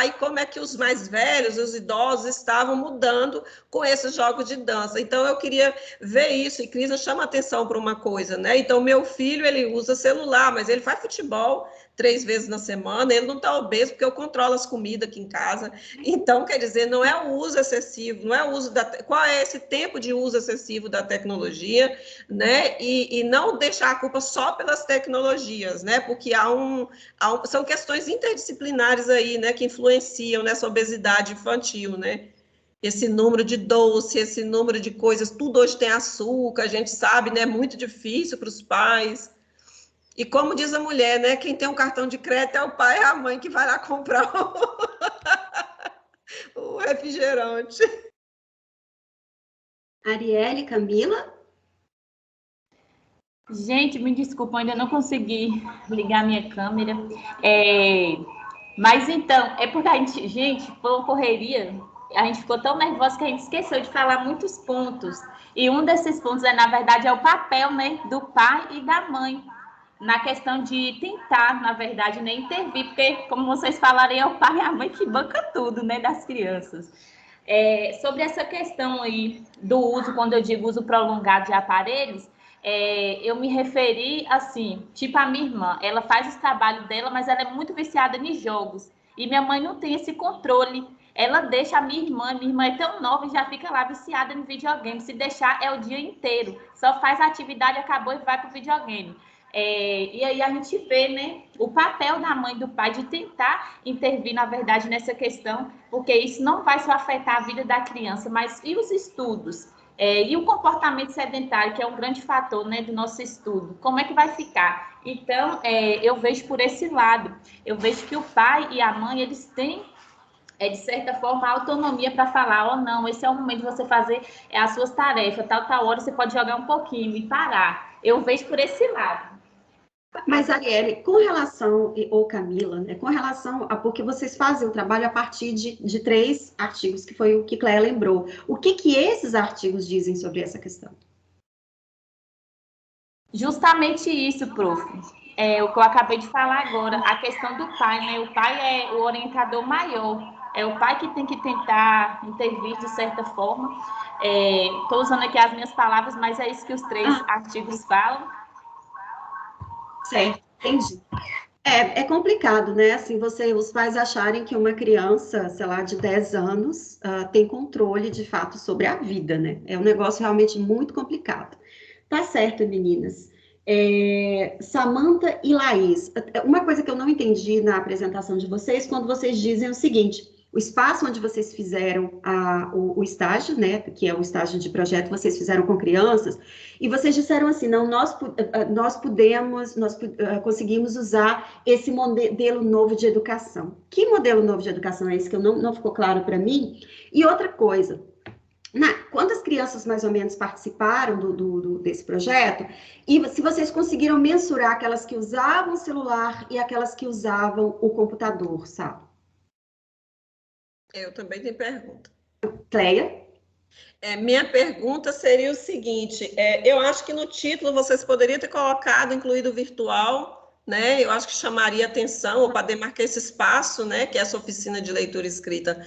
e como é que os mais velhos, os idosos, estavam mudando com esses jogos de dança. Então, eu queria ver isso, e Cris chama atenção para uma coisa, né? Então, meu filho, ele usa celular, mas ele faz futebol 3 vezes na semana, ele não está obeso, porque eu controlo as comidas aqui em casa. Então, quer dizer, não é o uso excessivo, não é o uso qual é esse tempo de uso excessivo da tecnologia, né? E não deixar a culpa só pelas tecnologias, né? Porque são questões interdisciplinares aí, né? Que influenciam nessa obesidade infantil, né? Esse número de doce, esse número de coisas, tudo hoje tem açúcar, a gente sabe, né? É muito difícil para os pais. E como diz a mulher, né? Quem tem um cartão de crédito é o pai e a mãe que vai lá comprar o refrigerante. Arielle, Camila? Gente, me desculpa, ainda não consegui ligar minha câmera. Mas então, é porque gente, foi uma correria, a gente ficou tão nervosa que a gente esqueceu de falar muitos pontos. E um desses pontos, na verdade, é o papel, né, do pai e da mãe, na questão de tentar, na verdade, né, intervir, porque, como vocês falaram, é o pai e a mãe que banca tudo, né, das crianças. Sobre essa questão aí do uso, quando eu digo uso prolongado de aparelhos, eu me referi assim, tipo a minha irmã, ela faz os trabalhos dela, mas ela é muito viciada em jogos, e minha mãe não tem esse controle. Ela deixa a minha irmã é tão nova e já fica lá viciada no videogame, se deixar é o dia inteiro, só faz a atividade, acabou e vai para o videogame. E aí a gente vê, né, o papel da mãe e do pai de tentar intervir, na verdade, nessa questão, porque isso não vai só afetar a vida da criança, mas e os estudos? E o comportamento sedentário, que é um grande fator, né, do nosso estudo, como é que vai ficar? Então, eu vejo por esse lado, eu vejo que o pai e a mãe, eles têm, de certa forma, a autonomia para falar, não, esse é o momento de você fazer as suas tarefas, tal hora você pode jogar um pouquinho e parar. Eu vejo por esse lado. Mas, Arielle, com relação, ou Camila, né, com relação a porque vocês fazem o trabalho a partir de 3 artigos, que foi o que Cléia lembrou. O que esses artigos dizem sobre essa questão? Justamente isso, prof. O que eu acabei de falar agora, a questão do pai, né? O pai é o orientador maior, é o pai que tem que tentar intervir de certa forma. Estou usando aqui as minhas palavras, mas é isso que os 3 artigos falam. Certo, entendi. É complicado, né? Assim, os pais acharem que uma criança, sei lá, de 10 anos, tem controle de fato sobre a vida, né? É um negócio realmente muito complicado. Tá certo, meninas. Samantha e Laís, uma coisa que eu não entendi na apresentação de vocês, quando vocês dizem o seguinte: o espaço onde vocês fizeram o estágio, né, que é o estágio de projeto, vocês fizeram com crianças, e vocês disseram assim, não, nós conseguimos usar esse modelo novo de educação. Que modelo novo de educação é esse que não ficou claro para mim? E outra coisa, quantas crianças mais ou menos participaram desse projeto? E se vocês conseguiram mensurar aquelas que usavam o celular e aquelas que usavam o computador, sabe? Eu também tenho pergunta. Cleia? Minha pergunta seria o seguinte, eu acho que no título vocês poderiam ter colocado, incluído virtual, né? Eu acho que chamaria atenção, ou para demarcar esse espaço, né? Que essa oficina de leitura escrita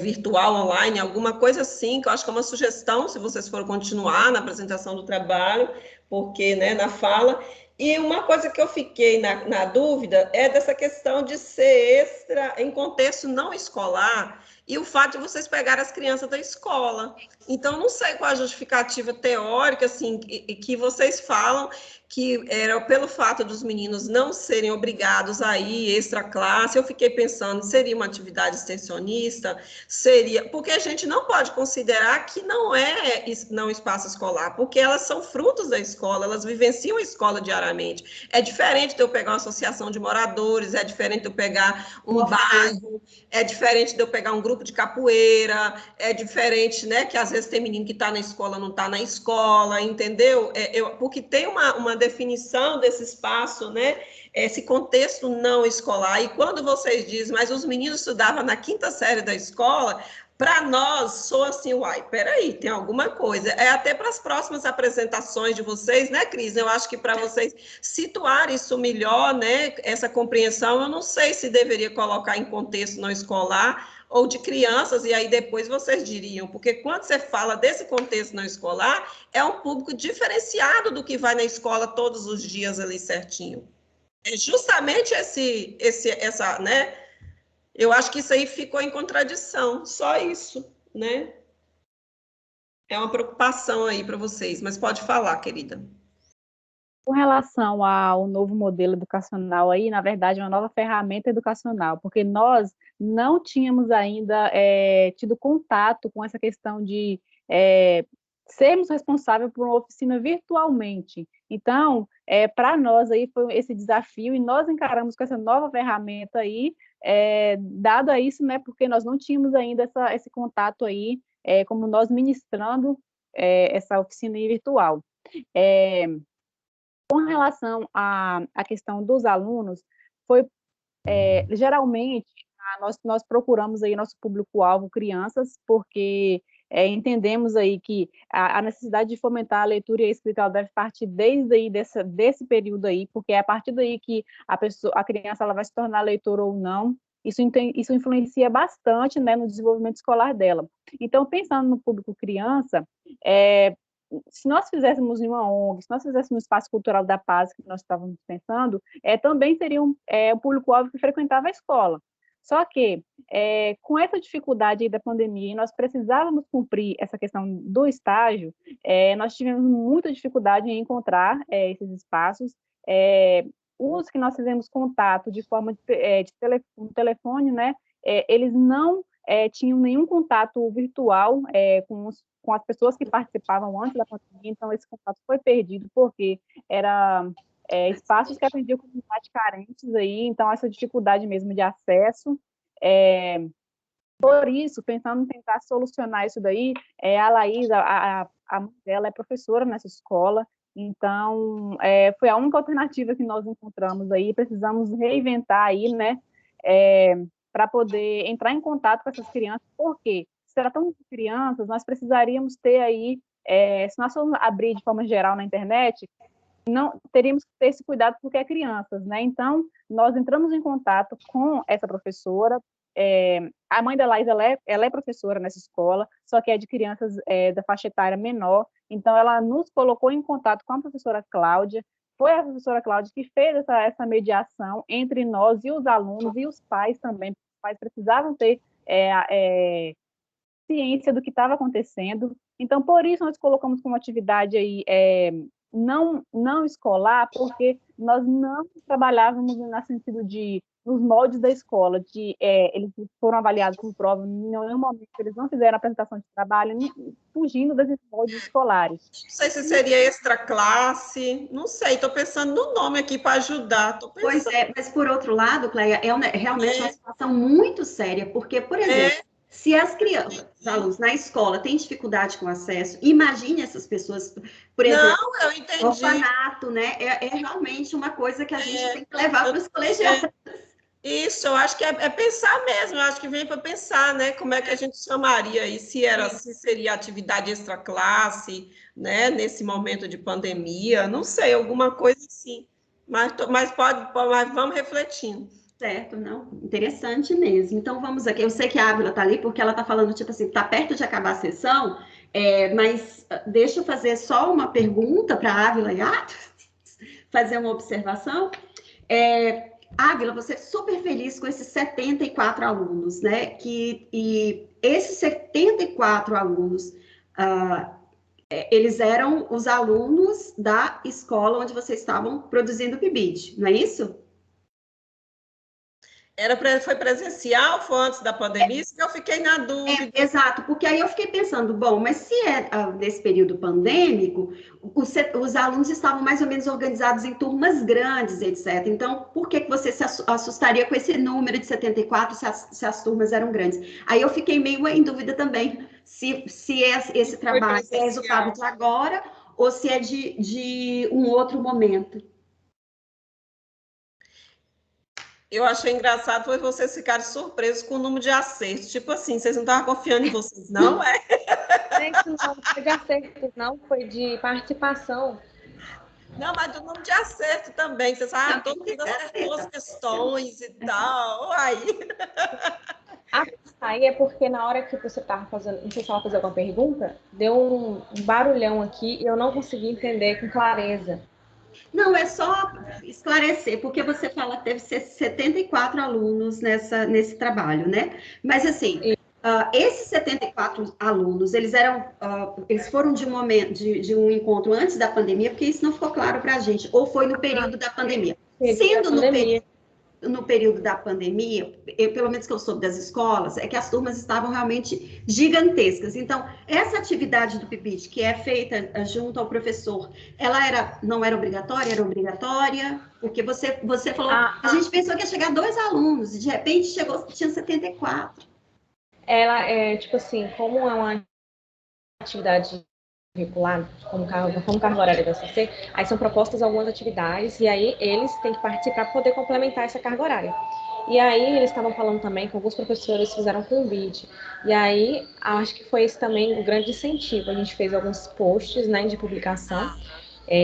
virtual, online, alguma coisa assim, que eu acho que é uma sugestão, se vocês forem continuar na apresentação do trabalho, porque, né, na fala. E uma coisa que eu fiquei na dúvida é dessa questão de ser extra em contexto não escolar, e o fato de vocês pegarem as crianças da escola. Então, não sei qual a justificativa teórica, assim, que vocês falam que era pelo fato dos meninos não serem obrigados a ir extra classe. Eu fiquei pensando, seria uma atividade extensionista? Seria, porque a gente não pode considerar que não é não espaço escolar, porque elas são frutos da escola, elas vivenciam a escola diariamente. É diferente de eu pegar uma associação de moradores, é diferente de eu pegar um bairro, é diferente de eu pegar um grupo de capoeira, é diferente, né, que às vezes tem menino que está na escola, não está na escola, entendeu? Porque tem uma definição desse espaço, né, esse contexto não escolar, e quando vocês dizem, mas os meninos estudavam na 5ª série da escola, para nós, sou assim, uai, peraí, tem alguma coisa. Até para as próximas apresentações de vocês, né, Cris? Eu acho que para vocês situar isso melhor, né, essa compreensão, eu não sei se deveria colocar em contexto não escolar ou de crianças, e aí depois vocês diriam, porque quando você fala desse contexto não escolar, é um público diferenciado do que vai na escola todos os dias ali certinho. É justamente essa, né? Eu acho que isso aí ficou em contradição, só isso, né? É uma preocupação aí para vocês, mas pode falar, querida. Com relação ao novo modelo educacional aí, na verdade, é uma nova ferramenta educacional, porque nós não tínhamos ainda tido contato com essa questão de sermos responsáveis por uma oficina virtualmente. Então, para nós aí foi esse desafio, e nós encaramos com essa nova ferramenta aí, dado a isso, né, porque nós não tínhamos ainda esse contato aí, como nós ministrando essa oficina virtual. Com relação à questão dos alunos, geralmente nós procuramos aí nosso público-alvo crianças, porque entendemos aí que a necessidade de fomentar a leitura e a escrita deve partir desde aí desse período aí, porque é a partir daí que a criança ela vai se tornar leitora ou não. Isso influencia bastante, né, no desenvolvimento escolar dela. Então, pensando no público criança, se nós fizéssemos em uma ONG, se nós fizéssemos no Espaço Cultural da Paz, que nós estávamos pensando, também seria um público-alvo que frequentava a escola. Só que, com essa dificuldade aí da pandemia, e nós precisávamos cumprir essa questão do estágio, nós tivemos muita dificuldade em encontrar esses espaços. Os que nós fizemos contato de forma de telefone, né, eles não tinham nenhum contato virtual com as pessoas que participavam antes da pandemia, então esse contato foi perdido, porque era espaços que atendiam comunidades carentes aí, então essa dificuldade mesmo de acesso. Por isso, pensando em tentar solucionar isso daí, a Laís, a mãe dela é professora nessa escola, então foi a única alternativa que nós encontramos aí, precisamos reinventar aí, né, para poder entrar em contato com essas crianças, porque se tratando de crianças, nós precisaríamos ter aí, se nós formos abrir de forma geral na internet, não teríamos que ter esse cuidado porque é crianças, né? Então, nós entramos em contato com essa professora, a mãe da Laís, ela é professora nessa escola, só que é de crianças da faixa etária menor, então ela nos colocou em contato com a professora Cláudia, foi a professora Cláudia que fez essa mediação entre nós e os alunos e os pais também. Os pais precisavam ter ciência do que estava acontecendo. Então, por isso, nós colocamos como atividade aí não escolar, porque nós não trabalhávamos no sentido de, nos moldes da escola, eles foram avaliados por prova, em nenhum momento eles não fizeram apresentação de trabalho, fugindo desses moldes escolares. Não sei se seria extra classe, não sei, estou pensando no nome aqui para ajudar. Pois é, mas por outro lado, Cleia, realmente uma situação muito séria, porque, por exemplo, se as crianças, os alunos na escola têm dificuldade com acesso, imagine essas pessoas, por exemplo, não, eu entendi. Orfanato, né? É realmente uma coisa que a gente tem que levar para os colegiados. Isso, eu acho que é pensar mesmo, eu acho que vem para pensar, né? Como é que a gente chamaria aí, se seria atividade extra classe, né? Nesse momento de pandemia, não sei, alguma coisa assim. Mas vamos refletindo. Certo, não, interessante mesmo. Então, vamos aqui. Eu sei que a Ávila está ali, porque ela está falando, tipo assim, está perto de acabar a sessão, mas deixa eu fazer só uma pergunta para a Ávila e fazer uma observação. Ávila, você é super feliz com esses 74 alunos, né? E esses 74 alunos, eles eram os alunos da escola onde vocês estavam produzindo o PIBID, não é isso? Foi presencial, foi antes da pandemia? Isso que eu fiquei na dúvida. Exato, porque aí eu fiquei pensando, bom, mas se nesse período pandêmico, os alunos estavam mais ou menos organizados em turmas grandes, etc. Então, por que você se assustaria com esse número de 74 se as turmas eram grandes? Aí eu fiquei meio em dúvida também, se esse trabalho é resultado de agora ou se é de um outro momento. Eu achei engraçado foi vocês ficarem surpresos com o número de acertos. Tipo assim, vocês não estavam confiando em vocês, não? Gente, não foi de acertos, não, foi de participação. Não, mas do número de acerto também. Você sabe, todo mundo acertou as questões e tal. Aí é porque na hora que você estava fazendo, não sei se ela fez alguma pergunta, deu um barulhão aqui e eu não consegui entender com clareza. Não, é só esclarecer, porque você fala que teve 74 alunos nesse trabalho, né? Mas, assim, esses 74 alunos, eles foram de um encontro antes da pandemia, porque isso não ficou claro para a gente, ou foi no período da pandemia? Sendo no período da pandemia, pelo menos que eu soube das escolas, é que as turmas estavam realmente gigantescas. Então, essa atividade do PIBID, que é feita junto ao professor, ela não era obrigatória? Era obrigatória? Porque você falou, a gente pensou que ia chegar 2 alunos, e de repente tinha 74. Ela é, tipo assim, como é uma atividade curricular, como carga horária da CC, aí são propostas algumas atividades e aí eles têm que participar para poder complementar essa carga horária. E aí eles estavam falando também que alguns professores fizeram convite. E aí acho que foi esse também o grande incentivo. A gente fez alguns posts, né, de publicação,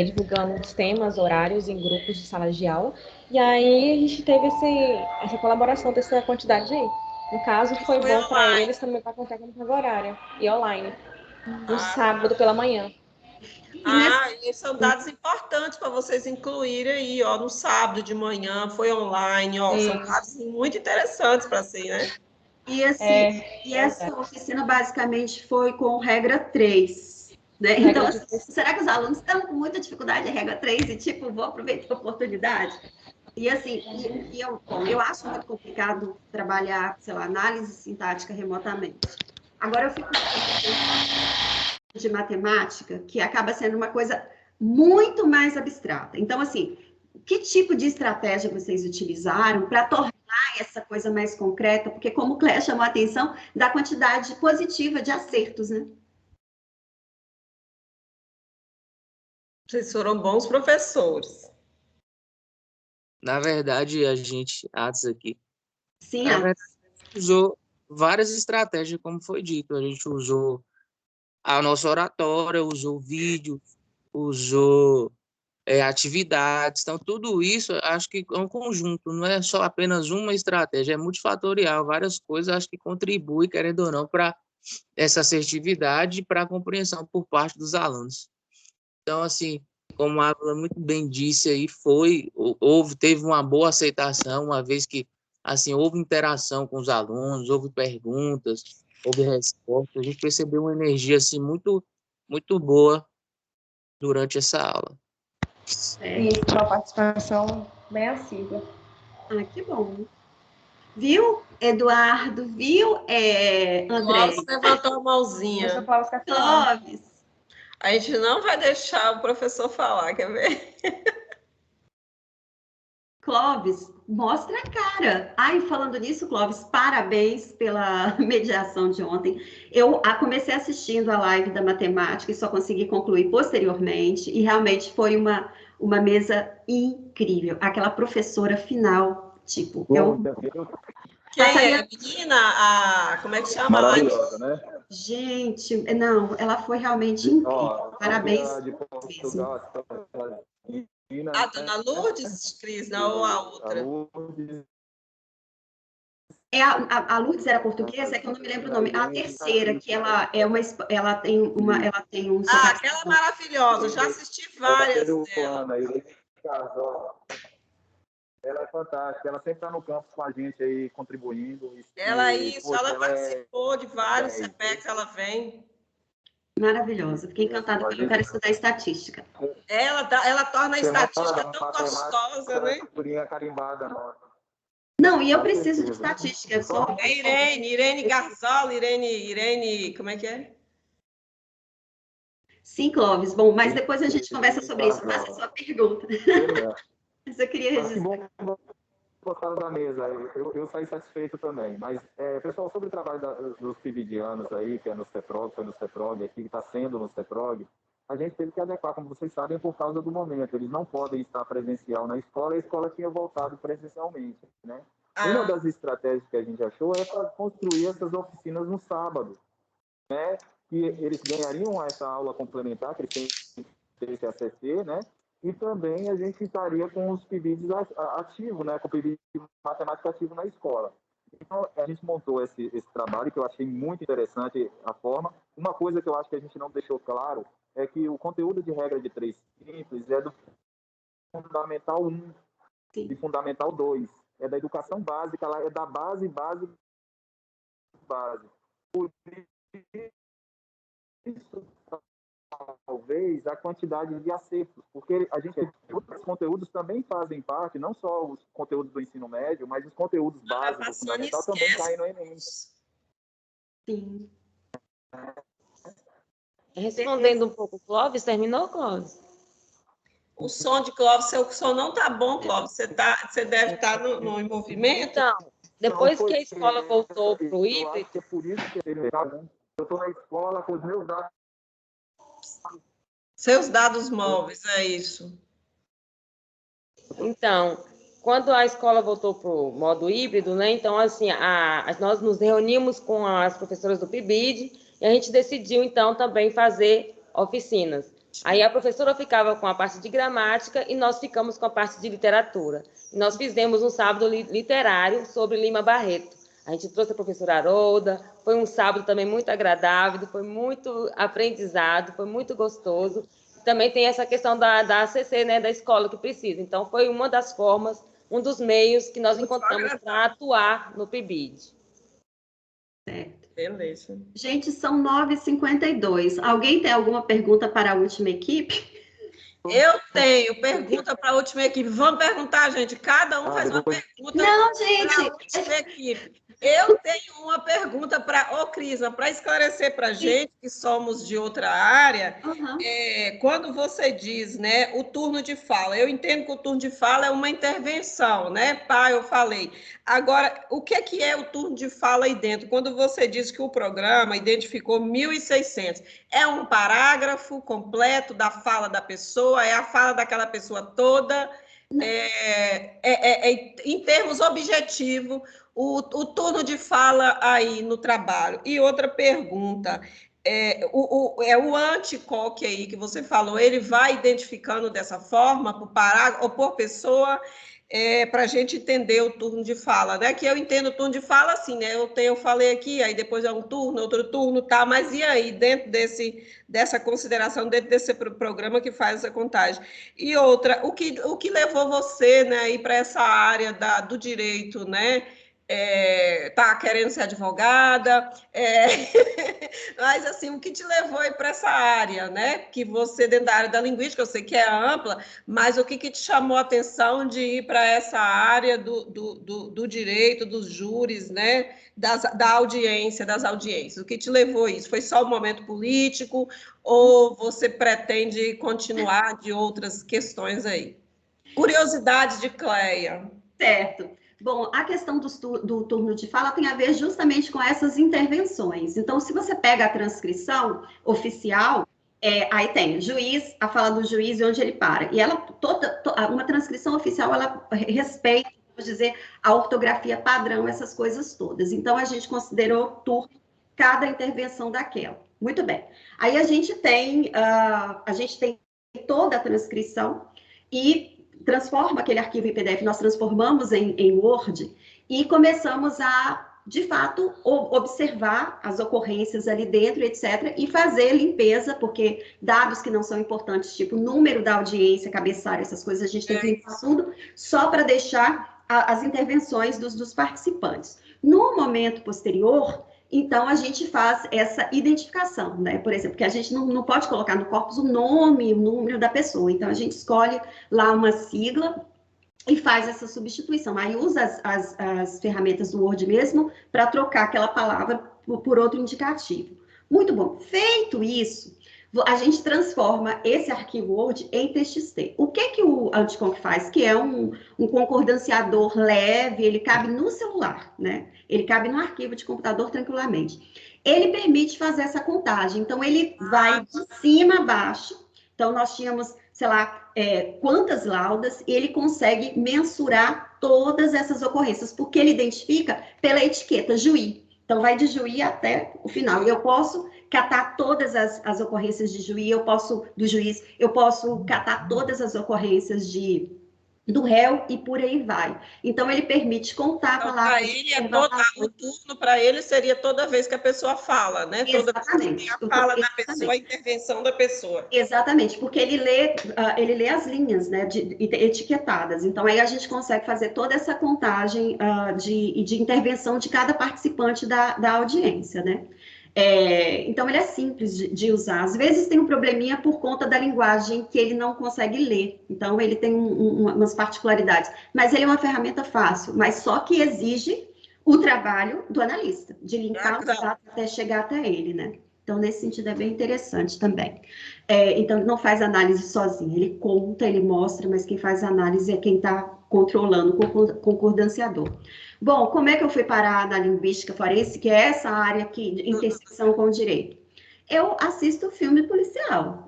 divulgando os temas, horários em grupos de sala de aula. E aí a gente teve essa colaboração dessa quantidade aí. No caso, foi bom para eles também para contar com carga horária e online. No sábado pela manhã. E são dados importantes para vocês incluírem aí, ó, no sábado de manhã, foi online, ó, são dados muito interessantes para ser, né? E assim, essa oficina basicamente foi com regra 3, né? Então, será que os alunos estão com muita dificuldade em regra 3 e, tipo, vou aproveitar a oportunidade? E assim, eu acho muito complicado trabalhar, sei lá, análise sintática remotamente. Agora eu fico de matemática, que acaba sendo uma coisa muito mais abstrata. Então, assim, que tipo de estratégia vocês utilizaram para tornar essa coisa mais concreta? Porque, como o Cléia chamou a atenção, da quantidade positiva de acertos, né? Vocês foram bons professores. Na verdade, Atos aqui, sim, usou várias estratégias, como foi dito. A gente usou a nossa oratória, usou vídeos, usou atividades. Então, tudo isso, acho que é um conjunto, não é só apenas uma estratégia, é multifatorial, várias coisas, acho que contribuem, querendo ou não, para essa assertividade e para a compreensão por parte dos alunos. Então, assim, como a Ávila muito bem disse aí, teve uma boa aceitação, uma vez que assim, houve interação com os alunos, houve perguntas, houve respostas, a gente percebeu uma energia assim, muito, muito boa durante essa aula. Isso, uma participação bem assídua. Ah, que bom. Viu, Eduardo? Viu, André? Clóvis levantou a mãozinha. Clóvis. A gente não vai deixar o professor falar, quer ver? Clóvis, mostra a cara. Ai, falando nisso, Clóvis, parabéns pela mediação de ontem. Eu comecei assistindo a live da matemática e só consegui concluir posteriormente, e realmente foi uma mesa incrível. Aquela professora final, tipo, Quem é a menina? Como é que chama? Maravilhosa, né? Gente, não, ela foi realmente incrível. Parabéns mesmo. A dona Lourdes, Cris, não, ou a outra? A Lourdes era portuguesa, é que eu não me lembro o nome. A terceira, que ela tem um aquela maravilhosa, já assisti várias dela. Ela é fantástica, ela sempre está no campo com a gente aí, contribuindo. Ela participou de vários CPECs, ela vem. Maravilhosa, fiquei encantada, porque eu quero estudar estatística. Ela torna a estatística tão gostosa, né? Carimbada, nossa. Não, e eu preciso de estatística. Eu sou... Irene Garzol, Irene, como é que é? Sim, Clóvis. Bom, mas depois a gente conversa sobre isso. Faça a sua pergunta. Mas eu queria registrar. Gostaram da mesa, eu saí satisfeito também. Mas, pessoal, sobre o trabalho dos PIBidianos aí, que é no CEPROG, foi no CEPROG aqui, que está sendo no CEPROG, a gente teve que adequar, como vocês sabem, por causa do momento. Eles não podem estar presencial na escola, a escola tinha voltado presencialmente, né? Uma das estratégias que a gente achou é para construir essas oficinas no sábado, né? Que eles ganhariam essa aula complementar, que eles têm esse ACC, né? E também a gente estaria com os PIBIDs ativos, né? Com o PIBID de matemática ativo na escola. Então, a gente montou esse trabalho, que eu achei muito interessante a forma. Uma coisa que eu acho que a gente não deixou claro é que o conteúdo de regra de 3 simples é do Fundamental 1 e Fundamental 2. É da educação básica, ela é da base. Por isso, talvez, a quantidade de acertos, porque outros conteúdos também fazem parte, não só os conteúdos do ensino médio, mas os conteúdos básicos do fundamental também caem no Enem. Sim. Respondendo um pouco, Clóvis, terminou, Clóvis? O som de Clóvis, seu som não está bom, Clóvis. Você deve estar no envolvimento. Então, depois que a escola voltou para o híbrido... É por isso que eu estou na escola com os meus dados. Seus dados móveis, é isso. Então, quando a escola voltou para o modo híbrido, né? Então, assim, nós nos reunimos com as professoras do PIBID e a gente decidiu, então, também fazer oficinas. Aí a professora ficava com a parte de gramática e nós ficamos com a parte de literatura. E nós fizemos um sábado literário sobre Lima Barreto. A gente trouxe a professora Harolda, foi um sábado também muito agradável, foi muito aprendizado, foi muito gostoso. Também tem essa questão da ACC, né, da escola que precisa. Então, foi uma das formas, um dos meios que nós encontramos para atuar no PIBID. Certo. Beleza. Gente, são 9h52. Alguém tem alguma pergunta para a última equipe? Eu tenho pergunta para a última equipe. Vamos perguntar, gente. Cada um faz uma pergunta. Não, gente. Para a última equipe. Eu tenho uma pergunta para Cris, para esclarecer para a gente, que somos de outra área. Quando você diz, né, o turno de fala, eu entendo que o turno de fala é uma intervenção, né? Eu falei. Agora, o que é o turno de fala aí dentro? Quando você diz que o programa identificou 1.600, é um parágrafo completo da fala da pessoa? É a fala daquela pessoa toda? Em termos objetivos, o turno de fala aí no trabalho. E outra pergunta, o anti-COC aí que você falou, ele vai identificando dessa forma, por parágrafo ou por pessoa, para a gente entender o turno de fala, né? Que eu entendo o turno de fala assim, né? Eu falei aqui, aí depois é um turno, outro turno, tá? Mas e aí, dentro dessa consideração, dentro desse programa que faz essa contagem? E outra, o que levou você, né, a ir para essa área do direito, né? Tá querendo ser advogada, mas assim, o que te levou aí para essa área, né? Que você, dentro da área da linguística, eu sei que é ampla, mas o que te chamou a atenção de ir para essa área do direito, dos júris, né? Da audiência, das audiências? O que te levou a isso? Foi só o momento político ou você pretende continuar de outras questões aí? Curiosidade de Cleia. Certo. Bom, a questão do turno de fala tem a ver justamente com essas intervenções. Então, se você pega a transcrição oficial, aí tem juiz, a fala do juiz e onde ele para. E ela, uma transcrição oficial, ela respeita, vamos dizer, a ortografia padrão, essas coisas todas. Então, a gente considerou turno cada intervenção daquela. Muito bem. Aí a gente tem toda a transcrição e transforma aquele arquivo em PDF, nós transformamos em Word e começamos a, de fato, observar as ocorrências ali dentro, etc., e fazer limpeza, porque dados que não são importantes, tipo número da audiência, cabeçalho, essas coisas, a gente tem que limpar tudo, só para deixar as intervenções dos participantes. No momento posterior, então, a gente faz essa identificação, né? Por exemplo, que a gente não pode colocar no corpus o nome, o número da pessoa. Então, a gente escolhe lá uma sigla e faz essa substituição. Aí usa as ferramentas do Word mesmo para trocar aquela palavra por outro indicativo. Muito bom. Feito isso, a gente transforma esse arquivo Word em TXT. O que o Anticonc faz? Que é um concordanciador leve, ele cabe no celular, né? Ele cabe no arquivo de computador tranquilamente. Ele permite fazer essa contagem. Então, ele vai de cima a baixo. Então, nós tínhamos, sei lá, quantas laudas, e ele consegue mensurar todas essas ocorrências, porque ele identifica pela etiqueta juiz. Então, vai de juiz até o final. E eu posso catar todas as ocorrências de juiz, do juiz, eu posso catar todas as ocorrências do réu e por aí vai. Então, ele permite contar então, para ele, o turno para ele seria toda vez que a pessoa fala, né? Toda Exatamente. vez que a fala da pessoa, a intervenção da pessoa. Exatamente, porque ele lê as linhas, né, etiquetadas. Então, aí a gente consegue fazer toda essa contagem de intervenção de cada participante da audiência, né? Então, ele é simples de usar. Às vezes tem um probleminha por conta da linguagem que ele não consegue ler. Então, ele tem umas particularidades. Mas ele é uma ferramenta fácil, mas só que exige o trabalho do analista, de linkar os dados até chegar até ele, né? Então, nesse sentido, é bem interessante também. Então, ele não faz análise sozinho. Ele conta, ele mostra, mas quem faz análise é quem está controlando o concordanciador. Bom, como é que eu fui parar na linguística forense, que é essa área aqui de intersecção com o direito? Eu assisto filme policial.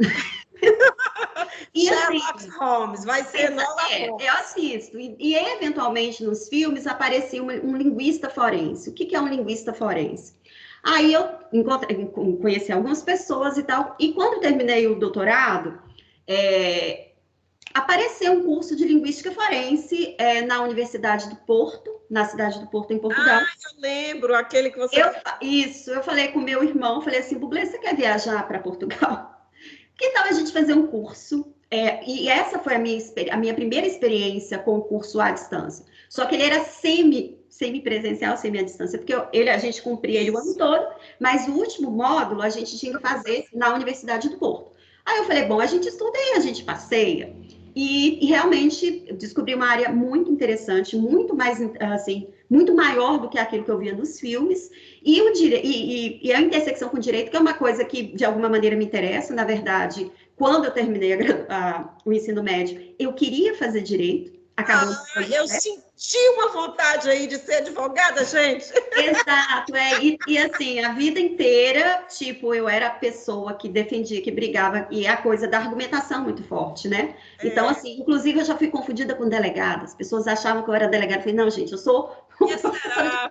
E Sherlock Holmes, vai ser Enola Holmes. Eu assisto. E eventualmente, nos filmes, aparecia um linguista forense. O que é um linguista forense? Aí eu conheci algumas pessoas e tal. E quando terminei o doutorado, apareceu um curso de linguística forense na Universidade do Porto, na cidade do Porto, em Portugal. Eu lembro, aquele que você... Isso, eu falei com meu irmão, falei assim, Bublé, você quer viajar para Portugal? Que tal a gente fazer um curso? E essa foi a minha primeira experiência com o curso à distância. Só que ele era semi-presencial, semi-à-distância, porque a gente cumpria ele o ano todo, mas o último módulo a gente tinha que fazer na Universidade do Porto. Aí eu falei, bom, a gente estuda e a gente passeia. E realmente eu descobri uma área muito interessante, muito mais, assim, muito maior do que aquilo que eu via nos filmes, e a intersecção com o direito, que é uma coisa que, de alguma maneira, me interessa. Na verdade, quando eu terminei o ensino médio, eu queria fazer direito. Eu senti uma vontade aí de ser advogada, gente. Exato, e assim, a vida inteira, tipo, eu era a pessoa que defendia, que brigava, e a coisa da argumentação muito forte, né? Então, assim, inclusive eu já fui confundida com delegada, as pessoas achavam que eu era delegada, eu falei, não, gente, eu sou... Por que será?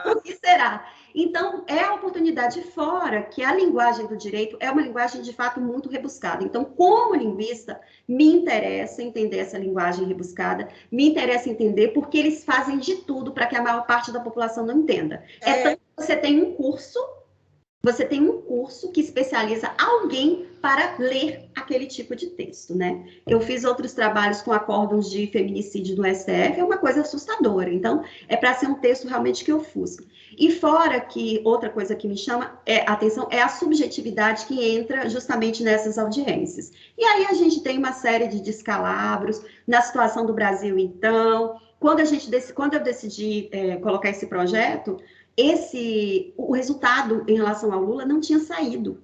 Por que será? Então, é a oportunidade fora que a linguagem do direito é uma linguagem, de fato, muito rebuscada. Então, como linguista, me interessa entender essa linguagem rebuscada, me interessa entender porque eles fazem de tudo para que a maior parte da população não entenda. Tanto que você tem um curso que especializa alguém para ler aquele tipo de texto, né? Eu fiz outros trabalhos com acórdãos de feminicídio no STF, é uma coisa assustadora. Então, é para ser um texto realmente que ofusca. E fora que, outra coisa que me chama a atenção é a subjetividade que entra justamente nessas audiências. E aí a gente tem uma série de descalabros na situação do Brasil, então. Quando eu decidi colocar esse projeto, o resultado em relação ao Lula não tinha saído.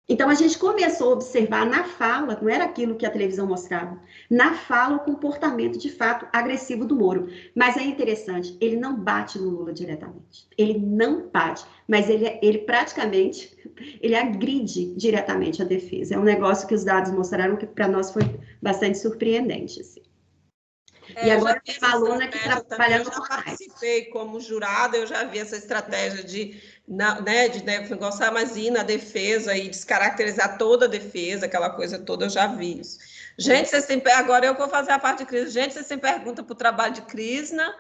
Então, a gente começou a observar na fala, não era aquilo que a televisão mostrava, na fala o comportamento, de fato, agressivo do Moro. Mas é interessante, ele não bate no Lula diretamente. Ele não bate, mas ele praticamente, ele agride diretamente a defesa. É um negócio que os dados mostraram que para nós foi bastante surpreendente, assim. E agora tem uma aluna que está trabalhando com a participei como jurada, eu já vi essa estratégia de negociar mais ir na defesa e descaracterizar toda a defesa, aquela coisa toda, eu já vi isso. Gente, vocês têm... agora eu vou fazer a parte de Crisna. Gente, vocês têm pergunta para o trabalho de Crisna?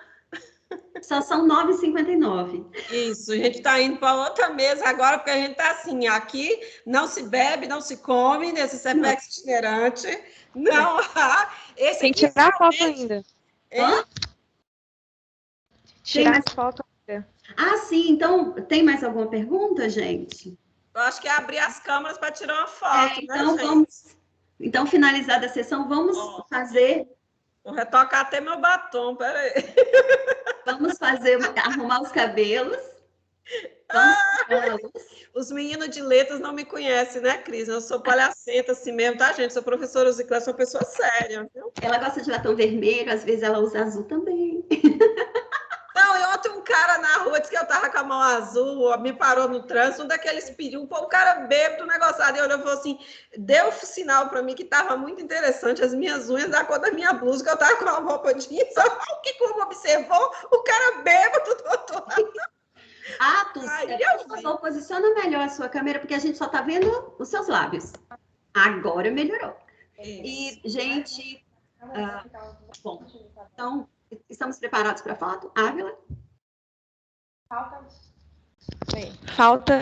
Só são 9h59. Isso, a gente está indo para outra mesa agora, porque a gente está assim, aqui não se bebe, não se come, nesse CPEX itinerante, não há... Tem que tirar a foto ainda. Tirar a foto ainda. Ah, sim, então, tem mais alguma pergunta, gente? Eu acho que é abrir as câmeras para tirar uma foto, então, né, gente? Então, finalizada a sessão, vamos fazer... Vou retocar até meu batom, peraí. Vamos arrumar os cabelos. Os meninos de letras não me conhecem, né, Cris? Eu sou palhacenta assim mesmo, tá, gente? Sou professora Ziclé, sou uma pessoa séria, viu? Ela gosta de batom vermelho, às vezes ela usa azul também. Não, e ontem um cara na rua disse que eu tava com a mão azul, me parou no trânsito, um daqueles pediu, o cara bêbado, negociado, e olhou e falou assim, deu sinal para mim que tava muito interessante as minhas unhas da cor da minha blusa, que eu tava com uma roupa jeans, o que o povo observou? O cara bêbado do outro lado. Atos, por favor, posiciona melhor a sua câmera, porque a gente só tá vendo os seus lábios. Agora melhorou. E, gente, bom, então... Estamos preparados para a foto? Ávila? Falta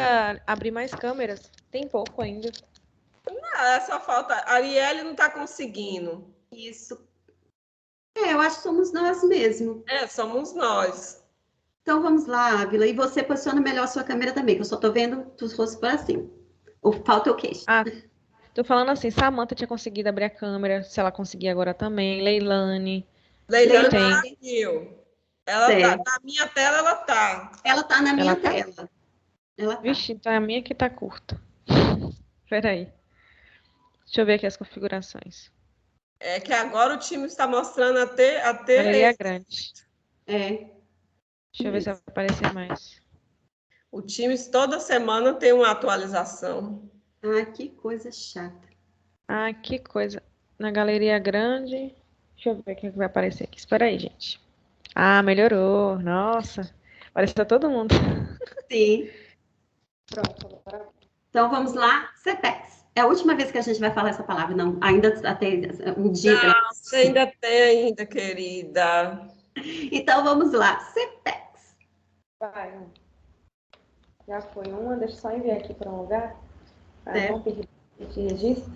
abrir mais câmeras. Tem pouco ainda. Não, só falta. A Arielle não está conseguindo. Isso. Eu acho que somos nós mesmo. Somos nós. Então vamos lá, Ávila. E você posiciona melhor a sua câmera também, que eu só estou vendo os rostos por assim. Falta o queixo. Tô falando assim, Samantha tinha conseguido abrir a câmera, se ela conseguir agora também. Leilane conseguiu. Ela tá na minha tela, ela tá. Ela tá na minha tela. Ela tá. Vixe, então a minha que tá curta. Peraí. Deixa eu ver aqui as configurações. É que agora o time está mostrando até Galeria grande. Deixa eu ver se vai aparecer mais. O time toda semana tem uma atualização. Que coisa chata. Que coisa. Na galeria grande... Deixa eu ver o que vai aparecer aqui. Espera aí, gente. Melhorou. Nossa. Apareceu todo mundo. Sim. Pronto. Então, vamos lá. CPEX. É a última vez que a gente vai falar essa palavra. Não, ainda tem um dia. Não, você ainda tem, querida. Então, vamos lá. CPEX. Vai. Já foi uma. Deixa eu só enviar aqui para um lugar. Vamos pedir.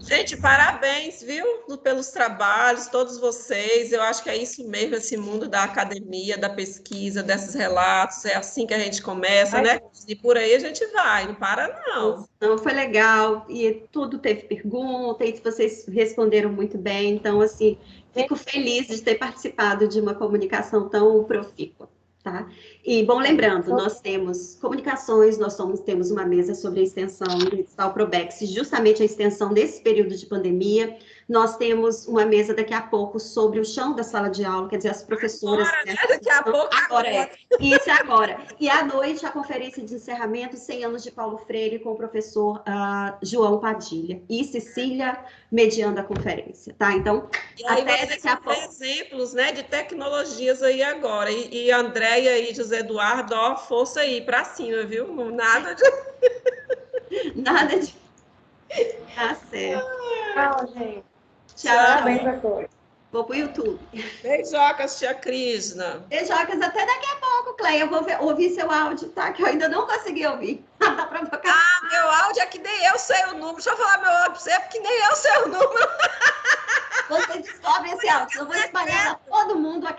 Gente, parabéns, viu? Pelos trabalhos, todos vocês. Eu acho que é isso mesmo, esse mundo da academia, da pesquisa, desses relatos. É assim que a gente começa, né? E por aí a gente vai, não para, não. Não, foi legal. E tudo teve pergunta, e vocês responderam muito bem. Então, assim, fico feliz de ter participado de uma comunicação tão profícua. Tá? E, bom, lembrando, nós temos comunicações, temos uma mesa sobre a extensão do Probex, justamente a extensão desse período de pandemia. Nós temos uma mesa daqui a pouco sobre o chão da sala de aula, quer dizer, as professoras... Agora, né? Daqui a pouco. Agora é. Isso é agora. E à noite, a conferência de encerramento, 100 anos de Paulo Freire, com o professor João Padilha. E Cecília mediando a conferência, tá? Então, e aí até daqui a pouco. Exemplos, né, de tecnologias aí agora. E Andréia e José Eduardo, ó, força aí para cima, viu? Nada de... Nada de... Tá certo. Tchau, gente. Tchau. Parabéns a todos. Vou pro YouTube. Beijocas, tia Crisna. Beijocas até daqui a pouco, Cleia. Eu vou ouvir seu áudio, tá? Que eu ainda não consegui ouvir. Tá provocando. Ah, meu áudio é que nem eu sei o número. Deixa eu falar meu áudio pra você, porque nem eu sei o número. Você descobre esse áudio. Eu vou espalhar pra todo mundo aqui.